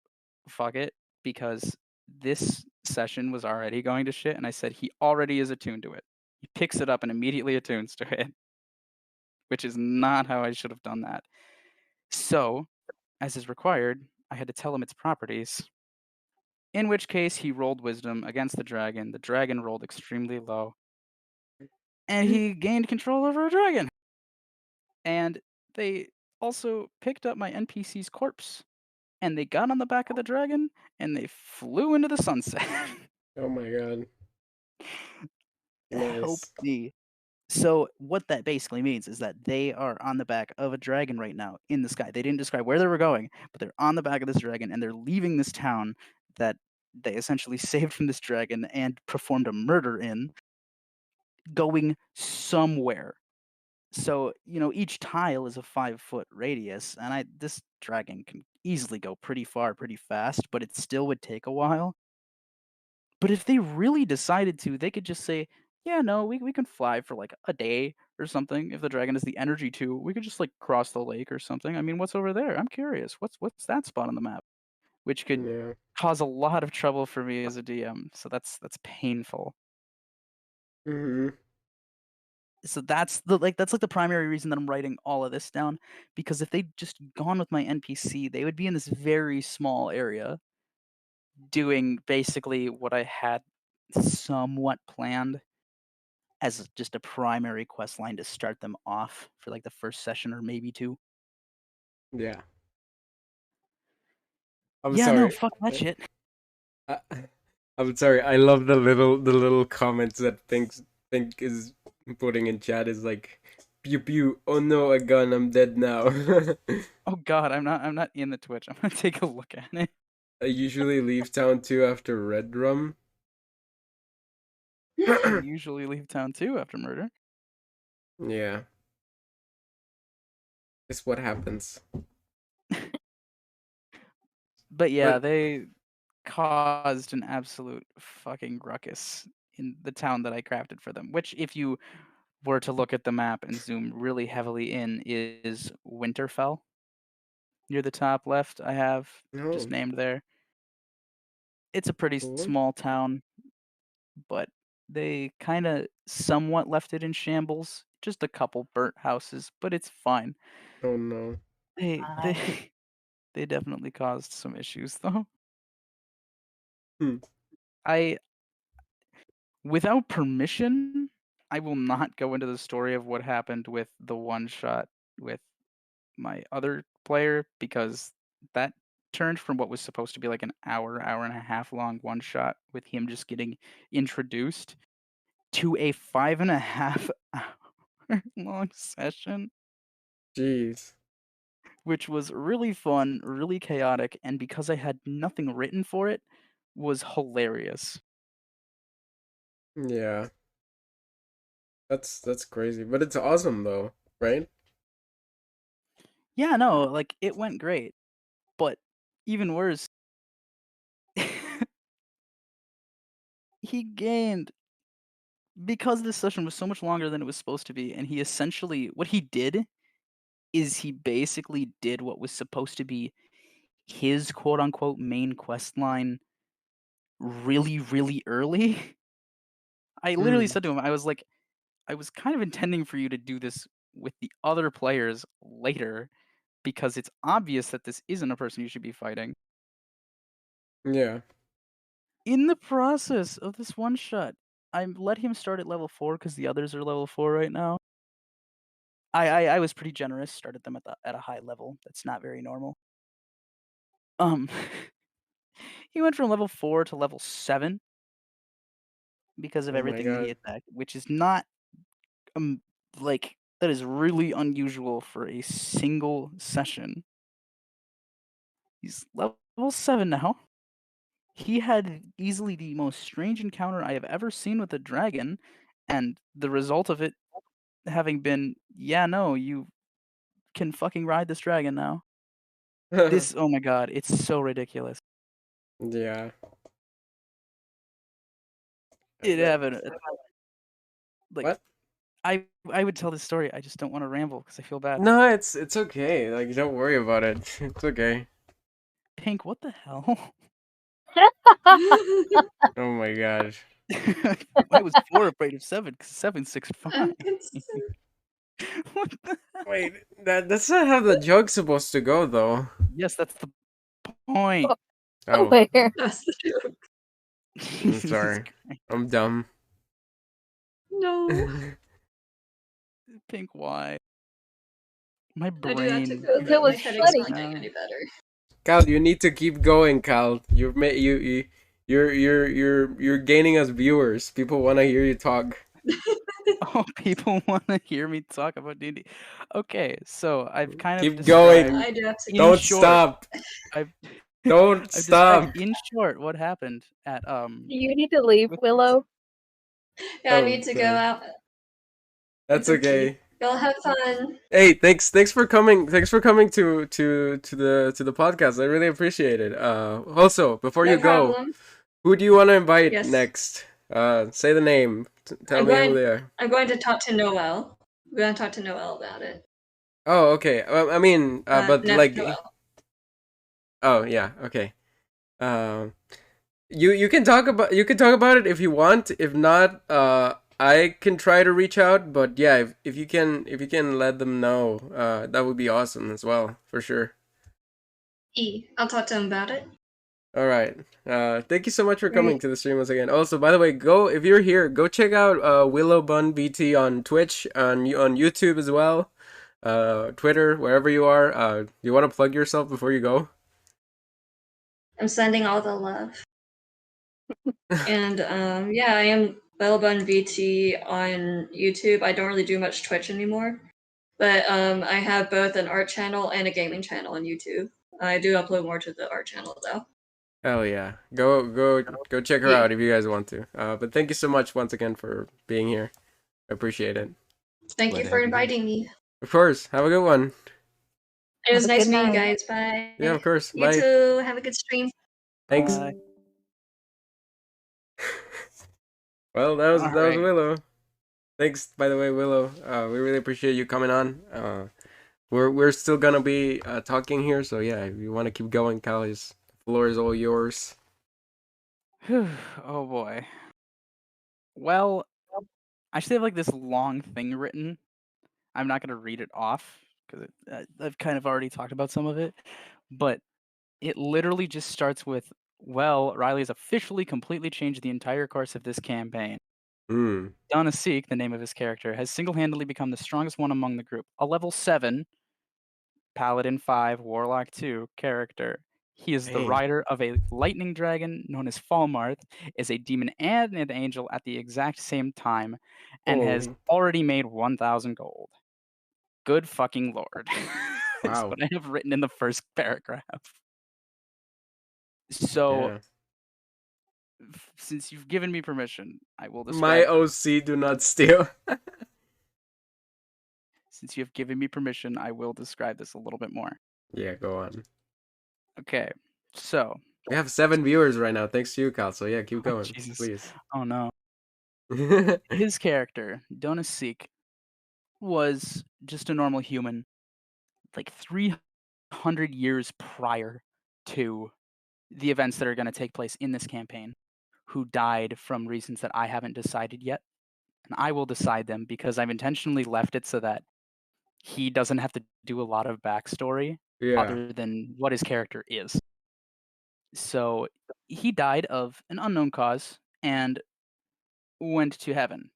"Fuck it," because this session was already going to shit, and I said he already is attuned to it. He picks it up and immediately attunes to it, which is not how I should have done that. So, as is required, I had to tell him its properties. In which case, he rolled wisdom against the dragon. The dragon rolled extremely low, and he gained control over a dragon. And they also picked up my NPC's corpse, and they got on the back of the dragon, and they flew into the sunset. Oh my god. Help Nice. me. So what that basically means is that they are on the back of a dragon right now in the sky. They didn't describe where they were going, but they're on the back of this dragon, and they're leaving this town that they essentially saved from this dragon and performed a murder in, going somewhere. So, each tile is a 5-foot radius, and this dragon can easily go pretty far, pretty fast, but it still would take a while. But if they really decided to, they could just say, yeah, no, we can fly for like a day or something. If the dragon has the energy to, we could just like cross the lake or something. I mean, what's over there? I'm curious. What's that spot on the map? Which could Yeah. cause a lot of trouble for me as a DM. So that's painful. Mm-hmm. So that's that's the primary reason that I'm writing all of this down, because if they'd just gone with my NPC, they would be in this very small area doing basically what I had somewhat planned as just a primary quest line to start them off for like the first session or maybe two. Yeah. I'm Yeah, no, sorry. fuck that shit. I, I'm sorry. I love the little comments that think is putting in chat is like pew pew. Oh no, a gun. I'm dead now. Oh god, I'm not in the Twitch. I'm gonna take a look at it. I usually leave town too after Red Rum. I usually leave town too after murder. Yeah. It's what happens. But yeah, But they caused an absolute fucking ruckus in the town that I crafted for them, which if you were to look at the map and zoom really heavily in is Winterfell. Near the top left, I have just no, named there. It's a pretty cool. small town, but they kind of somewhat left it in shambles. Just a couple burnt houses, but it's fine. Oh no. They they definitely caused some issues though. Hmm. I Without permission, I will not go into the story of what happened with the one shot with my other player, because that turned from what was supposed to be like an hour and a half long one shot with him just getting introduced to a 5.5 hour long session, Jeez. which was really fun, really chaotic, and because I had nothing written for it, was hilarious. Yeah. That's crazy. But it's awesome though, right? Yeah, no, like it went great, but even worse, he gained, because this session was so much longer than it was supposed to be, and he essentially what he did is he basically did what was supposed to be his quote unquote main quest line really, really early. I literally Hmm. said to him, I was like, I was kind of intending for you to do this with the other players later, because it's obvious that this isn't a person you should be fighting. Yeah. In the process of this one shot, I let him start at level 4 because the others are level 4 right now. I was pretty generous, started them at a high level. That's not very normal. Um, he went from level 4 to level 7 because of Oh my everything that he god. attacked, which is not like that is really unusual for a single session. He's level 7 now. He had easily the most strange encounter I have ever seen with a dragon, and the result of it having been, yeah, no, you can fucking ride this dragon now. This, oh my god, it's so ridiculous. Yeah. It But happened, like, what? I would tell this story, I just don't wanna ramble because I feel bad. No, it's okay. Like don't worry about it. It's okay. Pink, what the hell? Oh my gosh. I was 4 afraid of 7 because 7's 6'5". I'm concerned. What the hell? Wait, that's not how the joke's supposed to go, though. Yes, that's the point. Oh, Where? That's the joke. I'm Jesus sorry. Christ. I'm dumb. No. Pink, why? My I do that to brain. go, It but my was headache's funny. not getting any better. Cal, you need to keep going, Cal. You're gaining us viewers. People want to hear you talk. Oh, people want to hear me talk about D&D. Okay, so I've kind of Keep described going. I do have to in go. Don't short. stop. I've Don't I've stop. described in short what happened at You need to leave, with- Willow. Yeah, I Oh, need to go sorry. out. That's It's okay. Y'all have fun. Hey, thanks for coming. Thanks for coming to the podcast. I really appreciate it. Also, before No you go, problem. who do you want to invite Yes. next? Say the name. Tell I'm me who going- they are. I'm going to talk to Noel. We're going to talk to Noel about it. Oh, okay. I mean, but Neff like, Noel. oh yeah, okay. You can talk about it if you want. If not, I can try to reach out. But yeah, if you can let them know, that would be awesome as well, for sure. I'll talk to him about it. All right. Thank you so much for Great. coming to the stream once again. Also, by the way, if you're here, go check out WillowBunVT on Twitch, on YouTube as well, Twitter, wherever you are. You want to plug yourself before you go? I'm sending all the love. And yeah, I am WillowBunVT on YouTube. I don't really do much Twitch anymore, but I have both an art channel and a gaming channel on YouTube. I do upload more to the art channel though. Hell yeah. Go check her Yeah. out if you guys want to. But thank you so much once again for being here. I appreciate it. Thank you for Whatever. inviting me. Of course. Have a good one. It was Have a nice good meeting you night. guys. Bye. Yeah, of course. You Bye. too. Have a good stream. Thanks. Bye. Well, that was Alright. Willow. Thanks, by the way, Willow. We really appreciate you coming on. We're still gonna be talking here, so yeah, if you want to keep going, Callie, the floor is all yours. Oh boy. Well, I actually have like this long thing written. I'm not gonna read it off because I've kind of already talked about some of it, but it literally just starts with, "Well, Riley has officially completely changed the entire course of this campaign. Hmm. Donna Seek, the name of his character, has single-handedly become the strongest one among the group. A level 7, Paladin 5, Warlock 2 character. He is the Dang. rider of a lightning dragon known as Falmarth, is a demon and an angel at the exact same time, and has Holy. already made 1,000 gold. Good fucking lord." That's Wow. what I have written in the first paragraph. So, Yeah. since you've given me permission, I will My describe. OC do not steal. Since you have given me permission, I will describe this a little bit more. Yeah, go on. Okay, so We have 7 viewers right now, thanks to you, Cal. So yeah, keep Oh, going, Jesus. please. Oh no. His character, Donna Seek, was just a normal human, like 300 years prior to the events that are going to take place in this campaign, who died from reasons that I haven't decided yet. And I will decide them because I've intentionally left it so that he doesn't have to do a lot of backstory Yeah. other than what his character is. So he died of an unknown cause and went to heaven.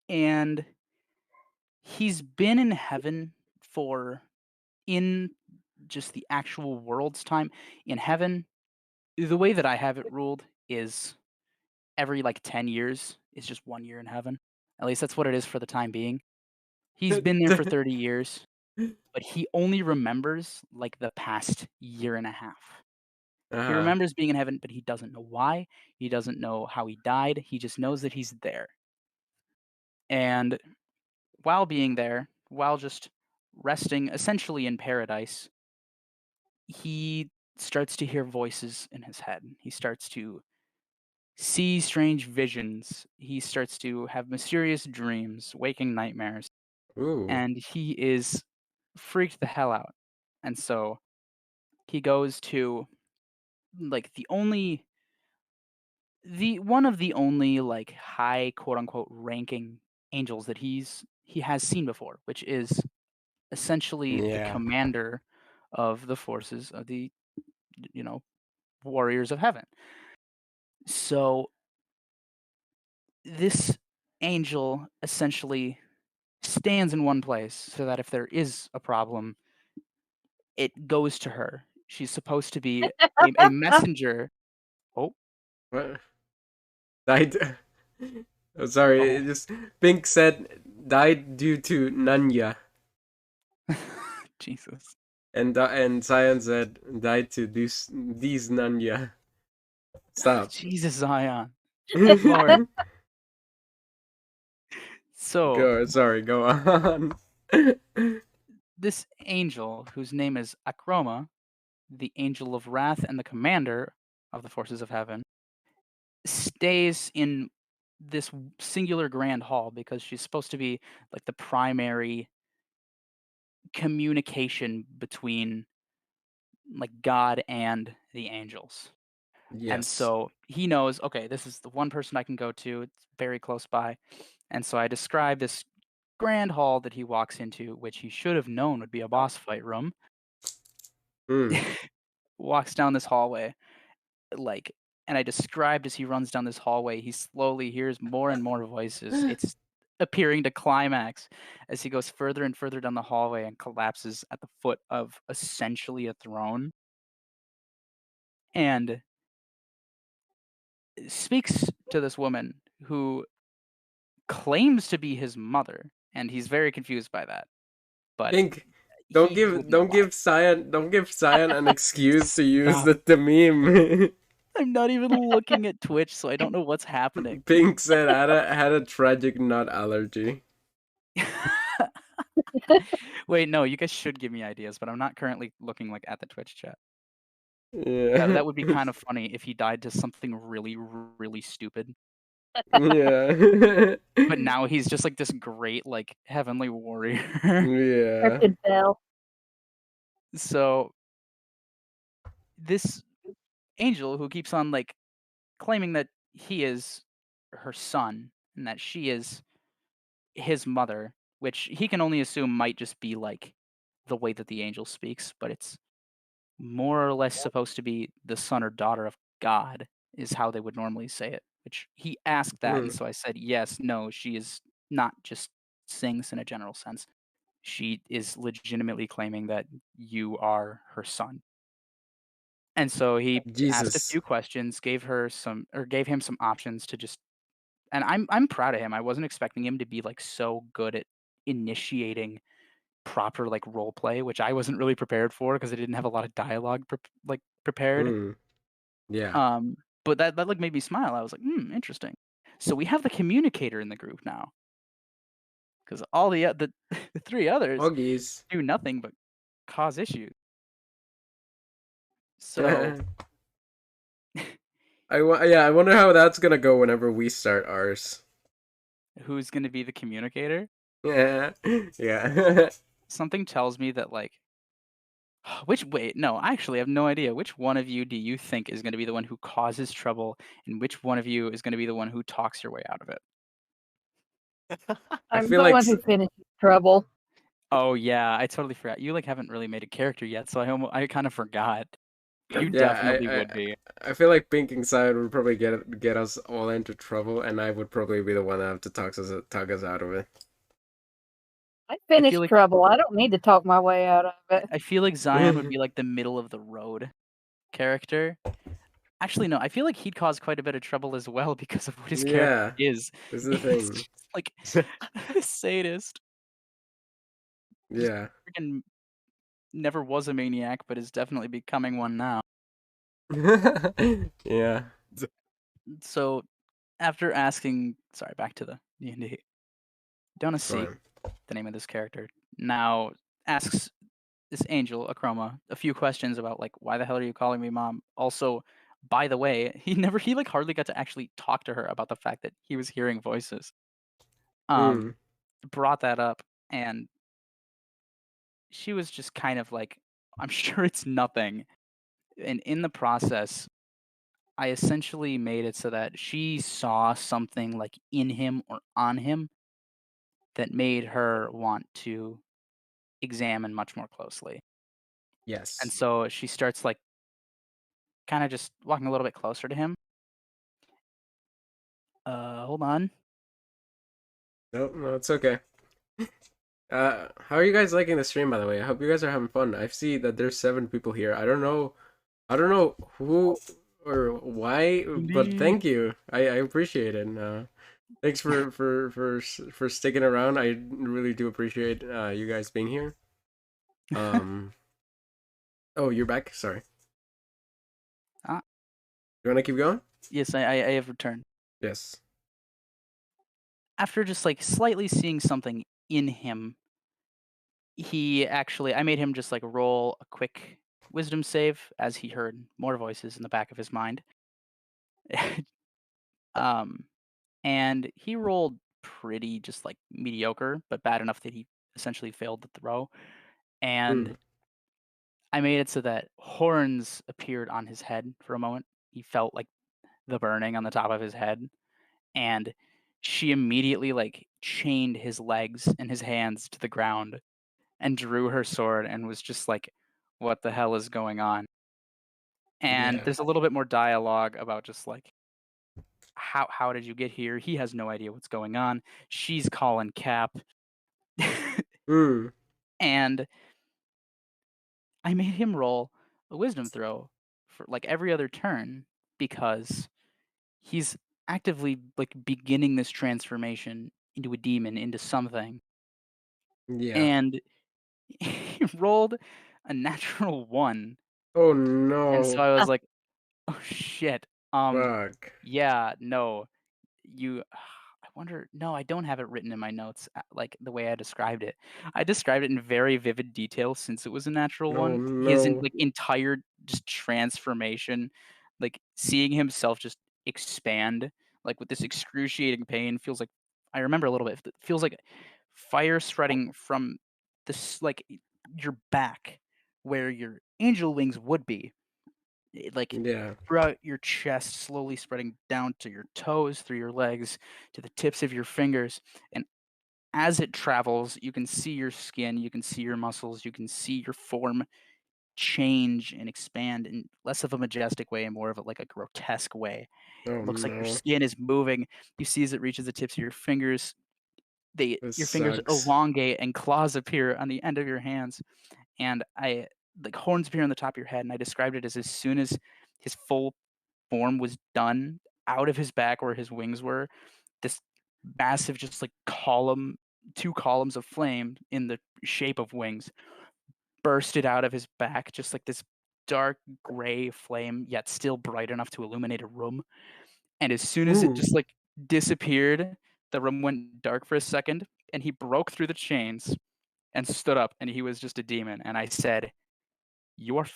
And he's been in heaven for, in just the actual world's time, in heaven, the way that I have it ruled is every like 10 years is just 1 year in heaven. At least that's what it is for the time being. He's been there for 30 years, but he only remembers like the past year and a half. He Uh-huh. remembers being in heaven, but he doesn't know why. He doesn't know how he died. He just knows that he's there. And while being there, while just resting essentially in paradise, he starts to hear voices in his head. He starts to see strange visions. He starts to have mysterious dreams, waking nightmares, Ooh. and he is freaked the hell out. And so he goes to like one of the only like high quote unquote ranking angels that he has seen before, which is essentially the Yeah. commander of the forces of the warriors of heaven. So this angel essentially stands in one place so that if there is a problem, it goes to her. She's supposed to be a messenger. Oh, What? Died. Oh, sorry. oh. It just Pink said died due to Nanya, Jesus. and Cyan said died to these Nanya. Stop. Jesus, Zion. Go. So Sorry. Go on. this angel, whose name is Akroma, the angel of wrath and the commander of the forces of heaven, stays in this singular grand hall because she's supposed to be like the primary communication between like God and the angels. And Yes. so he knows, okay, this is the one person I can go to. It's very close by. And so I describe this grand hall that he walks into, which he should have known would be a boss fight room. Mm. Walks down this hallway, and I described as he runs down this hallway, he slowly hears more and more voices. It's appearing to climax as he goes further and further down the hallway and collapses at the foot of essentially a throne. And speaks to this woman who claims to be his mother, and he's very confused by that. But Pink, he will be don't give Cyan an excuse to use the meme. I'm not even looking at Twitch, so I don't know what's happening. Pink said I had a tragic nut allergy. Wait, no, you guys should give me ideas, but I'm not currently looking at the Twitch chat. Yeah. That would be kind of funny if he died to something really, really stupid. Yeah. But now he's just like this great heavenly warrior. Yeah. Bell. So this angel who keeps on claiming that he is her son and that she is his mother, which he can only assume might just be the way that the angel speaks, but it's more or less supposed to be the son or daughter of God is how they would normally say it, which he asked that. And so I said, yes, no, she is not just saying this in a general sense. She is legitimately claiming that you are her son. And so he asked a few questions, gave him some options to just, and I'm proud of him. I wasn't expecting him to be so good at initiating proper role play, which I wasn't really prepared for because I didn't have a lot of dialogue prepared. Yeah. But that made me smile. I was like, interesting. So we have the communicator in the group now, because all the three others Huggies. do nothing but cause issues. So I wonder how that's gonna go whenever we start ours. who's gonna be the communicator? Yeah. Yeah. Something tells me that no, I actually have no idea. Which one of you do you think is going to be the one who causes trouble, and which one of you is going to be the one who talks your way out of it? I'm feel the like one who finishes trouble. Oh yeah, I totally forgot. You haven't really made a character yet, so I kind of forgot. You definitely would be. I feel like Pink and Cyan would probably get us all into trouble, and I would probably be the one that have to tug us out of it. I finished trouble. I don't need to talk my way out of it. I feel like Zion would be the middle of the road character. Actually, no, I feel like he'd cause quite a bit of trouble as well because of what his character is. This is the thing. A sadist. Yeah. Freaking never was a maniac, but is definitely becoming one now. Yeah. So, after asking, back to the D&D. Donna C, the name of this character, now asks this angel, Akroma, a few questions about why the hell are you calling me mom? Also, by the way, he hardly got to actually talk to her about the fact that he was hearing voices. Brought that up, and she was just kind of I'm sure it's nothing. And in the process, I essentially made it so that she saw something like in him or on him that made her want to examine much more closely. And Yes. so she starts like kind of just walking a little bit closer to him. Hold on. No, it's okay. How are you guys liking the stream, by the way? I hope you guys are having fun. I see that there's 7 people here. I don't know who or why, but thank you. I appreciate it. Thanks for sticking around. I really do appreciate you guys being here. Oh, you're back. Sorry. Ah. You want to keep going? Yes, I have returned. Yes. After just like slightly seeing something in him, I made him just like roll a quick wisdom save as he heard more voices in the back of his mind. And he rolled pretty just like mediocre, but bad enough that he essentially failed the throw. And I made it so that horns appeared on his head for a moment. He felt like the burning on the top of his head, and she immediately like chained his legs and his hands to the ground and drew her sword and was just like, what the hell is going on? And Yeah. there's a little bit more dialogue about just like how did you get here? He has no idea what's going on. She's calling Cap. And I made him roll a wisdom throw for like every other turn because he's actively like beginning this transformation into a demon, into something. Yeah. And he rolled a natural 1. Oh And so no. I was like, oh shit. Fuck. Yeah, no. You I wonder, no, I don't have it written in my notes like the way I described it. I described it in very vivid detail since it was a natural Oh 1. His no. like entire just transformation, like seeing himself just expand like with this excruciating pain feels like I remember a little bit. It feels like fire spreading from this like your back where your angel wings would be. Like Yeah. throughout your chest, slowly spreading down to your toes, through your legs, to the tips of your fingers. And as it travels, you can see your skin, you can see your muscles, you can see your form change and expand in less of a majestic way and more of a, like a grotesque way. Oh It looks like your no. skin is moving. You see as it reaches the tips of your fingers, This your fingers sucks. elongate and claws appear on the end of your hands. And like horns appear on the top of your head. And I described it as soon as his full form was done out of his back where his wings were, this massive just like column, 2 columns of flame in the shape of wings bursted out of his back, just like this dark gray flame, yet still bright enough to illuminate a room. And as soon as it just like disappeared, the room went dark for a second, and he broke through the chains and stood up, and he was just a demon. And I said, you are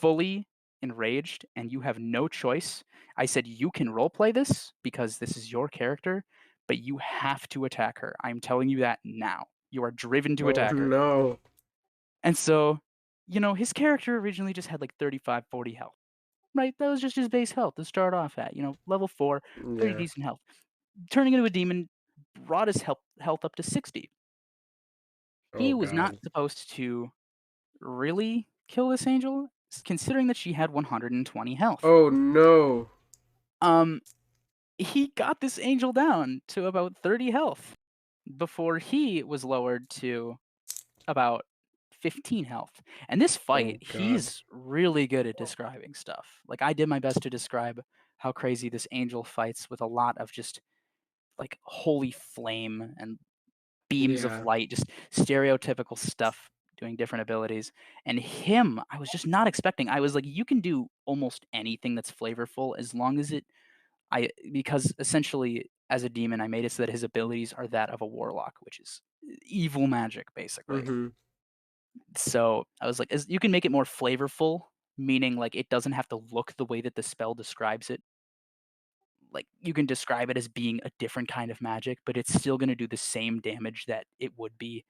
fully enraged and you have no choice. I said, you can roleplay this because this is your character, but you have to attack her. I'm telling you that now. You are driven to Oh attack her. no. And so, his character originally just had like 35, 40 health, right? That was just his base health to start off at, level 4, pretty Yeah. decent health. Turning into a demon brought his health up to 60. He Oh was not god. supposed to really kill this angel, considering that she had 120 health. Oh no. He got this angel down to about 30 health before he was lowered to about 15 health. And this fight, Oh god. he's really good at describing stuff. Like I did my best to describe how crazy this angel fights with a lot of just like holy flame and beams of Yeah. light, just stereotypical stuff doing different abilities. And him, I was just not expecting. I was like, you can do almost anything that's flavorful as long as because essentially as a demon, I made it so that his abilities are that of a warlock, which is evil magic, basically. So I was like, you can make it more flavorful, meaning like it doesn't have to look the way that the spell describes it. Like you can describe it as being a different kind of magic, but it's still going to do the same damage that it would be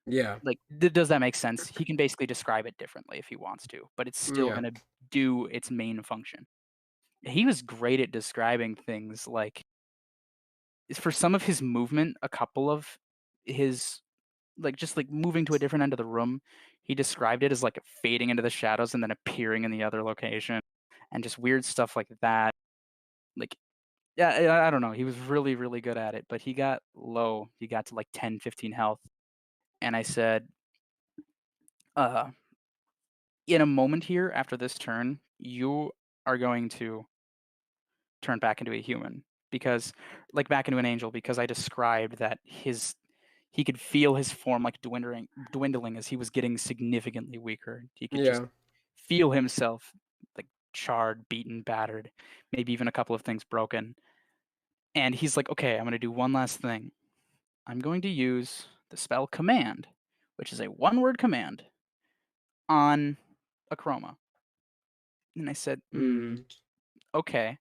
Yeah. Like, does that make sense? He can basically describe it differently if he wants to, but it's still Yeah. gonna do its main function. He was great at describing things, like, for some of his movement, a couple of his like, just, like, moving to a different end of the room, he described it as, like, fading into the shadows and then appearing in the other location, and just weird stuff like that. Like, yeah, I don't know, he was really, really good at it, but he got low. He got to, like, 10, 15 health, and I said, uh, "In a moment here, after this turn, you are going to turn back into a human." Because like, back into an angel, because I described that he could feel his form, like, dwindling as he was getting significantly weaker. He could just Yeah. feel himself, like, charred, beaten, battered, maybe even a couple of things broken. And he's like, "Okay, I'm gonna do one last thing. I'm going to use the spell Command, which is a one-word command, on a chroma." And I said, Mm. okay.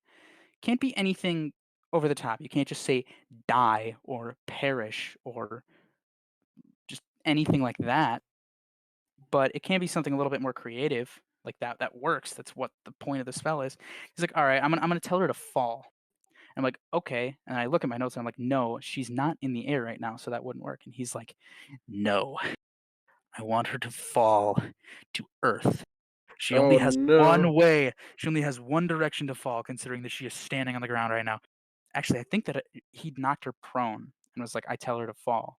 Can't be anything over the top. You can't just say die or perish or just anything like that. But it can be something a little bit more creative, like that works. That's what the point of the spell is. He's like, all right, I'm gonna tell her to fall. And I'm like, okay. And I look at my notes and I'm like, no, she's not in the air right now, so that wouldn't work. And he's like, no, I want her to fall to earth. She only Oh has no. one way. She only has one direction to fall, considering that she is standing on the ground right now. Actually, I think that he knocked her prone and was like, "I tell her to fall."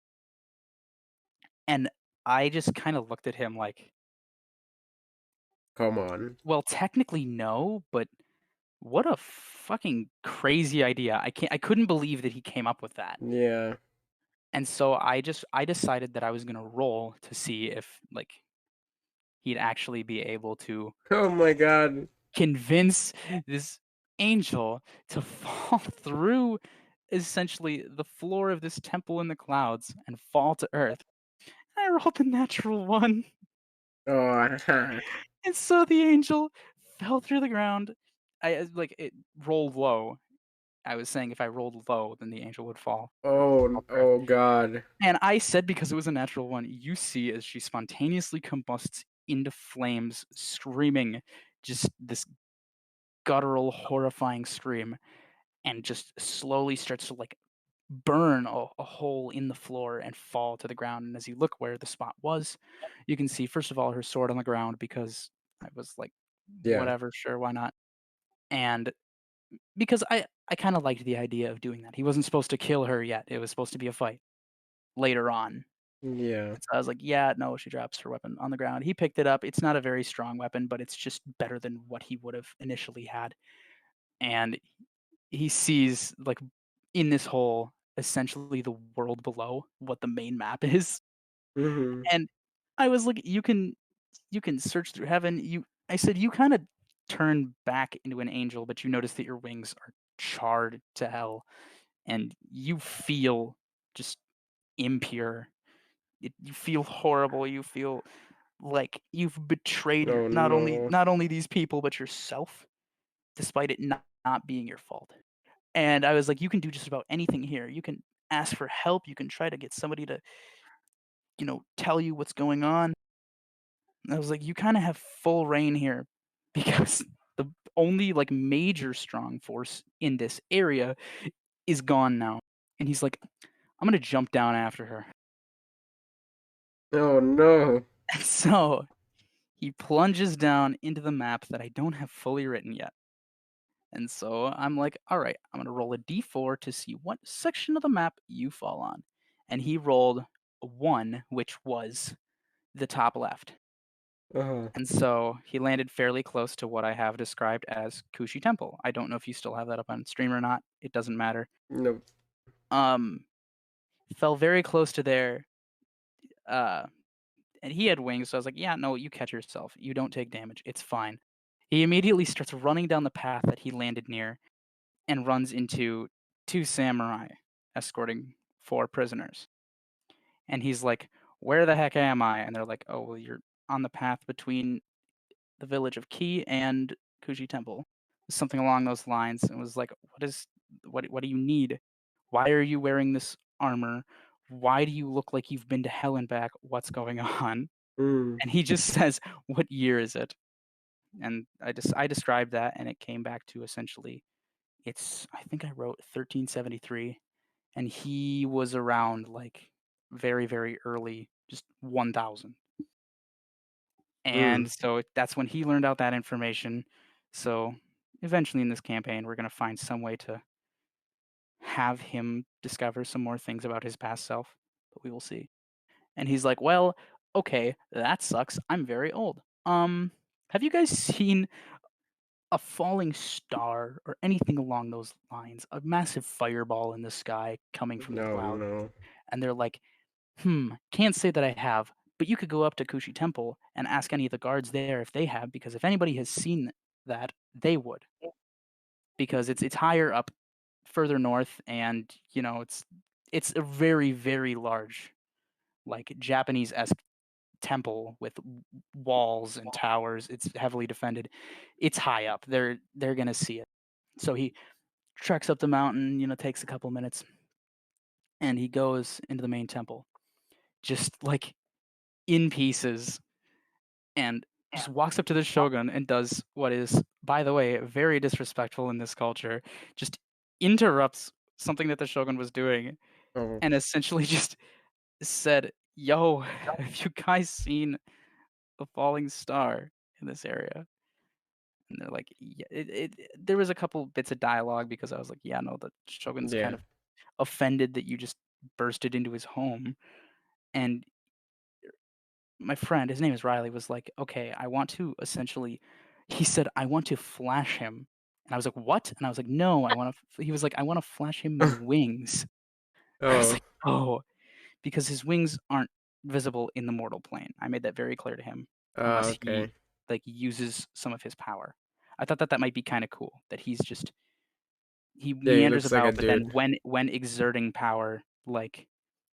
And I just kind of looked at him like, Come on. "Well, technically no, but what a fucking crazy idea." I couldn't believe that he came up with that. Yeah. And so I decided that I was going to roll to see if, like, he'd actually be able to Oh my god. convince this angel to fall through essentially the floor of this temple in the clouds and fall to earth. I rolled a natural one. Oh. And so the angel fell through the ground. Like, it rolled low. I was saying if I rolled low, then the angel would fall. Oh. Fall to earth. Oh god. And I said, because it was a natural one, you see as she spontaneously combusts into flames, screaming just this guttural, horrifying scream, and just slowly starts to, like, burn a hole in the floor and fall to the ground. And as you look where the spot was, you can see, first of all, her sword on the ground, because I was like, Yeah. whatever, sure, why not? And because I kind of liked the idea of doing that. He wasn't supposed to kill her yet. It was supposed to be a fight later on. Yeah. And so I was like, yeah, no, she drops her weapon on the ground. He picked it up. It's not a very strong weapon, but it's just better than what he would have initially had. And he sees, like, in this hole, essentially the world below, what the main map is. Mhm. And I was like, you can search through heaven. I said, you kind of turn back into an angel, but you notice that your wings are charred to hell, and you feel just impure. You feel horrible. You feel like you've betrayed Oh no. not only these people but yourself, despite it not being your fault. And I was like, you can do just about anything here. You can ask for help. You can try to get somebody to, tell you what's going on. And I was like, you kind of have full reign here, because the only, like, major strong force in this area is gone now. And he's like, I'm gonna jump down after her. Oh no. And so he plunges down into the map that I don't have fully written yet. And so I'm like, all right, I'm going to roll a d4 to see what section of the map you fall on. And he rolled a 1, which was the top left. Uh-huh. And so he landed fairly close to what I have described as Kushi Temple. I don't know if you still have that up on stream or not. It doesn't matter. Nope. Um, fell very close to there. And he had wings, so I was like, yeah, no, you catch yourself. You don't take damage. It's fine. He immediately starts running down the path that he landed near and runs into 2 samurai escorting 4 prisoners. And he's like, where the heck am I? And they're like, oh, well, you're on the path between the village of Ki and Kuji Temple. Something along those lines. And was like, what do you need? Why are you wearing this armor? why do you look like you've been to hell and back? What's going on? Mm. And he just says, what year is it? And I described that, and it came back to essentially, I think I wrote 1373, and he was around like very, very early, just 1000. And so that's when he learned out that information. So eventually in this campaign, we're going to find some way to have him discover some more things about his past self, but we will see. And he's like, well, okay, that sucks. I'm very old. Have you guys seen a falling star or anything along those lines? A massive fireball in the sky coming from the No, cloud. no. And they're like, can't say that I have, but you could go up to Kushi Temple and ask any of the guards there if they have, because if anybody has seen that, they would. Because it's higher up, further north, and it's a very, very large, like Japanese-esque temple with walls and towers. It's heavily defended. It's high up. They're gonna see it. So he treks up the mountain, takes a couple minutes, and he goes into the main temple, just like in pieces, and just walks up to the shogun and does what is, by the way, very disrespectful in this culture. Just interrupts something that the shogun was doing, Oh. and essentially just said, "Yo, have you guys seen a falling star in this area?" And they're like, yeah, there was a couple bits of dialogue because I was like, yeah, no, the shogun's kind Yeah. of offended that you just bursted into his home. And my friend, his name is Riley, was like, okay, I want to essentially, he said, I want to flash him. And I was like, what? And I was like, no, he was like, I want to flash him my wings. I was Oh. like, oh, because his wings aren't visible in the mortal plane. I made that very clear to him, unless he Okay. like uses some of his power. I thought that might be kind of cool, that he Yeah, he meanders looks like a about, but then dude. when exerting power, like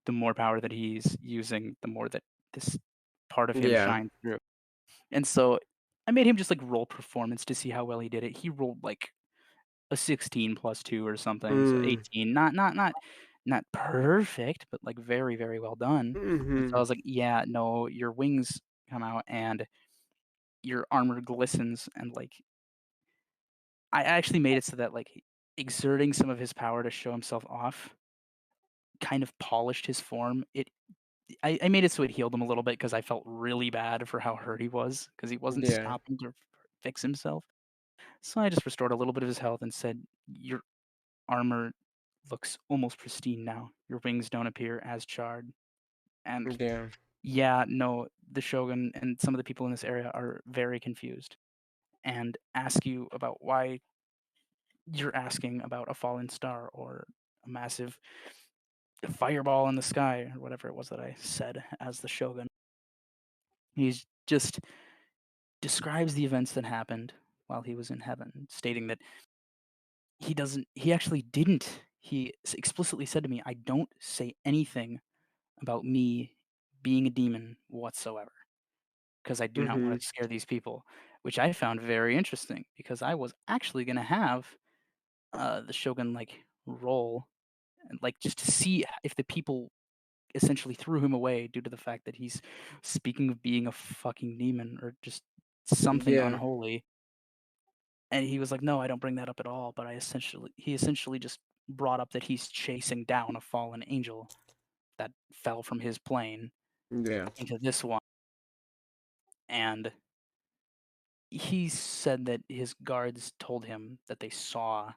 the more power that he's using, the more that this part of him Yeah. shines through. And so I made him just like roll performance to see how well he did it. He rolled like a 16 plus 2 or something, so Mm. 18. Not perfect, but like very, very well done. And so I Mm-hmm. was like, yeah, no, your wings come out and your armor glistens, and like I actually made it so that like exerting some of his power to show himself off kind of polished his form. I made it so it healed him a little bit because I felt really bad for how hurt he was because he wasn't Yeah. stopping to fix himself. So I just restored a little bit of his health and said, your armor looks almost pristine now. Your wings don't appear as charred. And Yeah. yeah, no, the Shogun and some of the people in this area are very confused and ask you about why you're asking about a fallen star or a massive fireball in the sky or whatever it was that I said as the Shogun. He's just describes the events that happened while he was in heaven, stating that he actually didn't. He explicitly said to me, I don't say anything about me being a demon whatsoever because I do not Mm-hmm. want to scare these people, which I found very interesting because I was actually going to have the Shogun like roll and like just to see if the people essentially threw him away due to the fact that he's speaking of being a fucking demon or just something Yeah. unholy. And he was like, no, I don't bring that up at all. But he essentially just brought up that he's chasing down a fallen angel that fell from his plane Yeah. into this one. And he said that his guards told him that they saw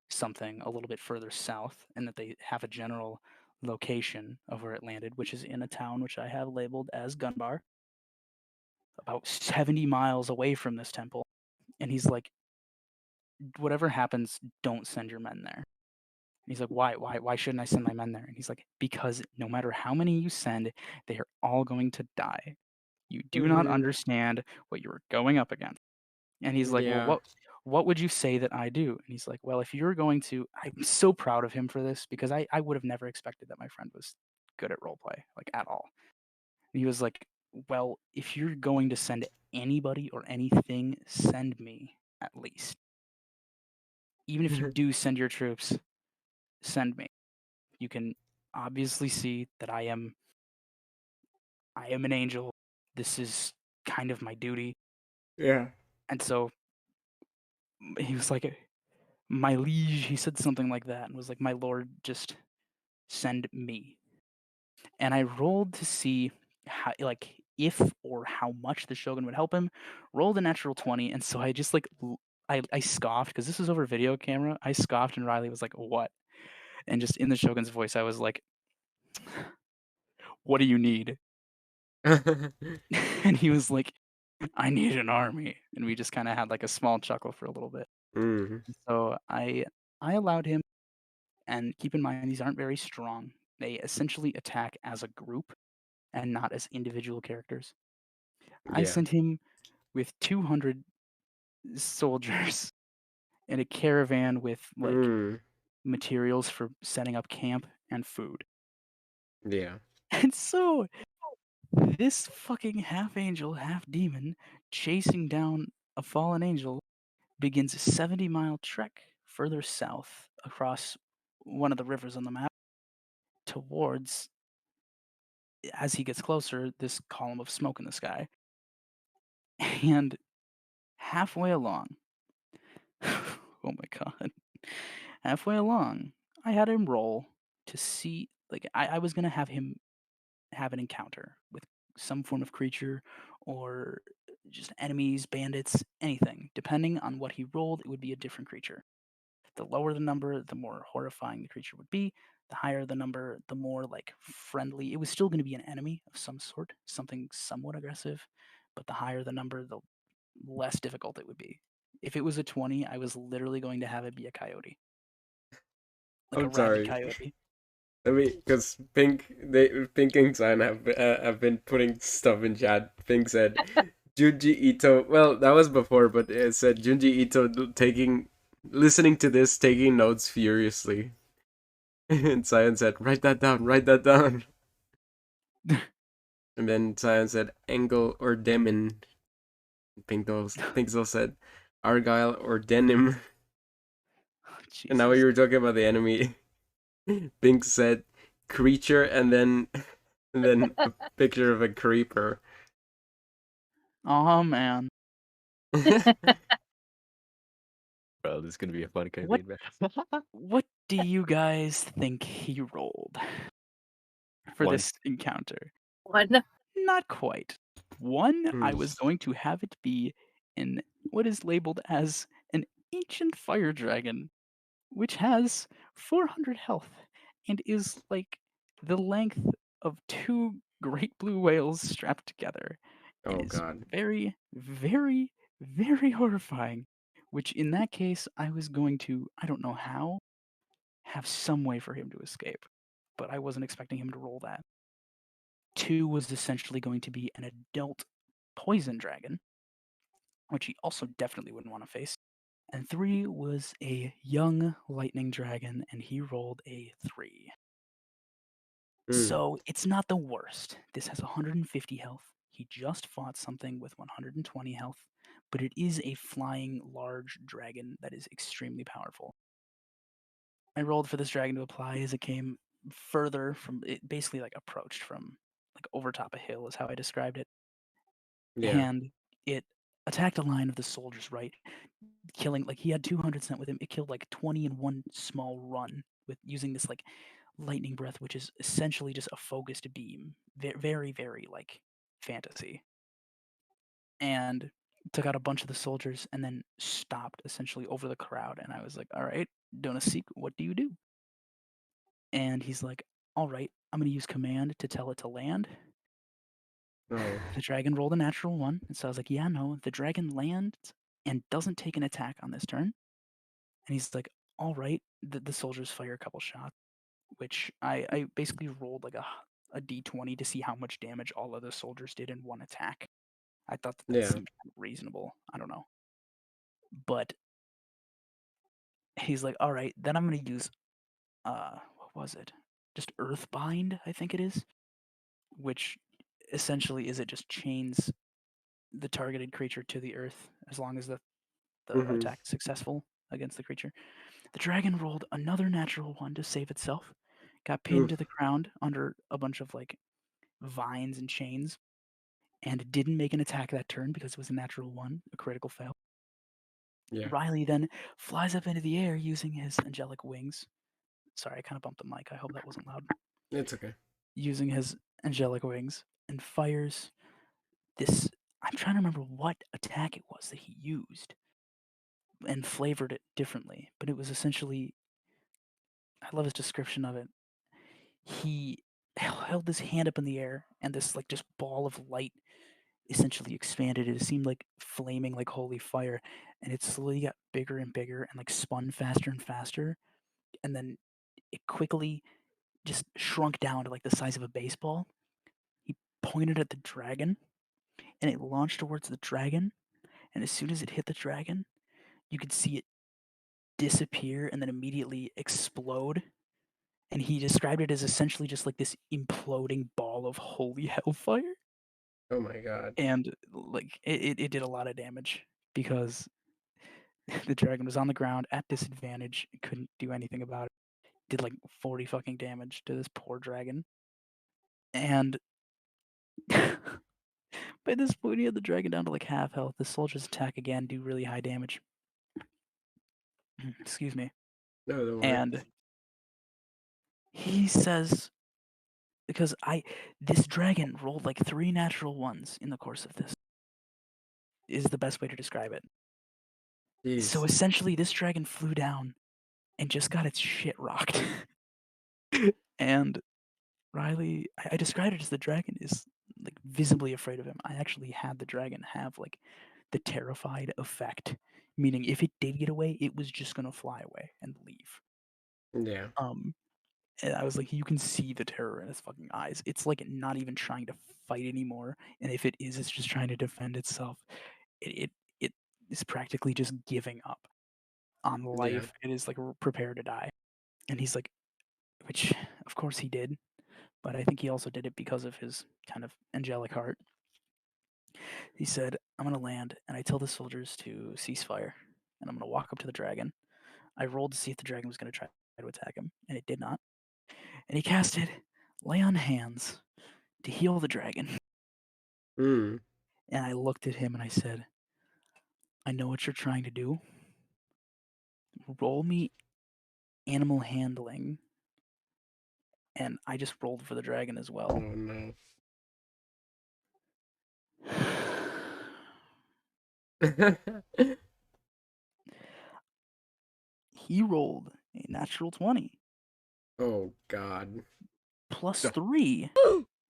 something a little bit further south and that they have a general location of where it landed, which is in a town which I have labeled as Gunbar, about 70 miles away from this temple. And he's like, whatever happens, don't send your men there. And he's like, why shouldn't I send my men there? And he's like, because no matter how many you send, they are all going to die. You do not Mm-hmm. understand what you're going up against. And he's like, well, Yeah. what would you say that I do? And he's like, well, if you're going to, I'm so proud of him for this because I would have never expected that my friend was good at roleplay, like at all. And he was like, well, if you're going to send anybody or anything, send me at least. Even if you do send your troops, send me. You can obviously see that I am an angel. This is kind of my duty. Yeah. And so he was like, my liege, he said something like that, and was like, my lord, just send me. And I rolled to see how, like, if or how much the shogun would help him. Rolled a natural 20, and so I just like I scoffed because this was over video camera. I scoffed, and Riley was like, "What?" And just in the shogun's voice, I was like, "What do you need?" And he was like, "I need an army." And we just kind of had like a small chuckle for a little bit. Mhm. So I allowed him, and keep in mind these aren't very strong. They essentially attack as a group and not as individual characters. I Yeah. sent him with 200 soldiers and a caravan with like Mm. materials for setting up camp and food. Yeah. And so this fucking half angel, half demon chasing down a fallen angel begins a 70-mile trek further south across one of the rivers on the map towards, as he gets closer, this column of smoke in the sky. And halfway along, oh my god, halfway along, I had him roll to see, like, I was gonna have him have an encounter with some form of creature or just enemies, bandits, anything. Depending on what he rolled, it would be a different creature. The lower the number, the more horrifying the creature would be. The higher the number, the more like friendly. It was still going to be an enemy of some sort, something somewhat aggressive, but the higher the number, the less difficult it would be. If it was a 20, I was literally going to have it be a coyote, like a I'm rabid sorry. coyote. I mean, because Pink and Sign have been putting stuff in chat. Pink said Junji Ito. Well, that was before, but it said Junji Ito listening to this, taking notes furiously. And Cyan said, "Write that down. Write that down." And then Cyan said, "Angle or Demon." Pinkdale said, "Argyle or Denim." And now Jesus. you were talking about the enemy. Pink said, "Creature," and then a picture of a creeper. Oh man. Bro, this is gonna be a fun What campaign, man. what do you guys think he rolled for One. this encounter? One. Not quite. One, I Hmm. was going to have it be in what is labeled as an ancient fire dragon, which has 400 health and is like the length of two great blue whales strapped together and Oh is god. very, very, very horrifying. Which in that case, I was going to, I don't know how, have some way for him to escape. But I wasn't expecting him to roll that. 2 was essentially going to be an adult poison dragon, which he also definitely wouldn't want to face. And 3 was a young lightning dragon, and he rolled a 3. Hmm. So it's not the worst. This has 150 health. He just fought something with 120 health, but it is a flying large dragon that is extremely powerful. I rolled for this dragon to apply as it came further from it, basically like approached from like over top a hill is how I described it. Yeah. And it attacked a line of the soldiers, right? Killing, like, he had 200 sent with him. It killed like 20 in one small run with using this like lightning breath, which is essentially just a focused beam. Very, very like fantasy. And took out a bunch of the soldiers and then stopped essentially over the crowd. And I was like, all right, Donaseek, what do you do? And he's like, all right, I'm going to use command to tell it to land. Oh. The dragon rolled a natural 1. And so I was like, yeah, no, the dragon lands and doesn't take an attack on this turn. And he's like, all right. The soldiers fire a couple shots, which I basically rolled like a d20 to see how much damage all of the soldiers did in one attack. I thought that Yeah. seemed kind of reasonable. I don't know. But he's like, all right, then I'm going to use, what was it? Just Earthbind, I think it is, which essentially is it just chains the targeted creature to the earth as long as the Mhm. attack is successful against the creature. The dragon rolled another natural 1 to save itself, got pinned Oof. to the ground under a bunch of like vines and chains, and didn't make an attack that turn because it was a natural 1, a critical fail. Yeah. Riley then flies up into the air using his angelic wings. Sorry, I kind of bumped the mic. I hope that wasn't loud. It's okay. Using his angelic wings and fires this. I'm trying to remember what attack it was that he used and flavored it differently, but it was essentially. I love his description of it. He held his hand up in the air, and this like just ball of light essentially expanded. It seemed like flaming like holy fire, and it slowly got bigger and bigger and like spun faster and faster, and then it quickly just shrunk down to like the size of a baseball. He pointed at the dragon, and it launched towards the dragon, and as soon as it hit the dragon, you could see it disappear and then immediately explode. And he described it as essentially just like this imploding ball of holy hellfire. Oh my god. And like it did a lot of damage because the dragon was on the ground at disadvantage. It couldn't do anything about it. Did like 40 fucking damage to this poor dragon. And by this point, he had the dragon down to like half health. The soldiers attack again, do really high damage. Excuse me. No, don't worry. And he says, because this dragon rolled like 3 natural 1s in the course of this, is the best way to describe it. Jeez. So essentially, this dragon flew down and just got its shit rocked. And Riley, I described it as the dragon is like visibly afraid of him. I actually had the dragon have like the terrified effect, meaning if it did get away, it was just gonna fly away and leave. Yeah. And I was like, you can see the terror in his fucking eyes. It's like not even trying to fight anymore, and if it is, it's just trying to defend itself. It is practically just giving up on life. It is like prepared to die. And he's like, which of course he did, but I think he also did it because of his kind of angelic heart. He said, I'm gonna land, and I tell the soldiers to cease fire, and I'm gonna walk up to the dragon. I rolled to see if the dragon was gonna try to attack him, and it did not. And he casted Lay on Hands to heal the dragon. Mm. And I looked at him and I said, I know what you're trying to do. Roll me animal handling. And I just rolled for the dragon as Oh well. no. He rolled a natural 20 Oh god. plus 3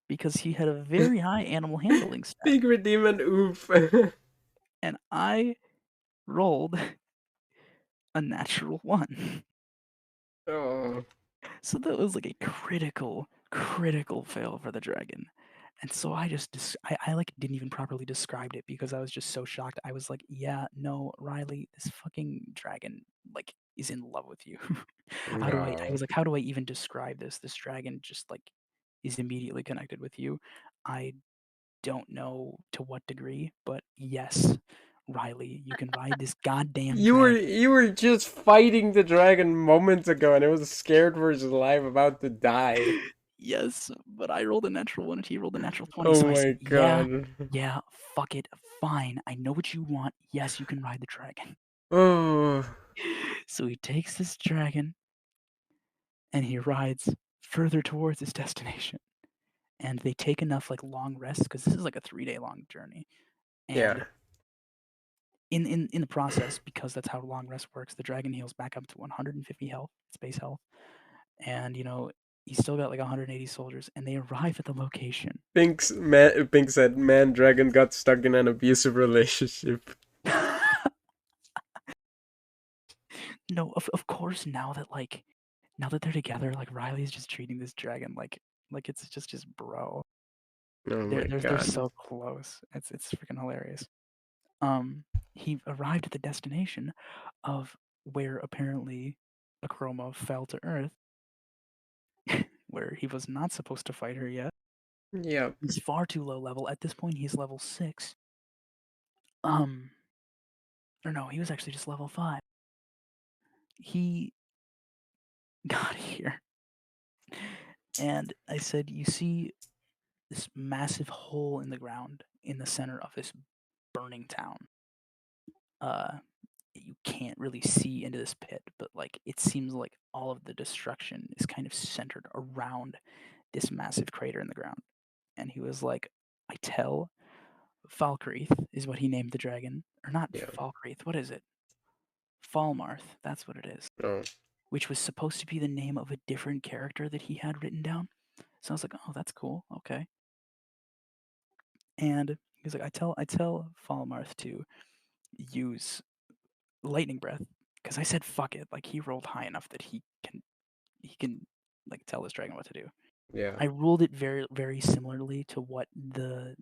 because he had a very high animal handling stat. Big redeeming oof. And I rolled a natural 1. Oh. So that was like a critical fail for the dragon. And so I just, I like didn't even properly describe it because I was just so shocked. I was like, yeah, no, Riley, this fucking dragon like is in love with you. I was like, how do I even describe this? This dragon just like is immediately connected with you. I don't know to what degree, but yes, Riley, you can ride this goddamn dragon. You were just fighting the dragon moments ago and it was scared for his life, about to die. Yes, but I rolled a natural 1 and he rolled a natural 20. Oh So I my said, god. yeah, fuck it, fine. I know what you want. Yes, you can ride the dragon. Oh. So he takes this dragon and he rides further towards his destination. And they take enough like long rests because this is like a 3-day long journey. And Yeah. in the process, because that's how long rest works, the dragon heals back up to 150 health, space health. And he's still got like 180 soldiers, and they arrive at the location. Pink said, man, dragon got stuck in an abusive relationship. No, of course, now that they're together, like Riley's just treating this dragon like it's just his bro. Oh my They're god. so close. It's freaking hilarious. He arrived at the destination of where apparently Akroma fell to Earth, where he was not supposed to fight her yet. Yep. He's far too low level. At this point, he's level 6. Or no, he was actually just level 5. He got here. And I said, you see this massive hole in the ground in the center of this burning town. You can't really see into this pit, but like it seems like all of the destruction is kind of centered around this massive crater in the ground. And he was like, I tell Falkreath is what he named the dragon. Or not Yeah. Falkreath, what is it? Falmarth, that's what it is. Oh. Which was supposed to be the name of a different character that he had written down. So I was like, oh, that's cool. Okay. And he was like, I tell Falmarth to use lightning breath, because I said fuck it. Like he rolled high enough that he can like tell this dragon what to do. Yeah. I ruled it very, very similarly to what the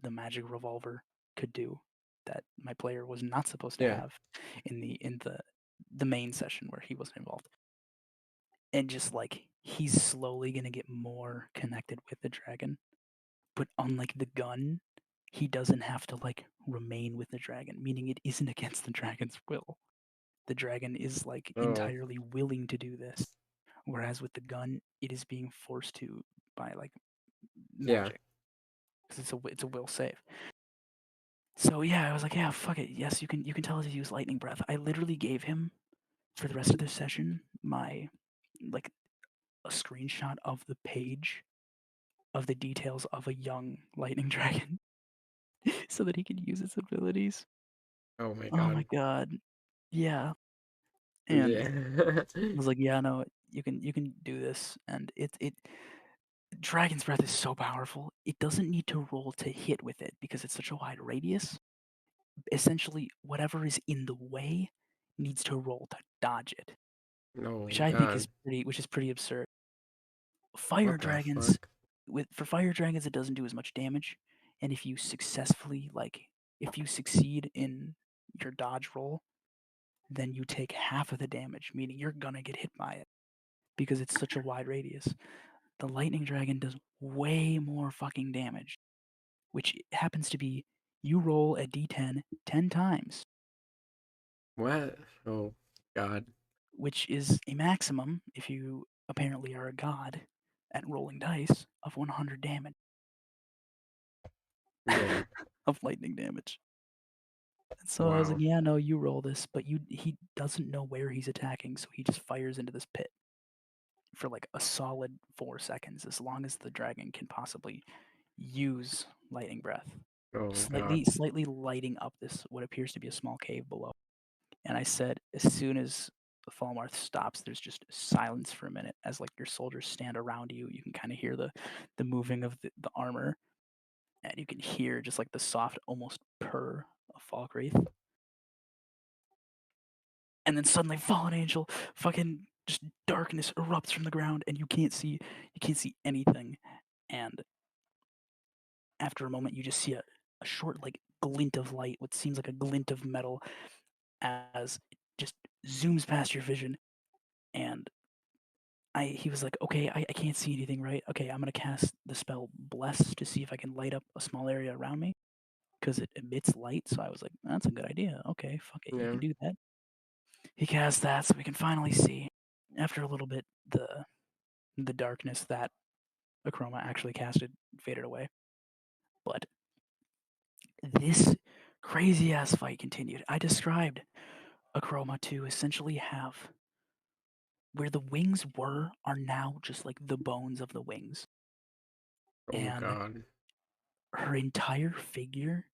magic revolver could do that my player was not supposed to Yeah. have in the main session where he wasn't involved. And just like he's slowly gonna get more connected with the dragon. But unlike the gun, he doesn't have to like remain with the dragon, meaning it isn't against the dragon's will. The dragon is like Oh. entirely willing to do this. Whereas with the gun, it is being forced to by like magic. Because it's a will save. So yeah, I was like, yeah, fuck it. Yes, you can tell us to use lightning breath. I literally gave him for the rest of the session my like a screenshot of the page of the details of a young lightning dragon so that he could use its abilities. Oh my Oh god. my god. Yeah. And Yeah. I was like, yeah, no, you can do this. And it Dragon's Breath is so powerful. It doesn't need to roll to hit with it because it's such a wide radius. Essentially, whatever is in the way needs to roll to dodge it, No which I think is pretty absurd. Fire What the dragons fuck? for fire dragons it doesn't do as much damage, and if you successfully if you succeed in your dodge roll, then you take half of the damage, meaning you're gonna get hit by it because it's such a wide radius. The lightning dragon does way more fucking damage, which happens to be you roll a d10 10 times, What? Oh god. which is a maximum, if you apparently are a god at rolling dice, of 100 damage Yeah. of lightning damage. And so I was like, Wow. yeah, no, you roll this, but he doesn't know where he's attacking, so he just fires into this pit for like a solid 4 seconds, as long as the dragon can possibly use lightning breath. Oh Slightly god. lighting up this what appears to be a small cave below. And I said, as soon as the Falmarth stops, there's just silence for a minute as like your soldiers stand around you. You can kind of hear the moving of the armor, and you can hear just like the soft, almost purr of Falkreath. And then suddenly, Fallen Angel, fucking just darkness erupts from the ground, and you can't see anything. And after a moment, you just see a short like glint of light, what seems like a glint of metal, as it just zooms past your vision. And he was like, okay, I can't see anything, right? Okay, I'm gonna cast the spell Bless to see if I can light up a small area around me, because it emits light. So I was like, that's a good idea. Okay, fuck it, you can do that. He cast that so we can finally see. After a little bit, the darkness that Akroma actually casted faded away. But this crazy ass fight continued. I described Akroma to essentially have where the wings were are now just like the bones of the wings. Oh And god. her entire figure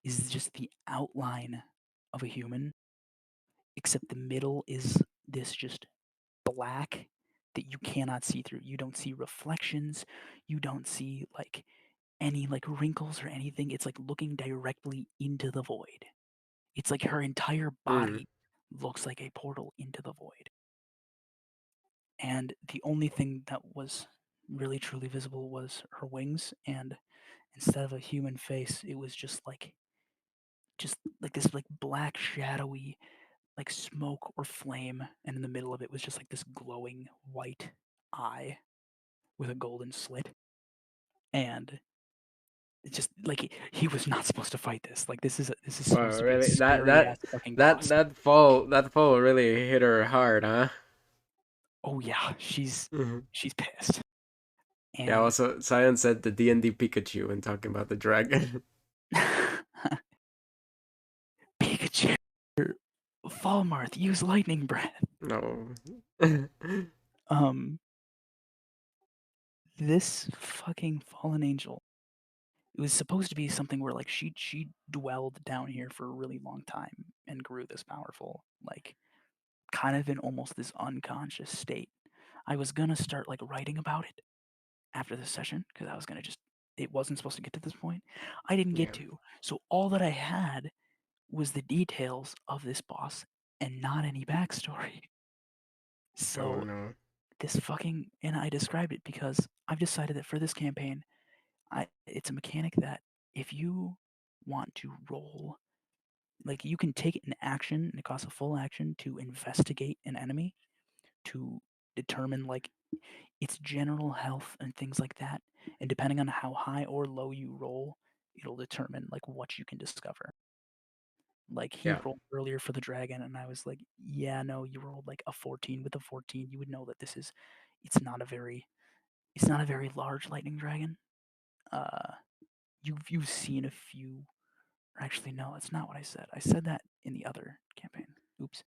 is just the outline of a human, except the middle is this just black that you cannot see through. You don't see reflections. You don't see like any like wrinkles or anything. It's like looking directly into the void. It's like her entire body looks like a portal into the void. And the only thing that was really truly visible was her wings, and instead of a human face, it was just like this like black shadowy like smoke or flame, and in the middle of it was just like this glowing white eye with a golden slit. And it's just like he was not supposed to fight this. Like this is supposed to be a Really? scary ass fucking boss. That fall really hit her hard, huh? Oh yeah, she's pissed. Yeah, And also, Sion said the D&D Pikachu when talking about the dragon. Pikachu, Falmarth, use lightning breath. No. This fucking fallen angel, it was supposed to be something where like she dwelled down here for a really long time and grew this powerful, like kind of in almost this unconscious state. I was gonna start like writing about it after this session because I was gonna just, it wasn't supposed to get to this point. I didn't Yeah. get to. So all that I had was the details of this boss and not any backstory. Oh So no. this fucking, and I described it because I've decided that for this campaign, it's a mechanic that if you want to roll, like you can take an action and it costs a full action to investigate an enemy to determine like its general health and things like that, and depending on how high or low you roll, it'll determine like what you can discover. Like he Yeah. rolled earlier for the dragon, and I was like, yeah, no, you rolled like a 14. With a 14, you would know that this is, it's not a very, it's not a very large lightning dragon. You've seen a few. Or actually, no, that's not what I said. I said that in the other campaign. Oops.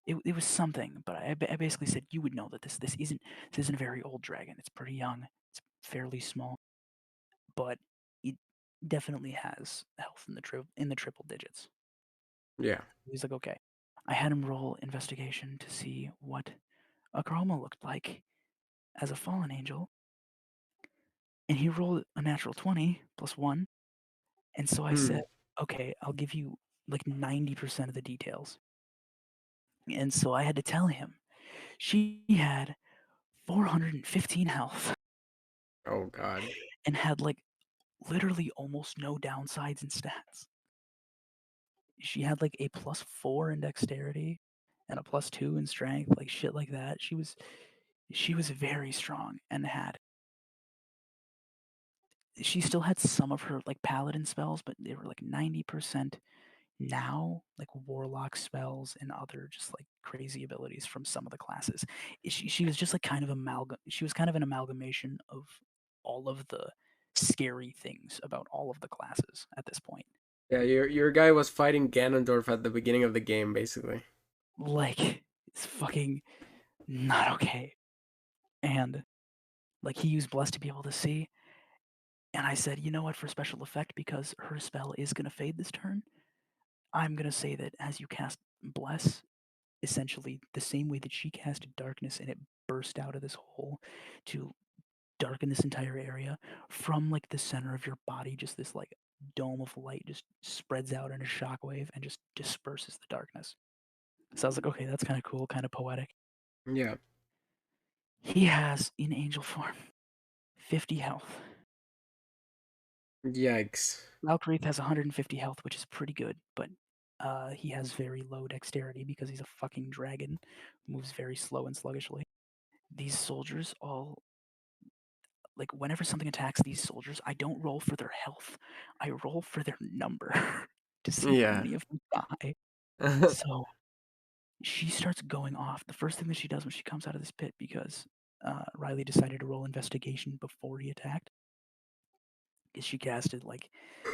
It was something, but I basically said you would know that this isn't a very old dragon. It's pretty young. It's fairly small, but it definitely has health in the triple digits. Yeah. He's like, okay. I had him roll investigation to see what a chroma looked like as a fallen angel, and he rolled a natural 20 plus 1. And so I said, okay, I'll give you like 90% of the details. And so I had to tell him she had 415 health Oh god. and had like literally almost no downsides in stats. She had like a +4 in dexterity and a +2 in strength, like shit like that. She was very strong and she still had some of her like paladin spells, but they were like 90% now, like warlock spells and other just like crazy abilities from some of the classes. She was just like kind of she was kind of an amalgamation of all of the scary things about all of the classes at this point. Yeah, your guy was fighting Ganondorf at the beginning of the game, basically. Like it's fucking not okay. And like he used bless to be able to see. And I said, you know what, for special effect, because her spell is gonna fade this turn, I'm gonna say that as you cast bless, essentially the same way that she casted darkness and it burst out of this hole to darken this entire area from like the center of your body, just this like dome of light just spreads out in a shockwave and just disperses the darkness. So I was like, okay, that's kind of cool, kind of poetic. Yeah. He has in angel form 50 health. Yikes. Valkyrie has 150 health, which is pretty good, but he has very low dexterity because he's a fucking dragon, moves very slow and sluggishly. These soldiers all, like whenever something attacks these soldiers, I don't roll for their health. I roll for their number to see how Yeah. many of them die. So she starts going off. The first thing that she does when she comes out of this pit, because Riley decided to roll investigation before he attacked, is she casted like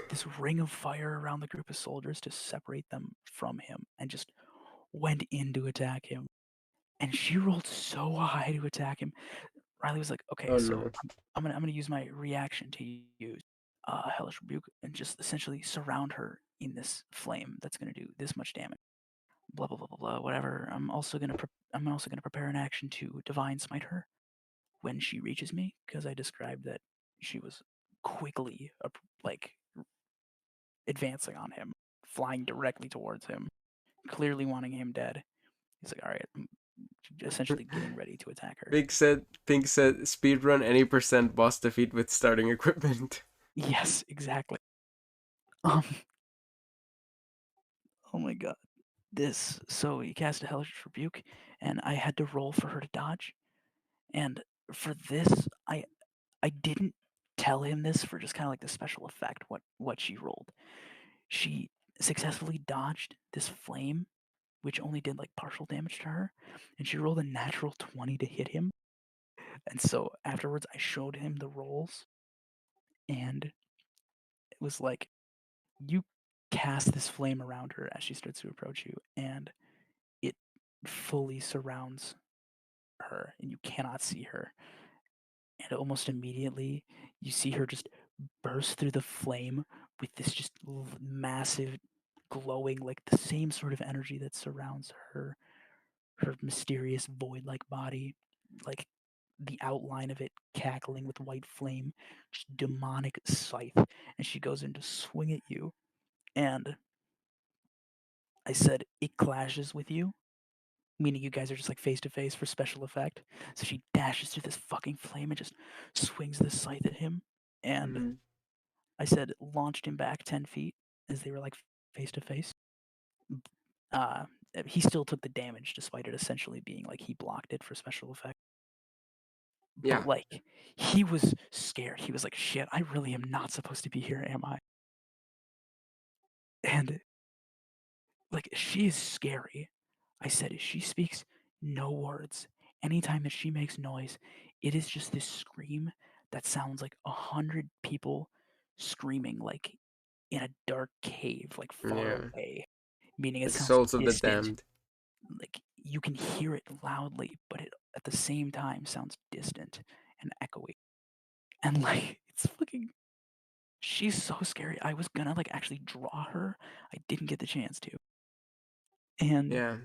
this ring of fire around the group of soldiers to separate them from him and just went in to attack him. And she rolled so high to attack him. Riley was like, okay, Oh so no. I'm gonna use my reaction to use Hellish Rebuke and just essentially surround her in this flame that's gonna do this much damage. Blah blah blah blah blah. Whatever. I'm also gonna prepare an action to divine smite her when she reaches me, because I described that she was quickly like advancing on him, flying directly towards him, clearly wanting him dead. He's like, all right, I'm essentially getting ready to attack her. Pink said speedrun any percent boss defeat with starting equipment. Yes, exactly. Oh my god. So he cast a Hellish Rebuke, and I had to roll for her to dodge. And for this, I didn't tell him this for just kind of like the special effect, what she rolled. She successfully dodged this flame, which only did like partial damage to her, and she rolled a natural 20 to hit him. And so afterwards, I showed him the rolls, and it was like, you cast this flame around her as she starts to approach you, and it fully surrounds her, and you cannot see her. And almost immediately, you see her just burst through the flame with this just massive, glowing, like the same sort of energy that surrounds her mysterious void-like body, like the outline of it cackling with white flame, just demonic scythe, and she goes in to swing at you, and I said, it clashes with you, meaning you guys are just like face to face for special effect. So she dashes through this fucking flame and just swings the scythe at him, and I said, launched him back 10 feet as they were like face to face. He still took the damage despite it essentially being like he blocked it for special effect. Yeah. But like, he was scared. He was like, shit, I really am not supposed to be here, am I? And like, she is scary. I said, she speaks no words. Anytime that she makes noise, it is just this scream that sounds like 100 people screaming, like in a dark cave, like far Yeah. away. Meaning it Like sounds souls of the distant. damned. Like you can hear it loudly, but it at the same time sounds distant and echoey. And like, it's fucking. She's so scary. I was gonna like actually draw her. I didn't get the chance to. And Yeah.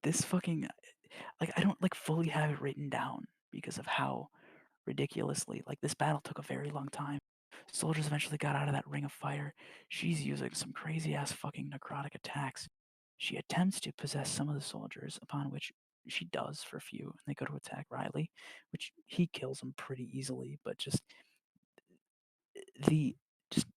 this fucking, like, I don't like fully have it written down because of how ridiculously, like, this battle took a very long time. Soldiers eventually got out of that ring of fire. She's using some crazy ass fucking necrotic attacks. She attempts to possess some of the soldiers, upon which she does for a few, and they go to attack Riley, which he kills them pretty easily, but just the just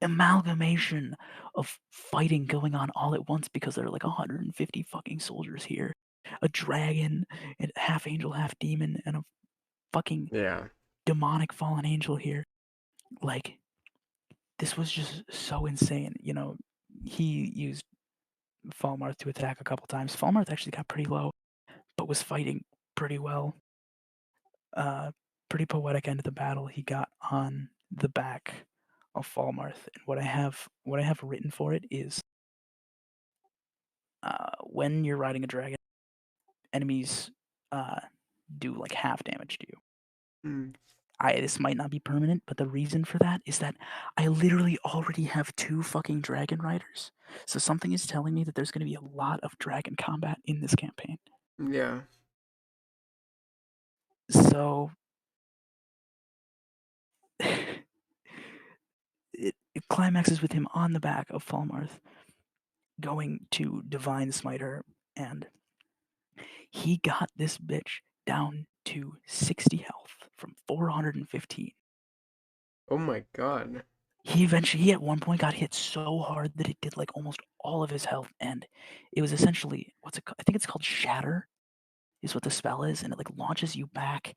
amalgamation of fighting going on all at once because there are like 150 fucking soldiers here. A dragon, and half angel, half demon, and a fucking Yeah. demonic fallen angel here. Like, this was just so insane. You know, he used Falmarth to attack a couple times. Falmarth actually got pretty low, but was fighting pretty well. Pretty poetic end of the battle. He got on the back of Falmarth, and what I have written for it is, when you're riding a dragon, enemies do like half damage to you. Mm. This might not be permanent, but the reason for that is that I literally already have 2 fucking dragon riders. So something is telling me that there's going to be a lot of dragon combat in this campaign. Yeah. So it climaxes with him on the back of Falmarth going to Divine Smiter, and he got this bitch down to 60 health from 415. Oh my god. He at one point got hit so hard that it did like almost all of his health, and it was essentially I think it's called Shatter, is what the spell is, and it like launches you back.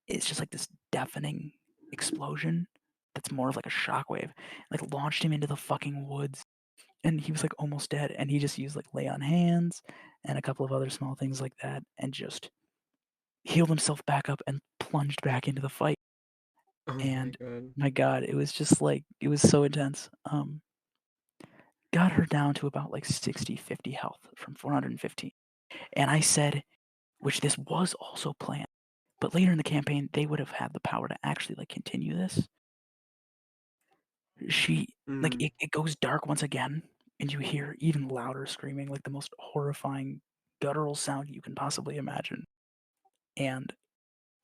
It's just like this deafening explosion that's more of like a shockwave. Like launched him into the fucking woods, and he was like almost dead, and he just used like lay on hands and a couple of other small things like that, and just healed himself back up and plunged back into the fight. Oh And my god. my god, it was just like, it was so intense. Got her down to about like 60, 50 health from 415. And I said, which this was also planned, but later in the campaign, they would have had the power to actually like continue this. Like, it goes dark once again, and you hear even louder screaming, like the most horrifying guttural sound you can possibly imagine. And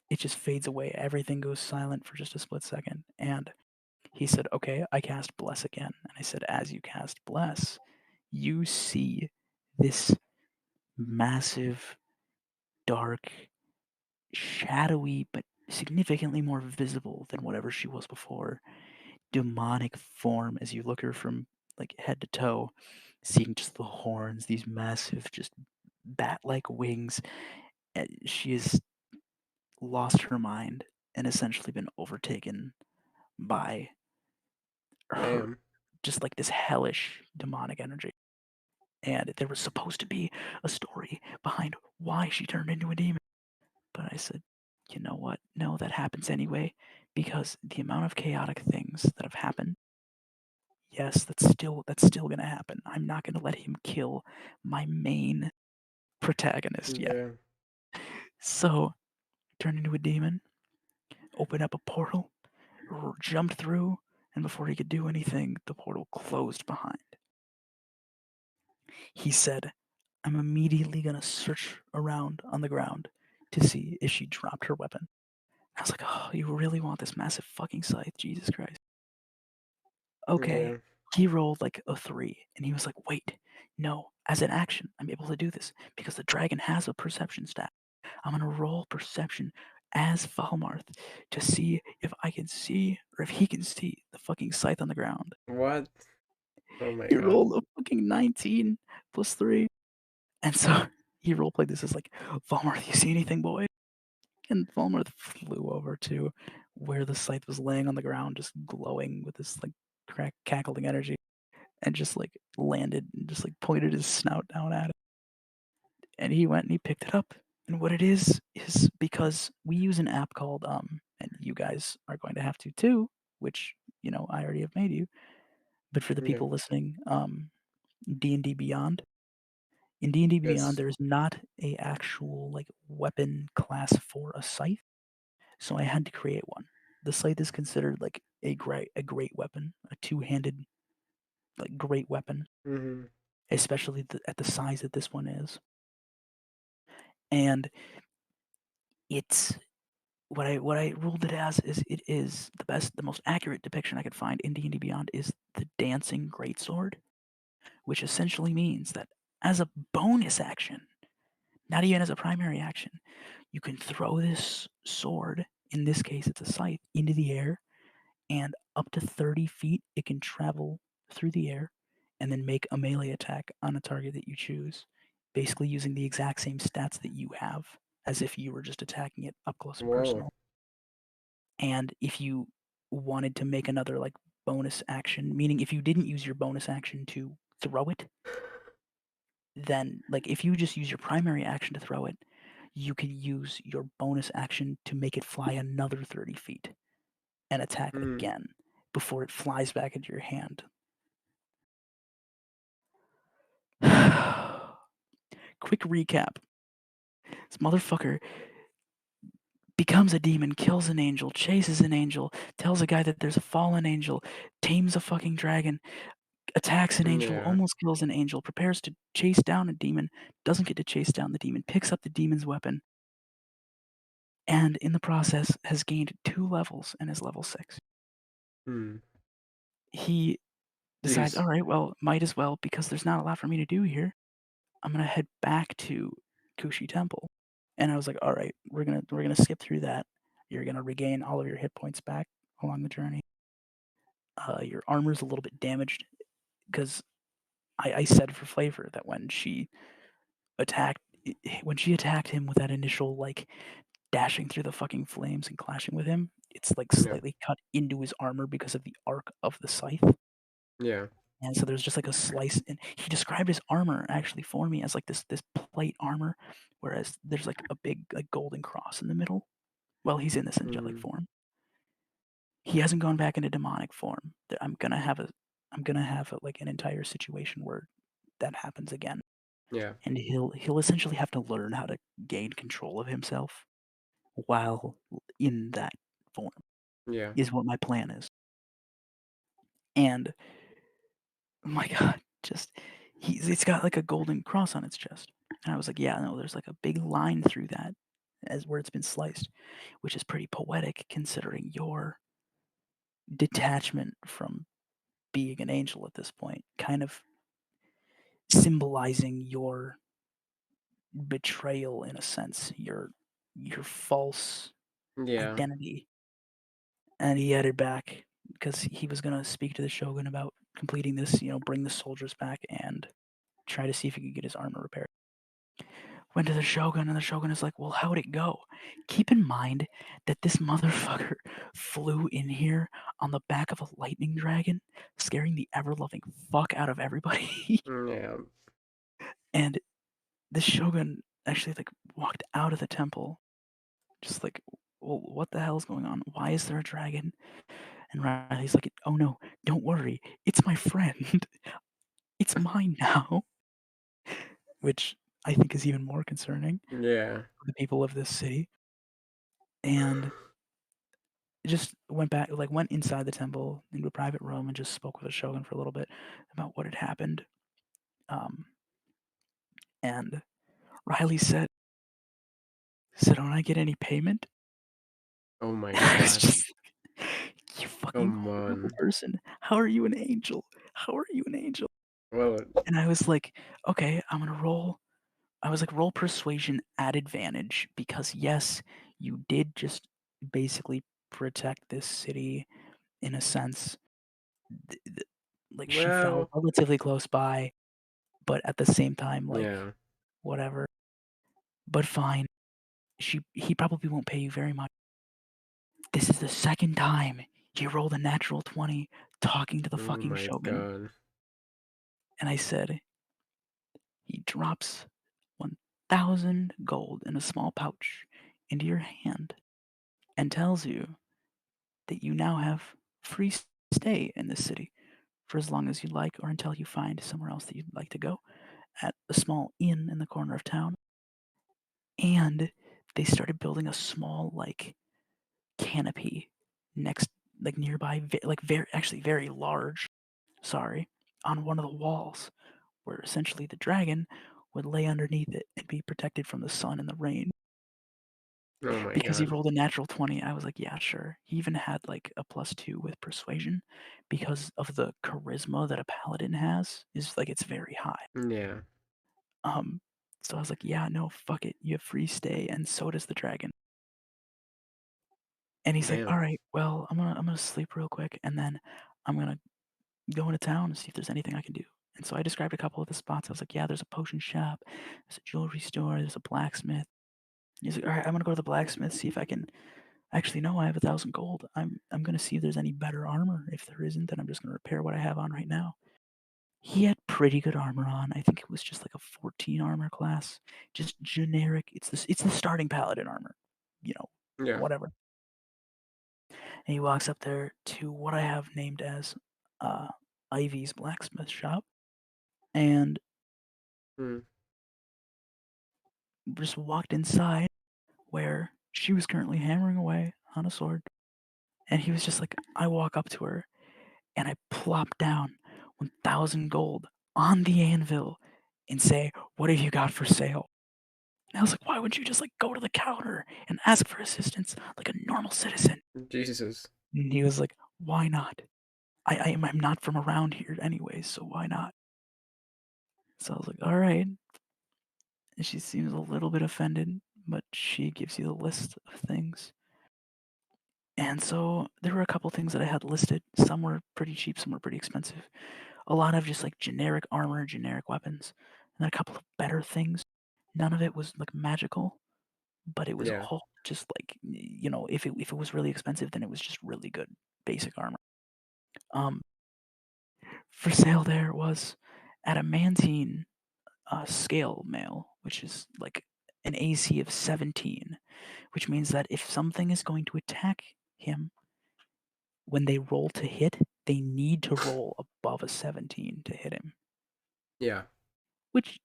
it just fades away. Everything goes silent for just a split second. And he said, okay, I cast Bless again. And I said, as you cast Bless, you see this massive, dark, shadowy, but significantly more visible than whatever she was before, demonic form as you look her from like head to toe, seeing just the horns, these massive, just bat-like wings. She has lost her mind and essentially been overtaken by her, Damn. just like this hellish demonic energy. and there was supposed to be a story behind why she turned into a demon. But I said, you know what? No, that happens anyway, because the amount of chaotic things that have happened, yes, that's still gonna happen. I'm not gonna let him kill my main protagonist yet. Yeah. So, turned into a demon, opened up a portal, jumped through, and before he could do anything, the portal closed behind. He said, I'm immediately gonna search around on the ground to see if she dropped her weapon. I was like, oh, you really want this massive fucking scythe? Jesus Christ. Okay. Yeah. He rolled like a 3, and he was like, wait, no, as an action, I'm able to do this because the dragon has a perception stat. I'm gonna roll perception as Falmarth to see if I can see or if he can see the fucking scythe on the ground. What? Oh my He god. rolled a fucking 19 plus 3. And so he roleplayed this as like, Falmarth, you see anything, boy? And Falmarth flew over to where the scythe was laying on the ground, just glowing with this like cackling energy, and just like landed and just like pointed his snout down at it. And he went and he picked it up. And what it is because we use an app called and you guys are going to have to too, which I already have made you. But for the Yeah. people listening, D&D Beyond. In D&D Beyond, Yes. there's not a actual like weapon class for a scythe, so I had to create one. The scythe is considered like a great weapon, a two-handed like great weapon, Mm-hmm. especially at the size that this one is. And it's what I ruled it as is it is the most accurate depiction I could find in D&D Beyond is the dancing greatsword, which essentially means that as a bonus action, not even as a primary action, you can throw this sword, in this case it's a scythe, into the air, and up to 30 feet it can travel through the air and then make a melee attack on a target that you choose, basically using the exact same stats that you have as if you were just attacking it up close and Whoa. personal. And if you wanted to make another like bonus action, meaning if you didn't use your bonus action to throw it, then like if you just use your primary action to throw it, you could use your bonus action to make it fly another 30 feet and attack again before it flies back into your hand. Quick recap. This motherfucker becomes a demon, kills an angel, chases an angel, tells a guy that there's a fallen angel, tames a fucking dragon, attacks an angel, Yeah. almost kills an angel, prepares to chase down a demon, doesn't get to chase down the demon, picks up the demon's weapon, and in the process has gained 2 levels and is level 6. He decides, Jeez. all right, well, might as well, because there's not a lot for me to do here. I'm gonna head back to Kushi Temple. And I was like, all right, we're gonna skip through that. You're gonna regain all of your hit points back along the journey. Your armor's a little bit damaged because I said for flavor that when she attacked him with that initial like dashing through the fucking flames and clashing with him, it's like slightly cut into his armor because of the arc of the scythe. Yeah. And so there's just like a slice, and he described his armor actually for me as like this plate armor, whereas there's like a big like golden cross in the middle. Well, he's in this angelic form. He hasn't gone back into demonic form. I'm gonna have like an entire situation where that happens again. Yeah. And he'll essentially have to learn how to gain control of himself while in that form. Yeah. Is what my plan is. And oh my god, it's got like a golden cross on its chest. And I was like, yeah, no, there's like a big line through that as where it's been sliced, which is pretty poetic considering your detachment from being an angel at this point, kind of symbolizing your betrayal in a sense, your false identity. And he headed back because he was gonna speak to the Shogun about completing this, bring the soldiers back and try to see if he could get his armor repaired. Went to the Shogun, and the Shogun is like, well, how'd it go? Keep in mind that this motherfucker flew in here on the back of a lightning dragon, scaring the ever-loving fuck out of everybody. Yeah. And the shogun actually like walked out of the temple, just like, well, what the hell is going on? Why is there a dragon? And Riley's like, oh no, don't worry, it's my friend. It's mine now. Which I think is even more concerning Yeah. for the people of this city. And just went inside the temple into a private room and just spoke with the shogun for a little bit about what had happened. And Riley said, "So don't I get any payment?" Oh my I was god. just like, you fucking Come horrible on. person. How are you an angel? How are you an angel? Well, And I was like, okay, I'm gonna roll. I was like, roll persuasion at advantage because yes, you did just basically protect this city in a sense. Like she fell well, relatively close by, but at the same time, like yeah. whatever. But fine. He probably won't pay you very much. This is the second time you rolled a natural 20 talking to the Oh fucking my shogun. god. And I said, he drops 1,000 gold in a small pouch into your hand and tells you that you now have free stay in this city for as long as you like or until you find somewhere else that you'd like to go at a small inn in the corner of town. And they started building a small, like, canopy next, like, nearby, actually very large, sorry, on one of the walls where essentially the dragon would lay underneath it and be protected from the sun and the rain. Oh my Because he god. rolled a natural 20, I was like, yeah, sure. He even had like a +2 with persuasion because of the charisma that a paladin has, is like it's very high. Yeah. Um, so I was like, yeah, no, fuck it. You have free stay, and so does the dragon. And he's like, Damn. all right, well, I'm gonna sleep real quick, and then I'm gonna go into town and see if there's anything I can do. And so I described a couple of the spots. I was like, yeah, there's a potion shop, there's a jewelry store, there's a blacksmith. He's like, all right, I'm gonna go to the blacksmith, see if I can. Actually, no, I have 1,000 gold. I'm gonna see if there's any better armor. If there isn't, then I'm just gonna repair what I have on right now. He had pretty good armor on. I think it was just like a 14 armor class, just generic. It's the starting paladin armor, Yeah. whatever. And he walks up there to what I have named as Ivy's blacksmith shop, and Hmm. just walked inside where she was currently hammering away on a sword. And he was just like, I walk up to her and I plop down 1,000 gold on the anvil and say, what have you got for sale? And I was like, why wouldn't you just like go to the counter and ask for assistance like a normal citizen? Jesus. And he was like, why not? I'm not from around here anyways, so why not? So I was like, all right. And she seems a little bit offended, but she gives you the list of things. And so there were a couple things that I had listed. Some were pretty cheap, some were pretty expensive. A lot of just like generic armor, generic weapons, and then a couple of better things. None of it was like magical, but it was Yeah. all just like, if it was really expensive, then it was just really good basic armor. For sale there was adamantine scale mail, which is like an AC of 17, which means that if something is going to attack him, when they roll to hit, they need to roll above a 17 to hit him. Yeah. Which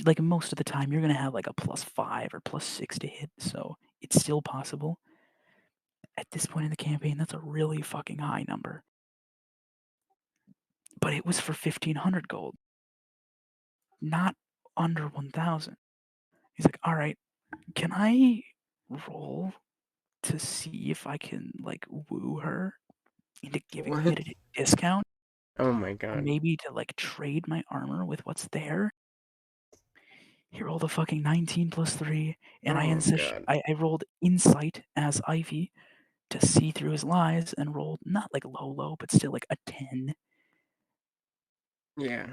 like most of the time you're gonna have like a +5 or +6 to hit, so it's still possible. At this point in the campaign, that's a really fucking high number. But it was for 1,500 gold, not under 1,000. He's like, all right, can I roll to see if I can like woo her into giving me What? a discount, Oh my or god. maybe to like trade my armor with what's there? He rolled a fucking 19 plus 3, and I Oh insist. god. I rolled insight as Ivy to see through his lies and rolled not like low, but still like a 10. Yeah.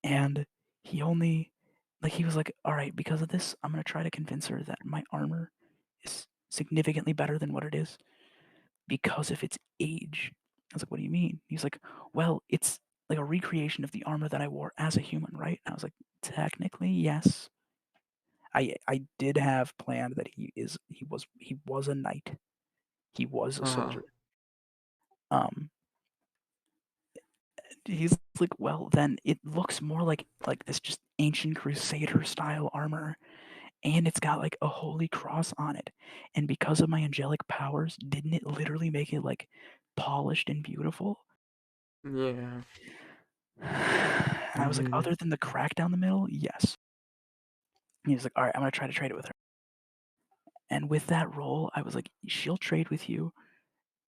And he only, like, he was like, all right, because of this, I'm going to try to convince her that my armor is significantly better than what it is because of its age. I was like, what do you mean? He's like, well, it's like a recreation of the armor that I wore as a human, right? And I was like, technically, yes. I did have planned that he was a knight. He was a soldier. He's like, well, then it looks more like this just ancient crusader style armor, and it's got like a holy cross on it. And because of my angelic powers, didn't it literally make it like polished and beautiful? Yeah. And I was like, other than the crack down the middle, yes. And he was like, all right, I'm gonna try to trade it with her. And with that roll, I was like, she'll trade with you,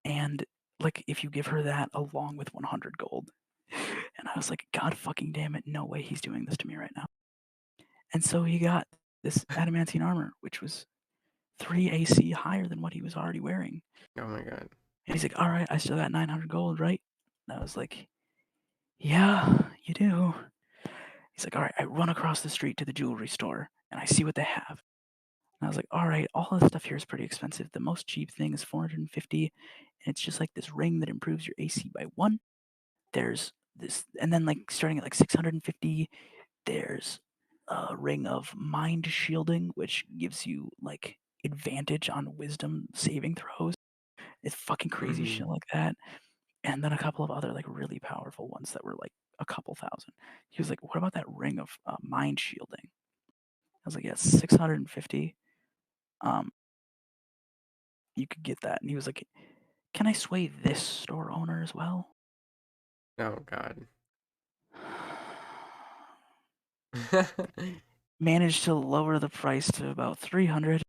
and like if you give her that along with 100 gold. And I was like, God fucking damn it, no way he's doing this to me right now. And so he got this adamantine armor, which was 3 AC higher than what he was already wearing. Oh my god. And he's like, all right, I still got 900 gold, right? And I was like, yeah, you do. He's like, all right, I run across the street to the jewelry store and I see what they have. And I was like, all right, all of this stuff here is pretty expensive. The most cheap thing is 450, and it's just like this ring that improves your AC by 1. There's this, and then like starting at like 650, there's a ring of mind shielding, which gives you like advantage on wisdom saving throws. It's fucking crazy shit like that. And then a couple of other like really powerful ones that were like a couple thousand. He was like, what about that ring of mind shielding? I was like, yeah, 650. You could get that. And he was like, can I sway this store owner as well? Oh god. Managed to lower the price to about 300.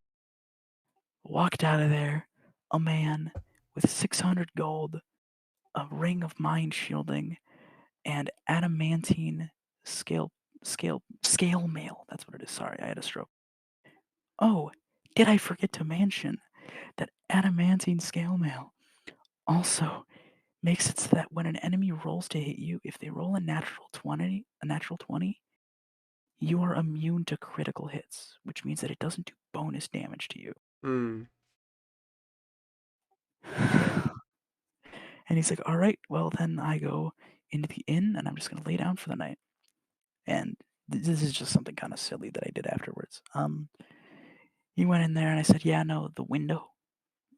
Walked out of there, a man with 600 gold, a ring of mind shielding, and adamantine scale mail. That's what it is. Sorry, I had a stroke. Oh, did I forget to mention that adamantine scale mail also makes it so that when an enemy rolls to hit you, if they roll a natural 20, you are immune to critical hits, which means that it doesn't do bonus damage to you. And he's like, all right, well, then I go into the inn and I'm just going to lay down for the night. And this is just something kind of silly that I did afterwards. He went in there and I said, yeah, no, the window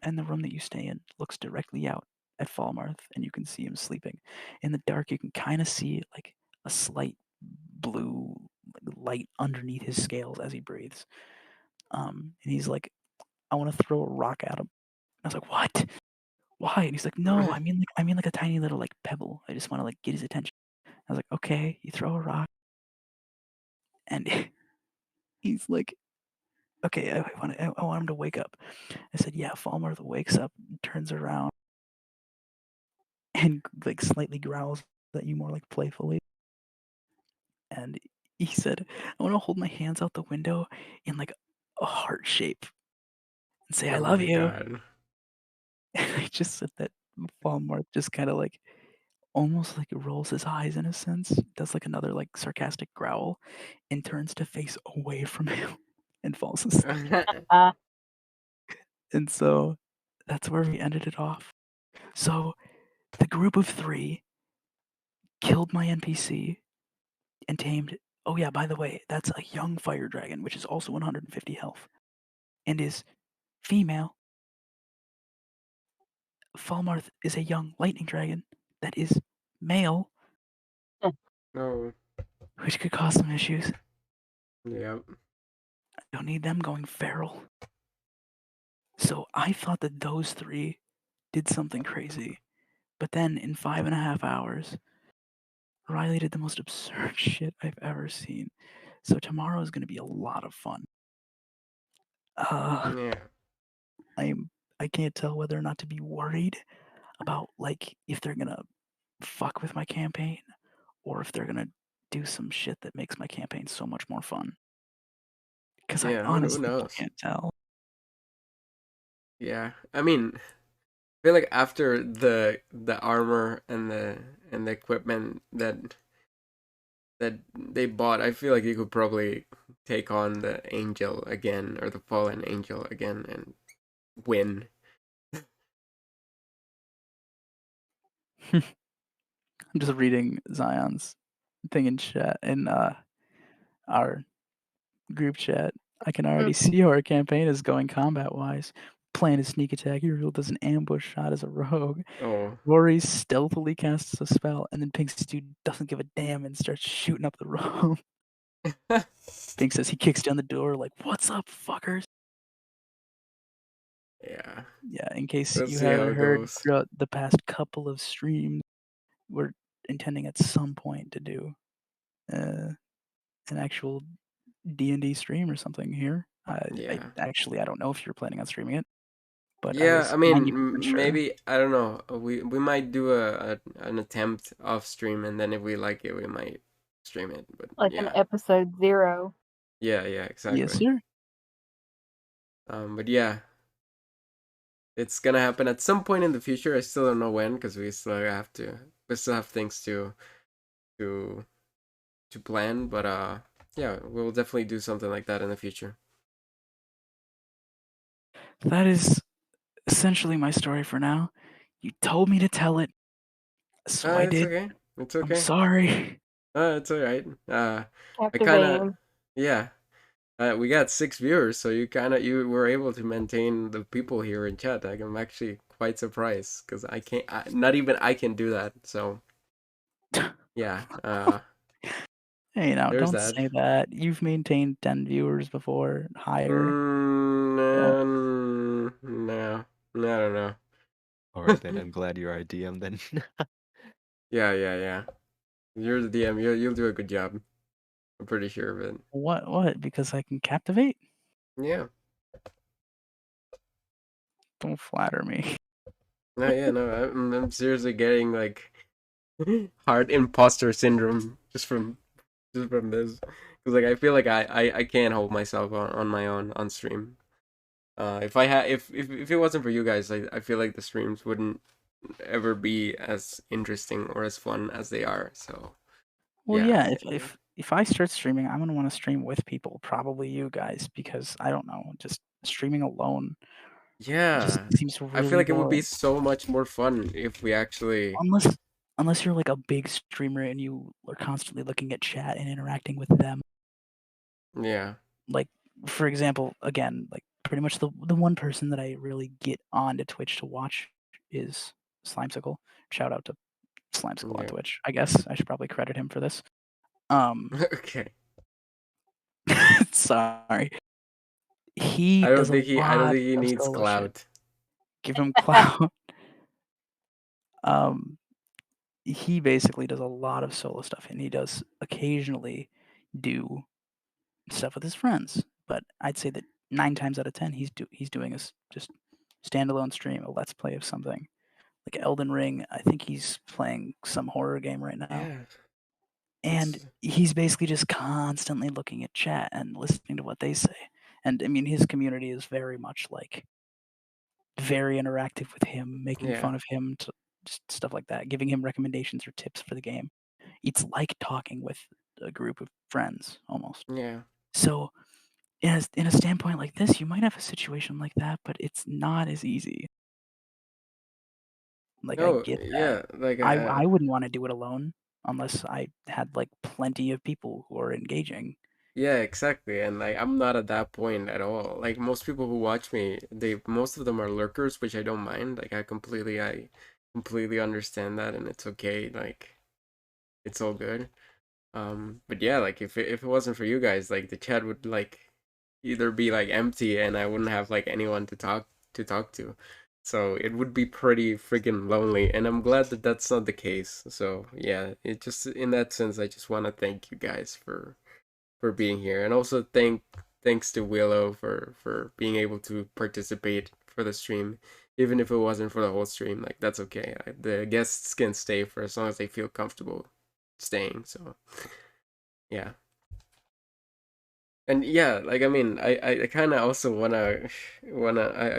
and the room that you stay in looks directly out at Falmouth, and you can see him sleeping. In the dark, you can kind of see like a slight blue light underneath his scales as he breathes. And he's like, I want to throw a rock at him. I was like, what? Why? And he's like, no, I mean like a tiny little like pebble. I just want to like get his attention. I was like, okay, you throw a rock. And he's like, okay, I want him to wake up. I said, yeah, Falmouth wakes up, turns around, and like slightly growls at you more like playfully. And he said, I want to hold my hands out the window in like a heart shape and say, I love you. God. And I just said that Falmouth just kind of like almost like rolls his eyes in a sense, does like another like sarcastic growl, and turns to face away from him and falls asleep. And so that's where we ended it off. So the group of 3 killed my NPC and tamed. Oh yeah, by the way, that's a young fire dragon, which is also 150 health, and is female. Falmarth is a young lightning dragon that is male, No. which could cause some issues. Yep. I don't need them going feral. So I thought that those 3 did something crazy. But then in 5.5 hours, Riley did the most absurd shit I've ever seen. So tomorrow is going to be a lot of fun. Yeah. I can't tell whether or not to be worried about like if they're going to fuck with my campaign or if they're going to do some shit that makes my campaign so much more fun. Because I Yeah, who honestly knows? can't tell. Yeah. I mean, I feel like after the armor and the equipment that they bought, I feel like you could probably take on the angel again or the fallen angel again and win. I'm just reading Zion's thing in chat, and our group chat. I can already see how our campaign is going combat-wise. Plan a sneak attack. Uriel does an ambush shot as a rogue. Oh. Rory stealthily casts a spell, and then Pink Stew doesn't give a damn and starts shooting up the room. Pink says he kicks down the door like, "What's up, fuckers?" Yeah. Yeah, in case Let's you see how haven't it heard goes. throughout the past couple of streams, we're intending at some point to do an actual D&D stream or something here. Yeah. I don't know if you're planning on streaming it, but I Yeah, was I mean, 90% sure. maybe I don't know. We might do an attempt off stream, and then if we like it, we might stream it. But Like an episode 0. yeah, exactly. Yes, sir. But yeah, it's gonna happen at some point in the future. I still don't know when, because we still have things to plan. But yeah, we'll definitely do something like that in the future. That is essentially my story for now. You told me to tell it, so I did. Okay. It's okay. I'm sorry. It's alright. I kind of Captivating. yeah. We got 6 viewers, so you were able to maintain the people here in chat. I'm actually quite surprised because not even I can do that. So yeah, Hey, now there's don't that. say that. You've maintained 10 viewers before, higher. No, I don't know. Alright then, I'm glad you're our DM then. Yeah. You're the DM. You'll do a good job. I'm pretty sure of it. What? Because I can captivate? Yeah. Don't flatter me. No. I'm seriously getting like hard imposter syndrome just from this, because like I feel like I can't hold myself on my own on stream. If it wasn't for you guys, I feel like the streams wouldn't ever be as interesting or as fun as they are. So Well, yeah, if I start streaming, I'm gonna want to stream with people, probably you guys, because I don't know, just streaming alone just yeah, seems really I feel like it would be boring. so much more fun if we actually Unless you're like a big streamer and you are constantly looking at chat and interacting with them. yeah. Like, for example, again, like pretty much the one person that I really get onto Twitch to watch is Slimesicle. Shout out to Slimesicle on Yeah. Twitch. I guess I should probably credit him for this. Okay. Sorry. He I don't does think a lot he of needs solo shit. clout. Give him clout. He basically does a lot of solo stuff, and he does occasionally do stuff with his friends. But I'd say that 9 times out of 10, he's doing a just standalone stream, a let's play of something like Elden Ring. I think he's playing some horror game right now. Yeah. And he's basically just constantly looking at chat and listening to what they say. And I mean, his community is very much like very interactive with him, making fun of him, to just stuff like that, giving him recommendations or tips for the game. It's like talking with a group of friends almost. Yeah. So in a standpoint like this, you might have a situation like that, but it's not as easy. Like, I get that. Yeah, like I wouldn't want to do it alone unless I had like plenty of people who are engaging. yeah, exactly. And like I'm not at that point at all. Like most people who watch me, most of them are lurkers, which I don't mind. Like I completely understand that, and it's okay. Like it's all good. But yeah, like if it wasn't for you guys, like the chat would like either be like empty, and I wouldn't have like anyone to talk to. So it would be pretty freaking lonely, and I'm glad that that's not the case. So yeah, it just in that sense, I just want to thank you guys for being here, and also thanks to Willow for being able to participate for the stream, even if it wasn't for the whole stream. Like that's okay. The guests can stay for as long as they feel comfortable staying. So yeah. And yeah, like I mean, I kind of also I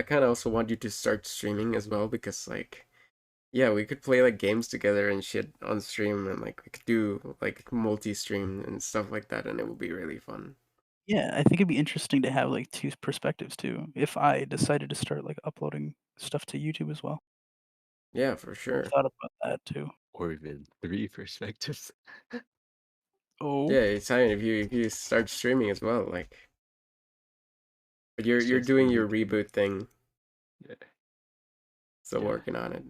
kind of also want you to start streaming as well, because like yeah, we could play like games together and shit on stream, and like we could do like multi-stream and stuff like that, and it would be really fun. Yeah, I think it'd be interesting to have like 2 perspectives too, if I decided to start like uploading stuff to YouTube as well. Yeah, for sure. I've thought about that too. Or even 3 perspectives. Oh, Yeah, it's fine if you start streaming as well, like. But you're It's just doing your really- reboot thing, Yeah. still Yeah. working on it.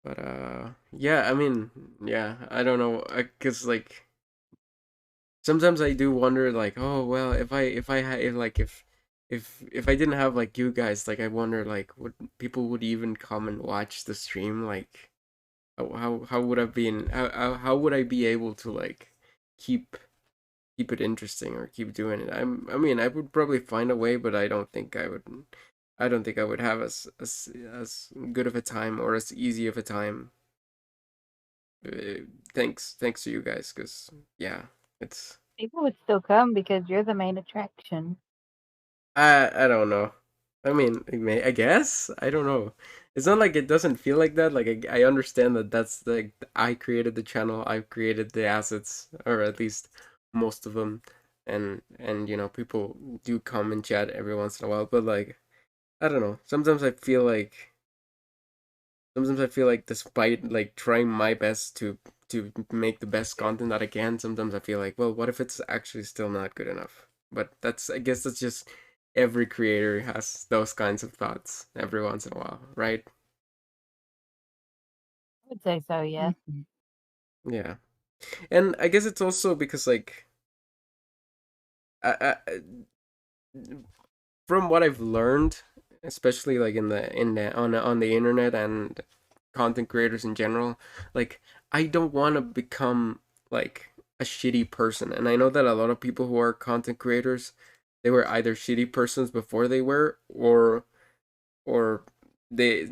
But yeah, I mean, yeah, I don't know, cause like sometimes I do wonder, like, oh well, if I had if like if I didn't have like you guys, like I wonder like would people would even come and watch the stream, like how would I be how would I be able to like keep keep it interesting or keep doing it? I mean I would probably find a way, but I don't think I would have as good of a time or as easy of a time. Thanks to you guys, because yeah, it's People would still come because you're the main attraction. I don't know. I mean, I guess I don't know. It's not like it doesn't feel like that. Like I understand that that's like I created the channel, I created the assets, or at least most of them, and you know people do come and chat every once in a while. But like I don't know. Sometimes I feel like despite like trying my best to make the best content that I can, sometimes I feel like, well, what if it's actually still not good enough? But that's I guess that's just every creator has those kinds of thoughts every once in a while, right? I would say so, yes. mhm. Yeah. And I guess it's also because like I from what I've learned, especially like in the on the internet and content creators in general, like I don't want to become like a shitty person. And I know that a lot of people who are content creators, they were either shitty persons before they were or they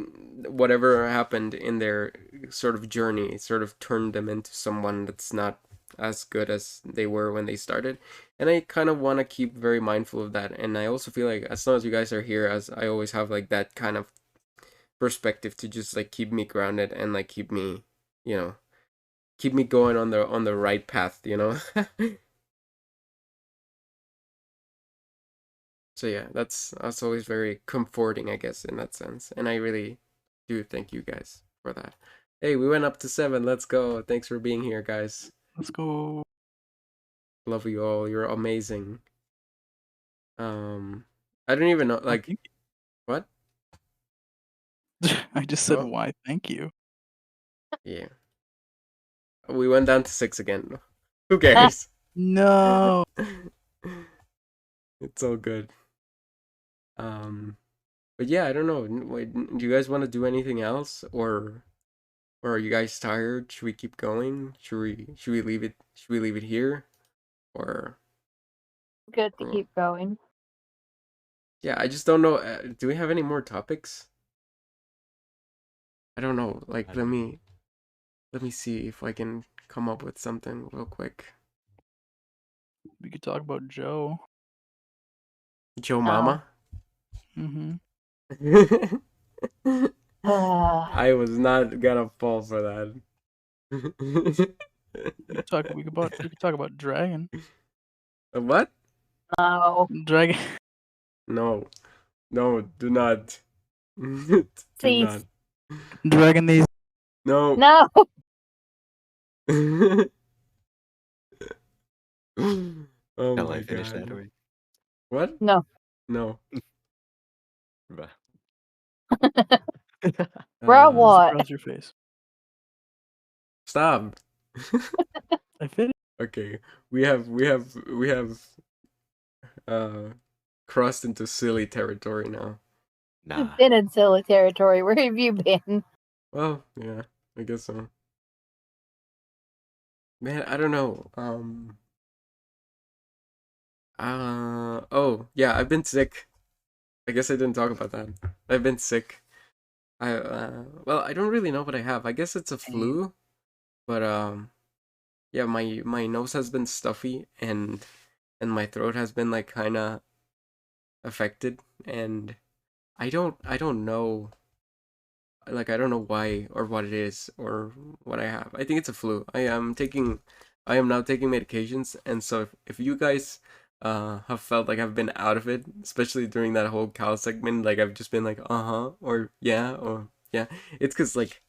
whatever happened in their sort of journey sort of turned them into someone that's not as good as they were when they started. And I kind of want to keep very mindful of that. And I also feel like as long as you guys are here, as I always have like that kind of perspective to just like keep me grounded and like keep me, you know, keep me going on the right path, you know. So yeah, that's always very comforting, I guess, in that sense. And I really do thank you guys for that. Hey, we went up to 7. Let's go. Thanks for being here, guys. Let's go. Love you all. You're amazing. I don't even know, like, Thank what? you. I just said Oh, why. Thank you. yeah. We went down to 6 again. Who cares? No. It's all good. But yeah, I don't know. Wait, do you guys want to do anything else, or are you guys tired? Should we keep going? Should we leave it? Should we leave it here? Or Good to or keep going. yeah, I just don't know. Do we have any more topics? I don't know. Like, I don't know. let me see if I can come up with something real quick. We could talk about Joe. Joe No. Mama. Mm-hmm. I was not gonna fall for that. We could talk about Dragon. What? No. Dragon. No, no, do not. Do Cease. not. Dragon these. No. No. Oh Shall my I finish that god. or What? No. No. Bruh. Bro, Uh, what? Across your face. Stop. I finished. Okay. We have uh crossed into silly territory now. Nah. You've been in silly territory. Where have you been? Well, yeah, I guess so. Man, I don't know. Oh, yeah, I've been sick. I guess I didn't talk about that. I've been sick. Well, I don't really know what I have. I guess it's a flu, but yeah, my nose has been stuffy and my throat has been like kind of affected, and I don't know, like I don't know why or what it is or what I have. I think it's a flu. I am now taking medications, and so if you guys have felt like I've been out of it, especially during that whole cow segment, like I've just been like or yeah, it's because like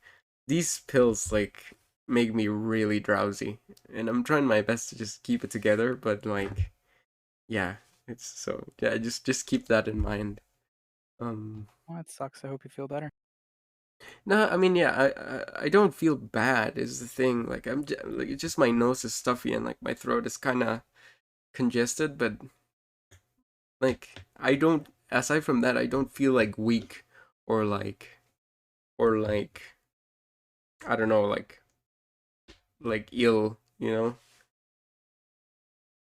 these pills, like make me really drowsy, and I'm trying my best to just keep it together. But like, yeah, it's so yeah. Just keep that in mind. Well, that sucks. I hope you feel better. No, I mean, yeah, I don't feel bad is the thing. Like like it's just my nose is stuffy and like my throat is kind of congested, but like I don't. Aside from that, I don't feel like weak or like I don't know, like ill.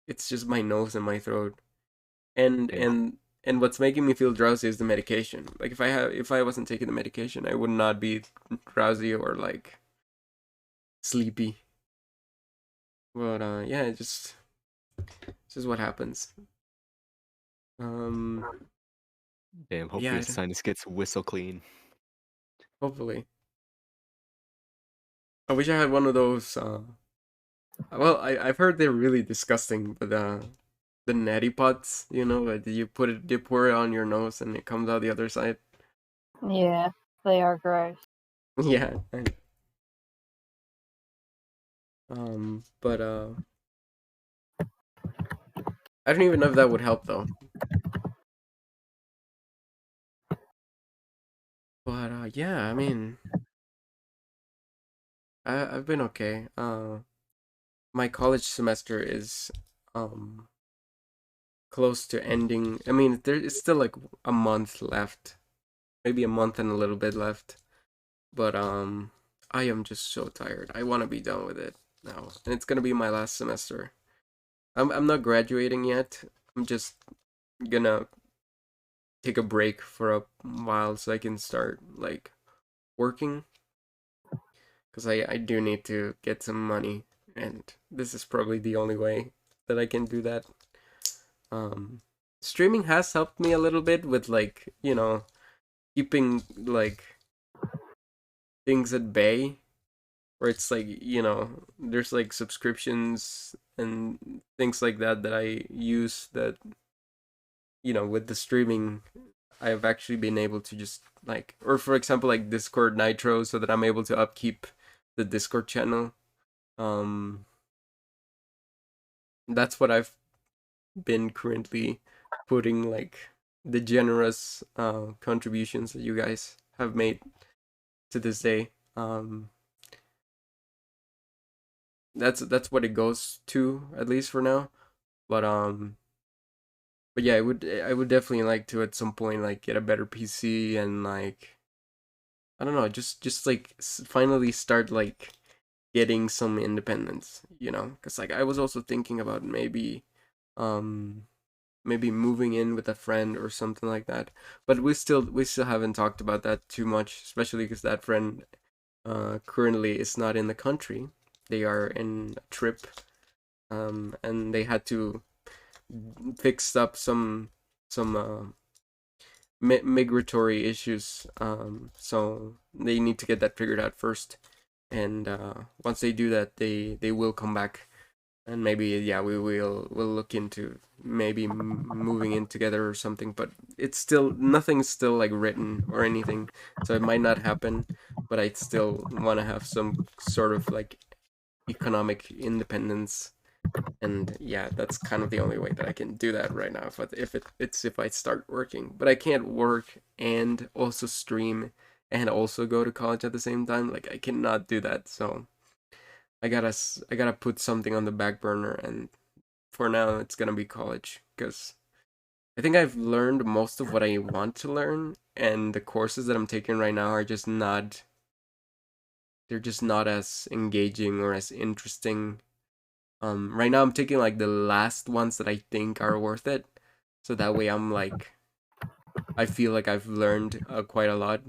It's just my nose and my throat, and Yeah. and what's making me feel drowsy is the medication. Like if I wasn't taking the medication, I would not be drowsy or like sleepy. But yeah, it's just what happens. Um, Damn, hopefully yeah, your sinus gets whistle clean. hopefully. I wish I had one of those. Well, I've heard they're really disgusting, but the neti pots, like you pour it on your nose and it comes out the other side. Yeah, they are gross. Yeah. But I don't even know if that would help though. But yeah, I mean, I've been okay. My college semester is close to ending. I mean, there is still like a month left, maybe a month and a little bit left. But I am just so tired. I want to be done with it now, and it's gonna be my last semester. I'm not graduating yet. I'm just gonna take a break for a while so I can start like working, because I do need to get some money, and this is probably the only way that I can do that. Um, Streaming has helped me a little bit with like keeping like things at bay, where it's like there's like subscriptions and things like that that I use that with the streaming I've actually been able to just like, or for example like Discord Nitro, so that I'm able to upkeep the Discord channel. um that's what I've been currently putting, like the generous contributions that you guys have made to this day. That's what it goes to, at least for now. But yeah, I would definitely like to at some point like get a better PC and like I don't know, just like finally start like getting some independence, because like I was also thinking about um maybe moving in with a friend or something like that. But we still haven't talked about that too much, especially because that friend currently is not in the country. They are in a trip, and they had to fix up some migratory issues. So they need to get that figured out first, and once they do that, they will come back, and maybe yeah, we'll look into maybe moving in together or something. But it's still nothing's still like written or anything, so it might not happen. But I still want to have some sort of like economic independence, and yeah, that's kind of the only way that I can do that right now. If I start working, but I can't work and also stream and also go to college at the same time. Like I cannot do that. So I gotta put something on the back burner, and for now it's gonna be college, because I think I've learned most of what I want to learn, and the courses that I'm taking right now are just not. They're just not as engaging or as interesting. Right now I'm taking like the last ones that I think are worth it, so that way I feel like I've learned quite a lot,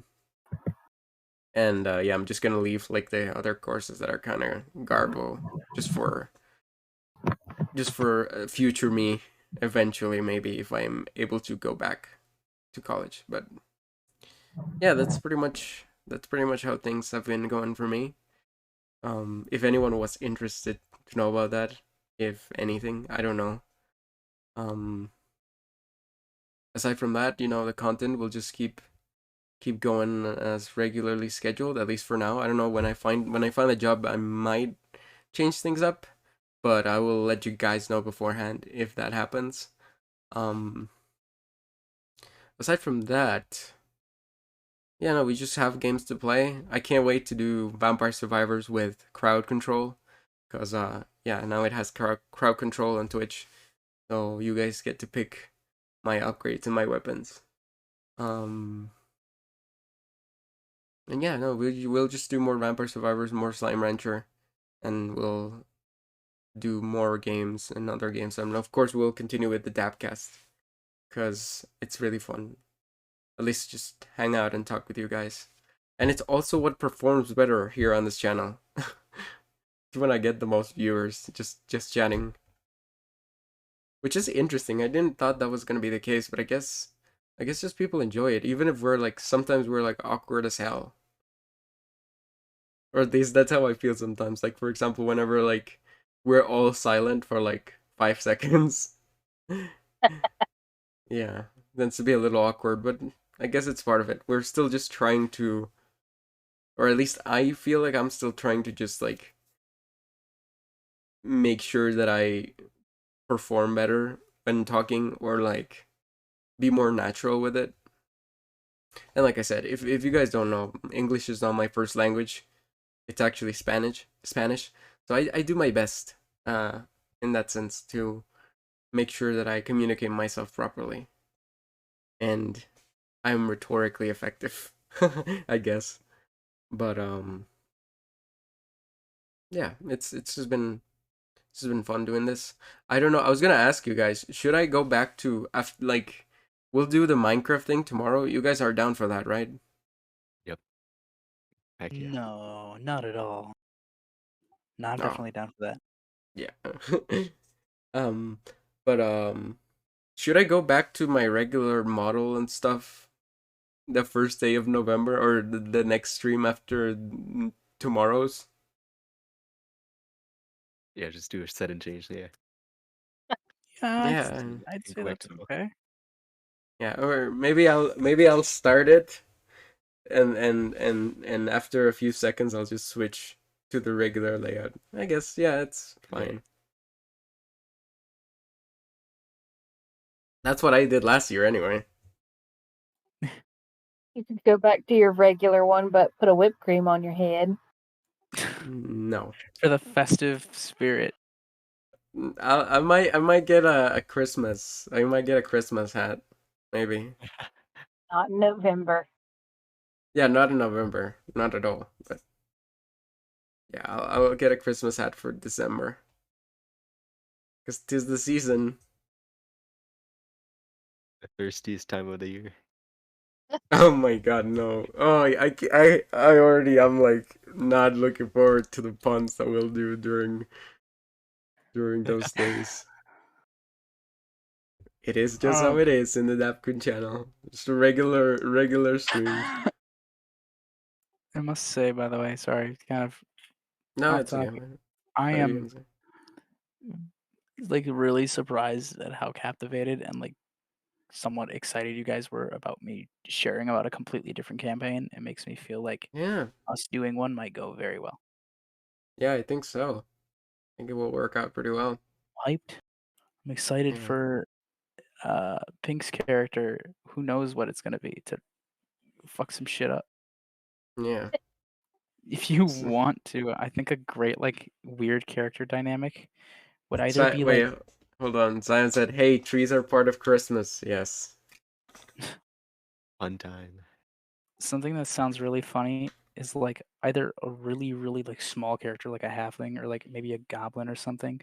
and yeah, I'm just gonna leave like the other courses that are kind of garbo, just for future me, eventually, maybe if I'm able to go back to college. But yeah, that's pretty much how things have been going for me. If anyone was interested to know about that, if anything, I don't know. Um, Aside from that, the content will just keep keep going as regularly scheduled, at least for now. I don't know, when I find a job, I might change things up, but I will let you guys know beforehand if that happens. Aside from that, yeah, no, we just have games to play. I can't wait to do Vampire Survivors with crowd control, cause yeah, now it has crowd control on Twitch, so you guys get to pick my upgrades and my weapons. And yeah, no, we'll just do more Vampire Survivors, more Slime Rancher, and we'll do more games and other games. And of course, we'll continue with the DABKAST, because it's really fun. At least just hang out and talk with you guys. And it's also what performs better here on this channel. It's when I get the most viewers, just chatting. Which is interesting. I didn't thought that was gonna be the case, but I guess just people enjoy it, even if we're like, sometimes we're like awkward as hell. Or at least that's how I feel sometimes. Like, for example, whenever like we're all silent for like 5 seconds. Yeah, tends to be a little awkward, but I guess it's part of it. We're still just trying to, or at least I feel like I'm still trying to just like make sure that I perform better when talking, or like be more natural with it. And like I said, if you guys don't know, English is not my first language. It's actually Spanish. So I do my best in that sense to make sure that I communicate myself properly. And I'm rhetorically effective, I guess. But yeah, it's just been fun doing this. I don't know. I was gonna ask you guys, should I go back to like, we'll do the Minecraft thing tomorrow. You guys are down for that, right? Yep. Heck yeah. No, not at all. No, I'm No. definitely down for that. Yeah. But should I go back to my regular model and stuff the first day of November, or the next stream after tomorrow's? Yeah, just do a set and change. Yeah. Yeah, Yeah. I'd say Quick, that's though. okay. Yeah, or maybe I'll start it, and after a few seconds I'll just switch to the regular layout. I guess, yeah, it's fine. That's what I did last year anyway. You could go back to your regular one, but put a whipped cream on your head. No. For the festive spirit. I might get a Christmas. I might get a Christmas hat, maybe. Not in November. Yeah, not in November, not at all. But yeah, I'll get a Christmas hat for December, cause 'tis the season. The thirstiest time of the year. Oh my god, no! Oh, I already am like not looking forward to the puns that we'll do during those days. It is just how it is in the DAPKAST channel. Just a regular stream. I must say, by the way, sorry, kind of No, off it's okay, topic. man. I What are you am gonna say? like really surprised at how captivated and like somewhat excited you guys were about me sharing about a completely different campaign. It makes me feel like Yeah, us doing one might go very well. yeah, I think so. I think it will work out pretty well. Hyped. I'm excited Yeah. for Pink's character. Who knows what it's gonna be to fuck some shit up. Yeah. If you So, want to, I think a great like weird character dynamic would either be wait, like hold on. Zion said, "Hey, trees are part of Christmas." Yes. Fun time. something that sounds really funny is like either a really really like small character like a halfling or like maybe a goblin or something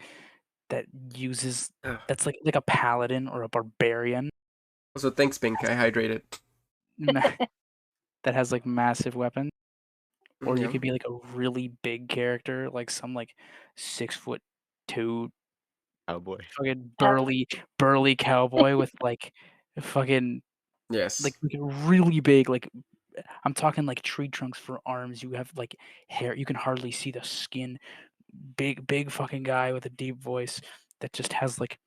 that uses Ugh. that's like a paladin or a barbarian Also, thanks, Pink. I hydrated. that has like massive weapons. Or you Yeah. could be like a really big character, like some like 6'2" Cowboy. fucking burly cowboy with like fucking Yes. like really big, like I'm talking like tree trunks for arms. You have like hair, you can hardly see the skin. Big fucking guy with a deep voice that just has like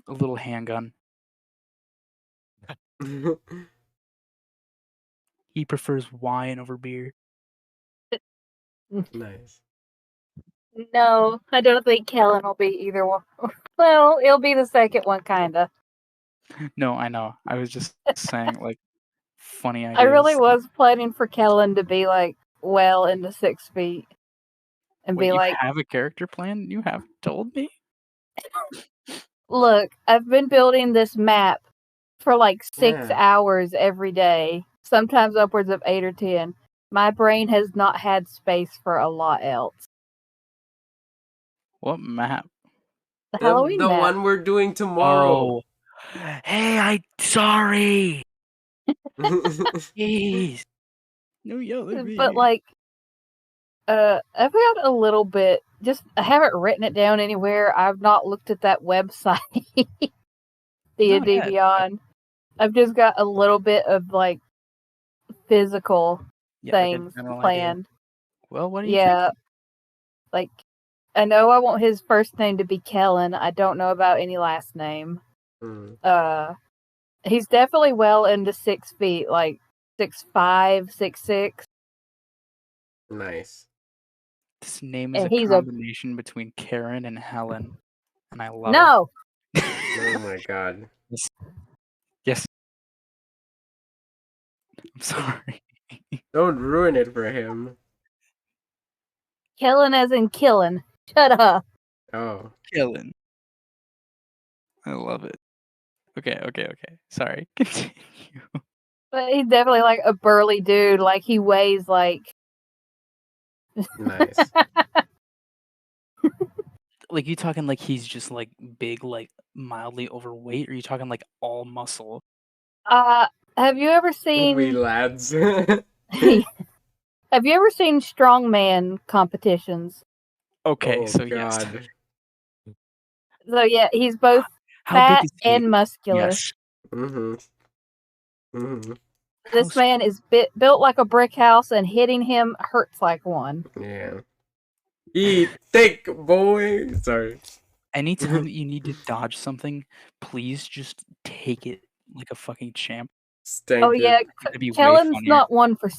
a little handgun. He prefers wine over beer. Nice. No, I don't think Kellen will be either one. Well, it'll be the second one, kinda. No, I know. I was just saying, like, funny ideas. I really was planning for Kellen to be like well into 6 feet and Wait, be you like, have a character plan? You have told me? look, I've been building this map for like 6 Yeah. hours every day, sometimes upwards of 8 or 10. My brain has not had space for a lot else. What map? The Halloween The map. one we're doing tomorrow. Oh. Hey, sorry. Jeez. No yell at me. But like, I've got a little bit. Just I haven't written it down anywhere. I've not looked at that website. D&D yeah. Beyond. I've just got a little bit of like physical Yeah, like a things general idea. planned. Well, what do you Yeah, think? like I know I want his first name to be Kellen. I don't know about any last name. He's definitely well into 6 feet, like 6'5", 6'6". Nice. This name is And a he's combination between Karen and Helen, and I love No, it. Oh my god. Yes. I'm sorry. Don't ruin it for him. Kellen as in killing. Shut up. Oh. Kellen. I love it. Okay. Sorry. Continue. But he's definitely like a burly dude. Like he weighs like Nice. Like, you talking like he's just like big, like mildly overweight, or are you talking like all muscle? Have you ever We seen lads. Have you ever seen strongman competitions? Okay, Oh so yes. god. So yeah, he's both How big fat is he? and muscular. Yes. Mm-hmm. This man is built like a brick house, and hitting him hurts like one. Yeah. Eat thick, boy. Sorry. Anytime that you need to dodge something, please just take it like a fucking champ. Stank Oh yeah, It'd be way Kellen's funnier. not one for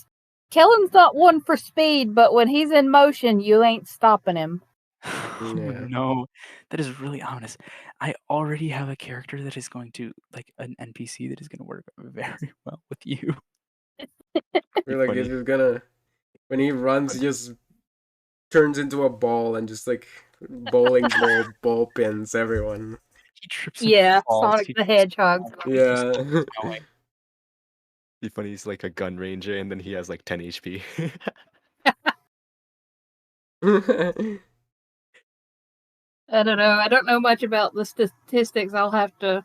speed, but when he's in motion, you ain't stopping him. Oh Yeah. no, that is really ominous. I already have a character that is going to, like, an NPC that is going to work very well with you. We're like, it's just gonna. When he runs, he just turns into a ball and just like bowling ball pins everyone. He trips and Yeah, falls. Sonic He the trips and Hedgehog. falls. He's just Yeah. going. Be funny, he's like a gun ranger and then he has like 10 HP. I don't know. I don't know much about the statistics. I'll have to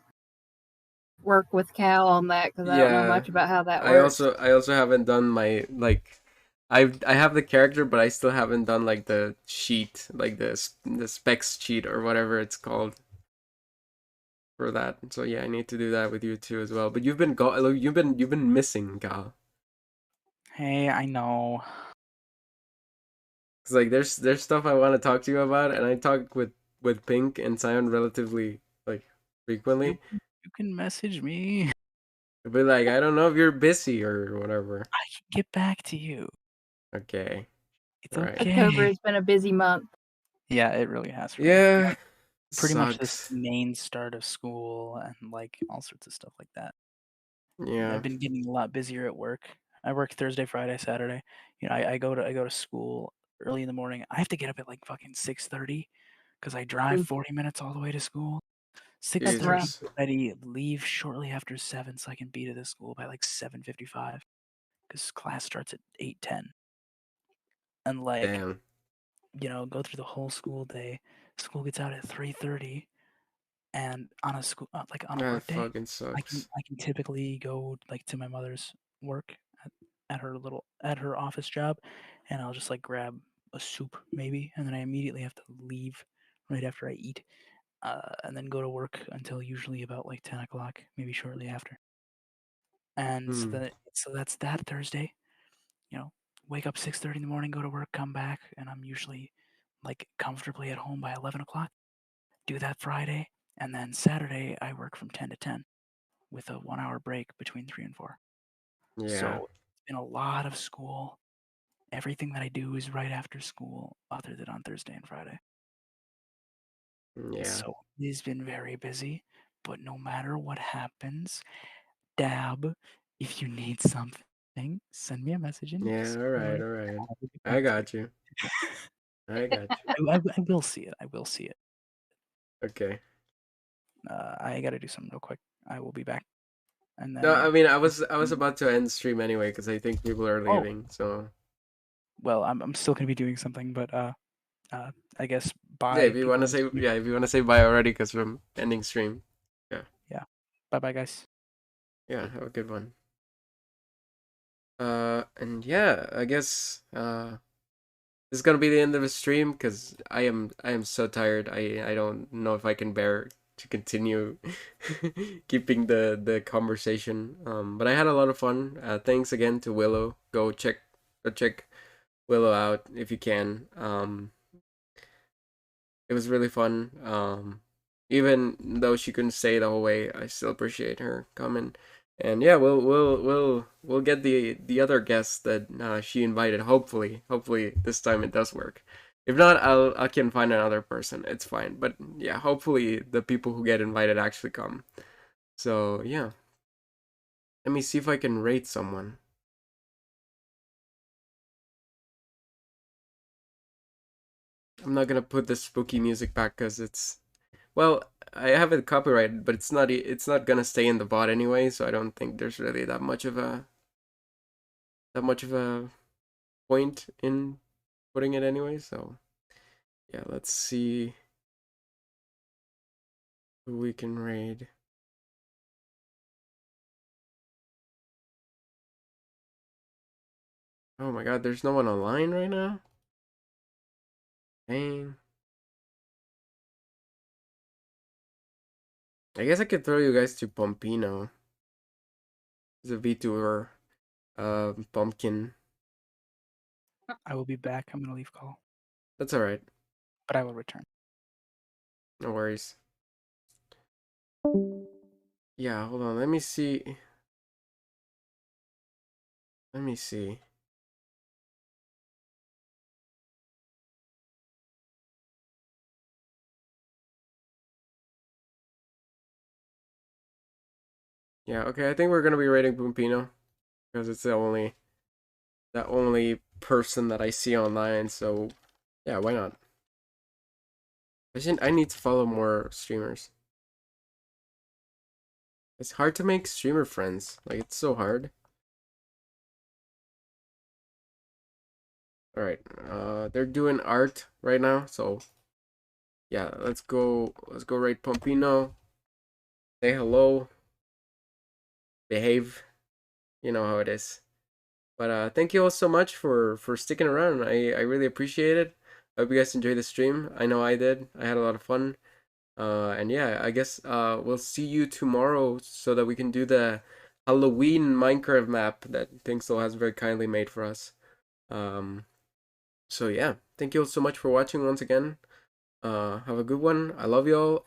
work with Cal on that because I don't know Yeah. much about how that I works. also haven't done my like. I have the character, but I still haven't done like the sheet, like the specs sheet or whatever it's called for that. So yeah, I need to do that with you too as well. But you've been you've been missing, Gal. Hey, I know. Cause like there's stuff I want to talk to you about, and I talk with Pink and Sion relatively like frequently. You can message me. But like I don't know if you're busy or whatever. I can get back to you. Okay. It's Right. October okay. has been a busy month. Yeah, it really has. For me. Yeah. Pretty much this Sucks. main start of school and like all sorts of stuff like that. Yeah. I've been getting a lot busier at work. I work Thursday, Friday, Saturday. You know, I go to school early in the morning. I have to get up at like fucking 6:30 because I drive 40 minutes all the way to school. 6:30 Jesus. ready, leave shortly after 7 so I can be to the school by like 7:55 because class starts at 8:10. And like, Damn. you know, go through the whole school day. School gets out at 3:30, and on a school like on a That work day, fucking sucks. I can typically go like to my mother's work at her office job, and I'll just like grab a soup maybe, and then I immediately have to leave right after I eat, and then go to work until usually about like 10 o'clock, maybe shortly after. And so that's that Thursday. You know, wake up 6:30 in the morning, go to work, come back, and I'm usually like comfortably at home by 11 o'clock. Do that Friday, and then Saturday I work from 10 to 10 with a 1 hour break between 3 and 4. Yeah. So it's been a lot of school. Everything that I do is right after school, other than on Thursday and Friday. Yeah. So it's been very busy. But no matter what happens, Dab, if you need something, send me a message in Yeah, Discord. all right. I will get I back to got you. I got you. I will see it. I will see it. Okay. I gotta do something real quick. I will be back. And then No, I mean, I was about to end the stream anyway because I think people are Oh. leaving. So well, I'm still gonna be doing something, but I guess bye. yeah, if you want to say people. if you want to say bye already because I'm ending stream. Yeah. Bye, guys. Yeah, have a good one. And yeah, I guess this is gonna be the end of the stream because I am so tired. I don't know if I can bear to continue keeping the conversation. But I had a lot of fun. Thanks again to Willow. Go check Willow out if you can. It was really fun. Even though she couldn't stay the whole way, I still appreciate her coming. And yeah, we'll get the other guests that she invited. Hopefully this time it does work. If not, I can find another person. It's fine. But yeah, hopefully the people who get invited actually come. So yeah, let me see if I can rate someone. I'm not gonna put the spooky music back because it's, well, I have it copyrighted, but it's not gonna stay in the bot anyway, so I don't think there's really that much of a point in putting it anyway. So yeah, let's see who we can raid. Oh my god, there's no one online right now? Dang. I guess I could throw you guys to Pompino. He's a VTuber, pumpkin. I will be back. I'm gonna leave call, That's alright. but I will return. No worries. Yeah, hold on, let me see. Let me see. Yeah, okay, I think we're gonna be rating Pompino because it's the only person that I see online, so yeah, why not? I need to follow more streamers. It's hard to make streamer friends. Like, it's so hard. Alright, they're doing art right now, so yeah, let's go rate Pompino. Say hello. Behave. You know how it is. But thank you all so much for sticking around. I really appreciate it. I hope you guys enjoyed the stream. I know I did. I had a lot of fun. And yeah, I guess we'll see you tomorrow so that we can do the Halloween Minecraft map that Pixel has very kindly made for us. So yeah, thank you all so much for watching once again. Have a good one. I love y'all.